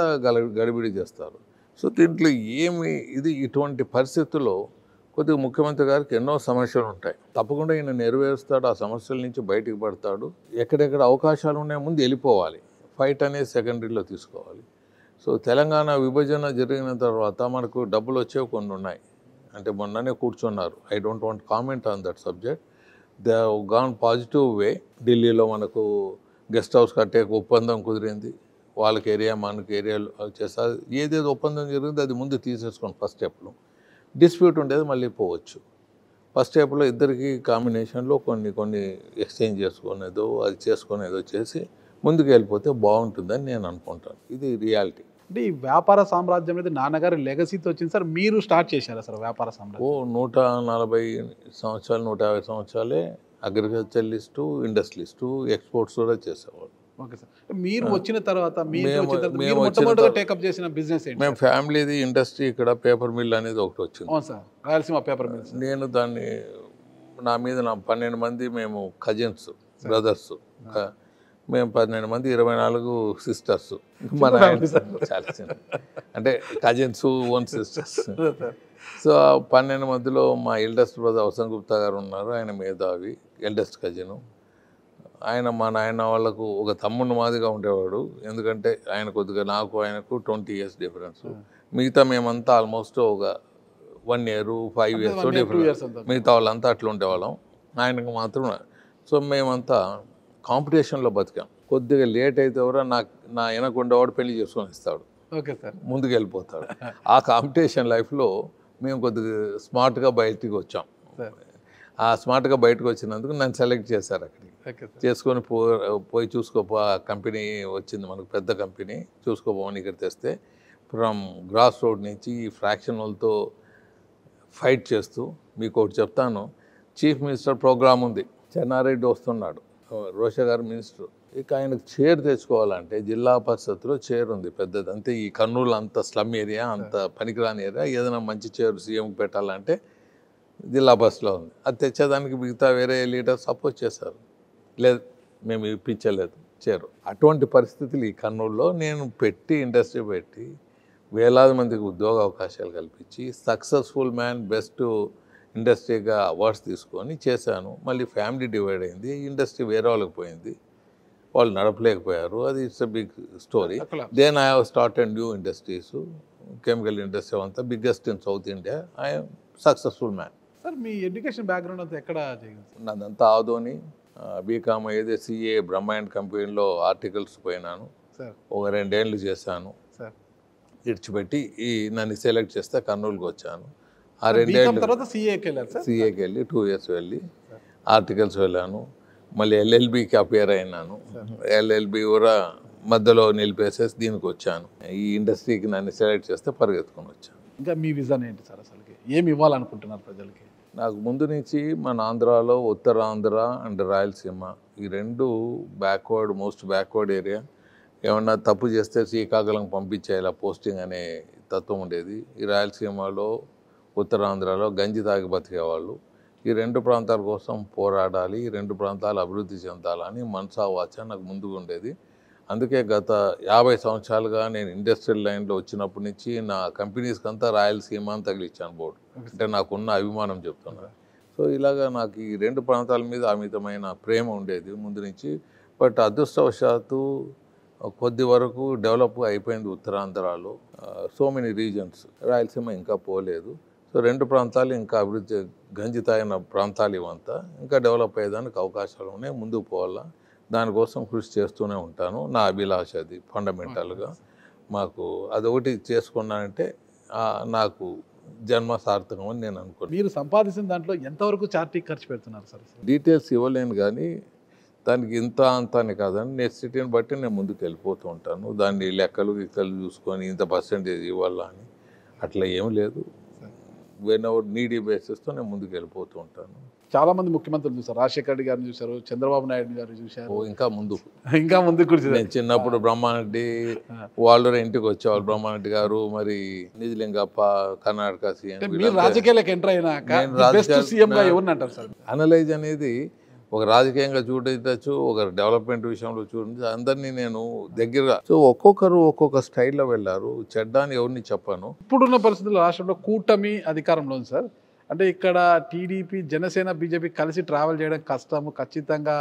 గడిబిడి చేస్తారు. సో దీంట్లో ఇది ఇటువంటి పరిస్థితుల్లో కొద్దిగా ముఖ్యమంత్రి గారికి ఎన్నో సమస్యలు ఉంటాయి. తప్పకుండా ఈయన నెరవేరుస్తాడు, ఆ సమస్యల నుంచి బయటికి పడతాడు. ఎక్కడెక్కడ అవకాశాలు ఉన్నాయో ముందు వెళ్ళిపోవాలి, ఫైట్ అనేది సెకండరీలో తీసుకోవాలి. సో తెలంగాణ విభజన జరిగిన తర్వాత మనకు డబ్బులు వచ్చేవి కొన్ని ఉన్నాయి. అంటే మొన్ననే కూర్చున్నారు. I don't want comment on that subject. They have gone positive way. ఢిల్లీలో మనకు గెస్ట్ హౌస్ కట్టే ఒప్పందం కుదిరింది. వాళ్ళకి ఏరియా మనకి ఏరియాలో చేస్తారు. ఏదేదో ఒప్పందం జరిగింది అది ముందు తీసేసుకోండి. ఫస్ట్ స్టెప్లో డిస్ప్యూట్ ఉండేది మళ్ళీ పోవచ్చు. ఫస్ట్ స్టెప్లో ఇద్దరికి కాంబినేషన్లో కొన్ని ఎక్స్చేంజ్ చేసుకునేదో అది చేసుకునేదో చేసి ముందుకు వెళ్ళిపోతే బాగుంటుందని నేను అనుకుంటాను. ఇది రియాలిటీ. అంటే ఈ వ్యాపార సామ్రాజ్యం అనేది నాన్నగారి లెగసీతో వచ్చింది సార్. మీరు స్టార్ట్ చేశారా సార్ వ్యాపార సామ్రాజ్యం? 140 సంవత్సరాలు 150 సంవత్సరాలే అగ్రికల్చరలిస్టు, ఇండస్ట్రియలిస్టు, ఎక్స్పోర్ట్స్ కూడా చేసేవాళ్ళు. Okay sir. మీరు వచ్చిన తర్వాత మొట్టమొదటిగా టేకప్ చేసిన బిజినెస్ ఏంటి? మేము ఫ్యామిలీది ఇండస్ట్రీ ఇక్కడ పేపర్ మిల్ అనేది ఒకటి వచ్చింది. అవును సార్, రాయలసీమ పేపర్ మిల్. నేను దాన్ని నా 12 మంది మేము కజిన్స్, బ్రదర్స్. మేము 12 మంది, 24 సిస్టర్స్. మా నాయన చాలా చిన్న, అంటే కజిన్స్, ఓన్ సిస్టర్స్. సో 12 మందిలో మా ఎల్డెస్ట్ బ్రదర్ వసంత్ గుప్తా గారు ఉన్నారు. ఆయన మేధావి, ఎల్డెస్ట్ కజిను. ఆయన మా నాయన వాళ్ళకు ఒక తమ్ముడు మాదిగా ఉండేవాడు. ఎందుకంటే ఆయన కొద్దిగా ఆయనకు 20 years డిఫరెన్స్. మిగతా మేమంతా ఆల్మోస్ట్ ఒక 1 year 5 years డిఫరెన్స్. మిగతా వాళ్ళంతా అట్లా ఉండేవాళ్ళం. ఆయనకు మాత్రం. సో మేమంతా కాంపిటీషన్లో బతికాం. కొద్దిగా లేట్ అయితే ఎవరో నా వెనక ఉండేవాడు పెళ్లి చేసుకొని ఇస్తాడు. Okay sir. ముందుకు వెళ్ళిపోతాడు. ఆ కాంపిటీషన్ లైఫ్లో మేము కొద్దిగా స్మార్ట్గా బయటికి వచ్చాం. ఆ స్మార్ట్గా బయటకు వచ్చినందుకు నన్ను సెలెక్ట్ చేశారు. అక్కడికి చేసుకొని పోయి చూసుకోపో, కంపెనీ వచ్చింది మనకు, పెద్ద కంపెనీ, చూసుకోపోమని ఇక్కడ తెస్తే ఫ్రమ్ గ్రాస్ రోడ్ నుంచి ఈ ఫ్రాక్షన్ వాళ్ళతో ఫైట్ చేస్తూ. మీకు ఒకటి చెప్తాను, చీఫ్ మినిస్టర్ ప్రోగ్రామ్ ఉంది, చెన్నారెడ్డి వస్తున్నాడు, రోషా గారు మినిస్టర్. ఇక ఆయనకు చైర్ తెచ్చుకోవాలంటే జిల్లా పరిషత్లో చైర్ ఉంది పెద్దది. అంతే ఈ కర్నూలు అంత స్లమ్ ఏరియా, అంత పనికిరాని ఏరియా. ఏదైనా మంచి చైర్ సీఎంకి పెట్టాలంటే జిల్లా బస్సులో ఉంది. అది తెచ్చేదానికి మిగతా వేరే లీడర్స్ సపోర్ట్ చేశారు. లేదు, మేము ఇప్పించలేదు చైర్. అటువంటి పరిస్థితులు ఈ కర్నూలులో నేను ఇండస్ట్రీ పెట్టి వేలాది మందికి ఉద్యోగ అవకాశాలు కల్పించి సక్సెస్ఫుల్ మ్యాన్, బెస్ట్ ఇండస్ట్రీగా అవార్డ్స్ తీసుకొని చేశాను. మళ్ళీ ఫ్యామిలీ డివైడ్ అయింది, ఇండస్ట్రీ వేరే వాళ్ళకి పోయింది, వాళ్ళు నడపలేకపోయారు. అది it's a big story. Then I have started new industries, chemical industry అంతా biggest in south India. I'm successful man. Sir మీ ఎడ్యుకేషన్ బ్యాక్గ్రౌండ్ అంతా ఎక్కడ? నాదంతా ఆదోని, బీకామ్ అయితే సిఏ బ్రహ్మ అండ్ కంపెనీలో ఆర్టికల్స్ పోయినాను. ఒక 2 ఏళ్ళు చేశాను. ఇడిచిపెట్టి నన్ను సెలెక్ట్ చేస్తే కర్నూలుకి వచ్చాను. ఆ 2 ఏళ్ళు తర్వాత సిఏకి వెళ్ళి 2 years వెళ్ళి ఆర్టికల్స్ వెళ్ళాను. మళ్ళీ ఎల్ఎల్బికి అపేర్ అయినాను. ఎల్ఎల్బి కూడా మధ్యలో నిలిపేసేసి దీనికి వచ్చాను. ఈ ఇండస్ట్రీకి నన్ను సెలెక్ట్ చేస్తే పరిగెత్తుకొని వచ్చాను. ఇంకా మీ విజన్ ఏంటి సార్? అసలుకి ఏమి ఇవ్వాలనుకుంటున్నారు ప్రజలకి? నాకు ముందు నుంచి మన ఆంధ్రాలో ఉత్తరాంధ్ర అండ్ రాయలసీమ ఈ 2 మోస్ట్ బ్యాక్వర్డ్ ఏరియా. ఏమన్నా తప్పు చేస్తే శ్రీకాకుళం పంపించేయాల పోస్టింగ్ అనే తత్వం ఉండేది. ఈ రాయలసీమలో, ఉత్తరాంధ్రలో గంజి తాగి బతికేవాళ్ళు. ఈ 2 ప్రాంతాల కోసం పోరాడాలి, ఈ 2 ప్రాంతాలు అభివృద్ధి చెందాలని మనసా వాచ నాకు ముందుగా ఉండేది. అందుకే గత 50 సంవత్సరాలుగా నేను ఇండస్ట్రియల్ లైన్లో వచ్చినప్పటి నుంచి నా కంపెనీస్కి అంతా రాయలసీమ అని తగిలిచ్చాను బోర్డు. అంటే నాకున్న అభిమానం చెప్తున్నా. సో ఇలాగా నాకు ఈ 2 ప్రాంతాల మీద అమితమైన ప్రేమ ఉండేది ముందు నుంచి. బట్ అదృష్టవశాత్తు కొద్ది వరకు డెవలప్ అయిపోయింది ఉత్తరాంధ్రలో. So many reasons. రాయలసీమ ఇంకా పోలేదు. సో 2 ప్రాంతాలు ఇంకా అభివృద్ధి, గంజి తాగిన ప్రాంతాలు ఇవంతా ఇంకా డెవలప్ అయ్యేదానికి అవకాశాలు ఉన్నాయి. ముందుకు పోవాలా, దానికోసం కృషి చేస్తూనే ఉంటాను. నా అభిలాష అది ఫండమెంటల్గా. మాకు అదొకటి చేసుకున్నానంటే నాకు జన్మ సార్థకం అని నేను అనుకున్నాను. మీరు సంపాదించిన దాంట్లో ఎంతవరకు చార్టీకి ఖర్చు పెడుతున్నారు సార్? డీటెయిల్స్ ఇవ్వలేను కానీ దానికి ఇంత అంత అని కాదని నెసిటీని బట్టి నేను ముందుకు వెళ్ళిపోతూ ఉంటాను. దాన్ని లెక్కలు చూసుకొని ఇంత పర్సెంటేజ్ ఇవ్వాలా అని అట్లా ఏం లేదు. వెన్ ఎవర్ నీడీ బేసిస్తో నేను ముందుకు వెళ్ళిపోతూ ఉంటాను. చాలా మంది ముఖ్యమంత్రులు చూసారు, రాజశేఖర రెడ్డి గారిని చూశారు, చంద్రబాబు నాయుడు గారు చూశారు, ఇంకా ముందు కూడా నేను చిన్నప్పుడు బ్రహ్మారెడ్డి వాళ్ళు ఇంటికి వచ్చేవాళ్ళు. బ్రహ్మారెడ్డి గారు, మరి నిజలింగప్ప, కర్ణాటక సీఎం. మీరు రాజకీయాలకు ఎంటర్ అయినాక బెస్ట్ సీఎం గా ఎవరిని అంటారు సార్? అనలైజ్ అనేది ఒక రాజకీయంగా చూడవచ్చు, ఒక డెవలప్మెంట్ విషయంలో చూడచ్చు, అందరినీ నేను దగ్గరగా. సో ఒక్కొక్కరు ఒక్కొక్క స్టైల్లో వెళ్ళారు. చెడ్డాన్ని ఎవరిని చెప్పాను. ఇప్పుడున్న పరిస్థితుల్లో రాష్ట్రంలో కూటమి అధికారంలో ఉంది సార్. అంటే ఇక్కడ టీడీపీ, జనసేన, బీజేపీ కలిసి ట్రావెల్ చేయడం కష్టము, ఖచ్చితంగా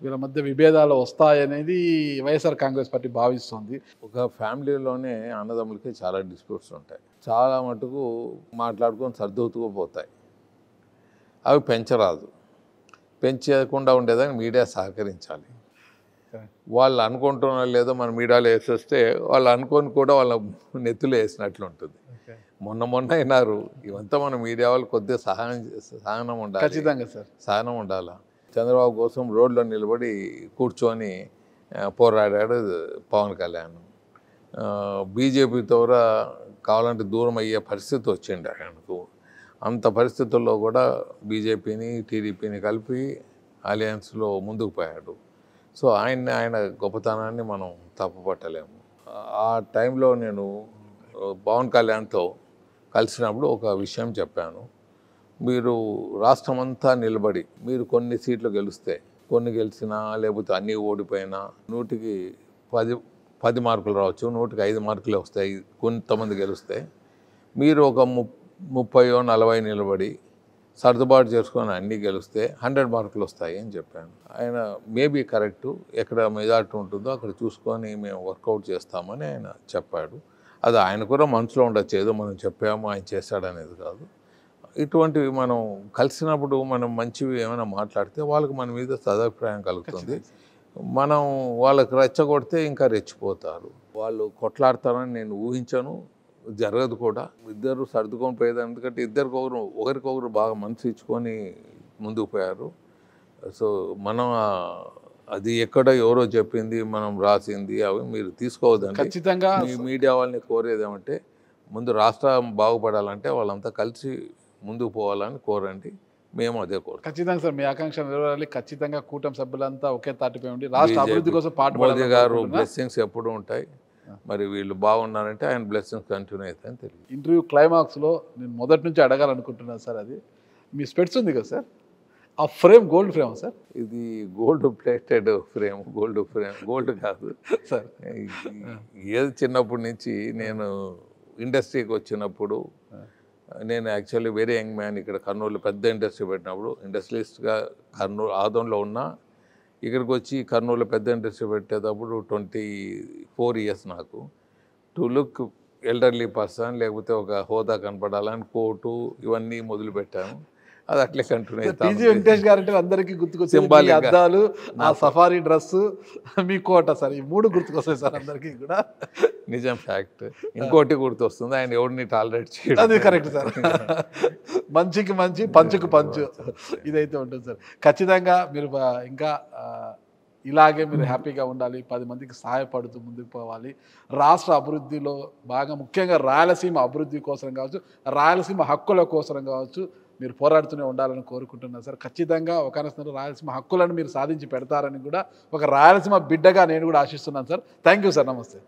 వీళ్ళ మధ్య విభేదాలు వస్తాయనేది వైఎస్ఆర్ కాంగ్రెస్ పార్టీ భావిస్తుంది. ఒక ఫ్యామిలీలోనే అన్నదమ్ములకి చాలా డిస్ప్యూట్స్ ఉంటాయి. చాలా మటుకు మాట్లాడుకొని సర్దుకుపోతాయి. అవి పెంచరాదు. పెంచకుండా ఉండేదాన్ని మీడియా సహకరించాలి. వాళ్ళు అనుకుంటున్నారు లేదో మన మీడియాలో వేసేస్తే వాళ్ళు అనుకొని కూడా వాళ్ళ నెత్తులు వేసినట్లు ఉంటుంది. మొన్న అయినారు. ఇవంతా మన మీడియా వాళ్ళు కొద్దిగా సహనం ఉండాలి. ఖచ్చితంగా సార్, సహనం ఉండాలా. చంద్రబాబు కోసం రోడ్లో నిలబడి కూర్చొని పోరాడాడు పవన్ కళ్యాణ్. బీజేపీతో కావాలంటే దూరం అయ్యే పరిస్థితి వచ్చింది ఆయనకు. అంత పరిస్థితుల్లో కూడా బీజేపీని, టీడీపీని కలిపి అలయన్స్లో ముందుకు పోయాడు. సో ఆయన గొప్పతనాన్ని మనం తప్పుపట్టలేము. ఆ టైంలో నేను పవన్ కళ్యాణ్తో కలిసినప్పుడు ఒక విషయం చెప్పాను. మీరు రాష్ట్రం అంతా నిలబడి మీరు కొన్ని సీట్లు గెలిస్తే, కొన్ని గెలిచినా లేకపోతే అన్నీ ఓడిపోయినా 100కి 10 మార్కులు రావచ్చు, 100కి 5 మార్కులే వస్తాయి. కొంతమంది గెలిస్తే మీరు ఒక 30-40 నిలబడి సర్దుబాటు చేసుకొని అన్నీ గెలిస్తే 100 మార్కులు వస్తాయి అని చెప్పాను. ఆయన మేబీ కరెక్టు, ఎక్కడ మెజార్టీ ఉంటుందో అక్కడ చూసుకొని మేము వర్కౌట్ చేస్తామని ఆయన చెప్పాడు. అది ఆయన కూడా మనసులో ఉండొచ్చు, ఏదో మనం చెప్పాము ఆయన చేశాడనేది కాదు. ఇటువంటివి మనం కలిసినప్పుడు మనం మంచివి ఏమైనా మాట్లాడితే వాళ్ళకి మన మీద సదాభిప్రాయం కలుగుతుంది. మనం వాళ్ళకి రెచ్చగొడితే ఇంకా రెచ్చిపోతారు. వాళ్ళు కొట్లాడతారని నేను ఊహించను, జరగదు కూడా. ఇద్దరు సర్దుకొని పోయేది. ఎందుకంటే ఒకరికొకరు బాగా మనసు ఇచ్చుకొని ముందుకు పోయారు. సో మనం అది ఎక్కడ ఎవరో చెప్పింది మనం రాసింది అవి మీరు తీసుకోవద్దండి. ఖచ్చితంగా మీ మీడియా వాళ్ళని కోరేది ఏమంటే ముందు రాష్ట్రం బాగుపడాలంటే వాళ్ళంతా కలిసి ముందుకు పోవాలని కోరండి. మేము అదే కోరు. ఖచ్చితంగా సార్, మీ ఆకాంక్ష నెరవేరాలి. ఖచ్చితంగా కూటమి సభ్యులంతా ఒకే తాటిపై ఉండి రాష్ట్ర అభివృద్ధి కోసం మోదీ గారు బ్లెస్సింగ్స్ ఎప్పుడు ఉంటాయి. మరి వీళ్ళు బాగున్నారంటే ఆయన బ్లెస్సింగ్స్ కంటిన్యూ అవుతాయని తెలియదు. ఇంటర్వ్యూ క్లైమాక్స్లో నేను మొదటి నుంచి అడగాలనుకుంటున్నాను సార్, అది మీ స్పెట్స్ ఉంది కదా సార్, ఆ ఫ్రేమ్ గోల్డ్ ఫ్రేమ్ సార్? ఇది గోల్డ్ ప్లేటెడ్ ఫ్రేమ్. గోల్డ్ కాదు సార్. ఏది చిన్నప్పటి నుంచి నేను ఇండస్ట్రీకి వచ్చినప్పుడు, నేను యాక్చువల్లీ వెరీ యంగ్ మ్యాన్. ఇక్కడ కర్నూలు పెద్ద ఇండస్ట్రీ పెట్టినప్పుడు ఇండస్ట్రియలిస్ట్గా కర్నూలు ఆదంలో ఉన్నా, ఇక్కడికి వచ్చి కర్నూలు పెద్ద ఇండస్ట్రీ పెట్టేటప్పుడు 24 years నాకు. టు లుక్ ఎల్డర్లీ పర్సన్, లేకపోతే ఒక హోదా కనపడాలని కోటు ఇవన్నీ మొదలుపెట్టాను. అది అట్లే కంటిన్యూ అవుతాను. టీజీ వెంకటేష్ గారు అంటే అందరికీ గుర్తుకొచ్చింది అద్దాలు, ఆ సఫారీ డ్రెస్సు, మీ కోట సార్. ఈ 3 గుర్తుకొస్తాయి సార్ అందరికీ కూడా. నిజం, ఫ్యాక్ట్. ఇంకోటి గుర్తొస్తుంది, ఆయన ఎవరిని టాలరేట్ చేయడం. అది కరెక్ట్ సార్. మంచికి మంచి, పంచుకు పంచు, ఇదైతే ఉంటుంది సార్. ఖచ్చితంగా మీరు ఇంకా ఇలాగే మీరు హ్యాపీగా ఉండాలి, 10 మందికి సహాయపడుతూ ముందుకు పోవాలి. రాష్ట్ర అభివృద్ధిలో బాగా ముఖ్యంగా రాయలసీమ అభివృద్ధి కోసం కావచ్చు, రాయలసీమ హక్కుల కోసం కావచ్చు మీరు పోరాడుతూనే ఉండాలని కోరుకుంటున్నాను సార్. ఖచ్చితంగా ఒకనొక రాయలసీమ హక్కులను మీరు సాధించి పెడతారని కూడా ఒక రాయలసీమ బిడ్డగా నేను కూడా ఆశిస్తున్నాను సార్. Thank you sir. నమస్తే.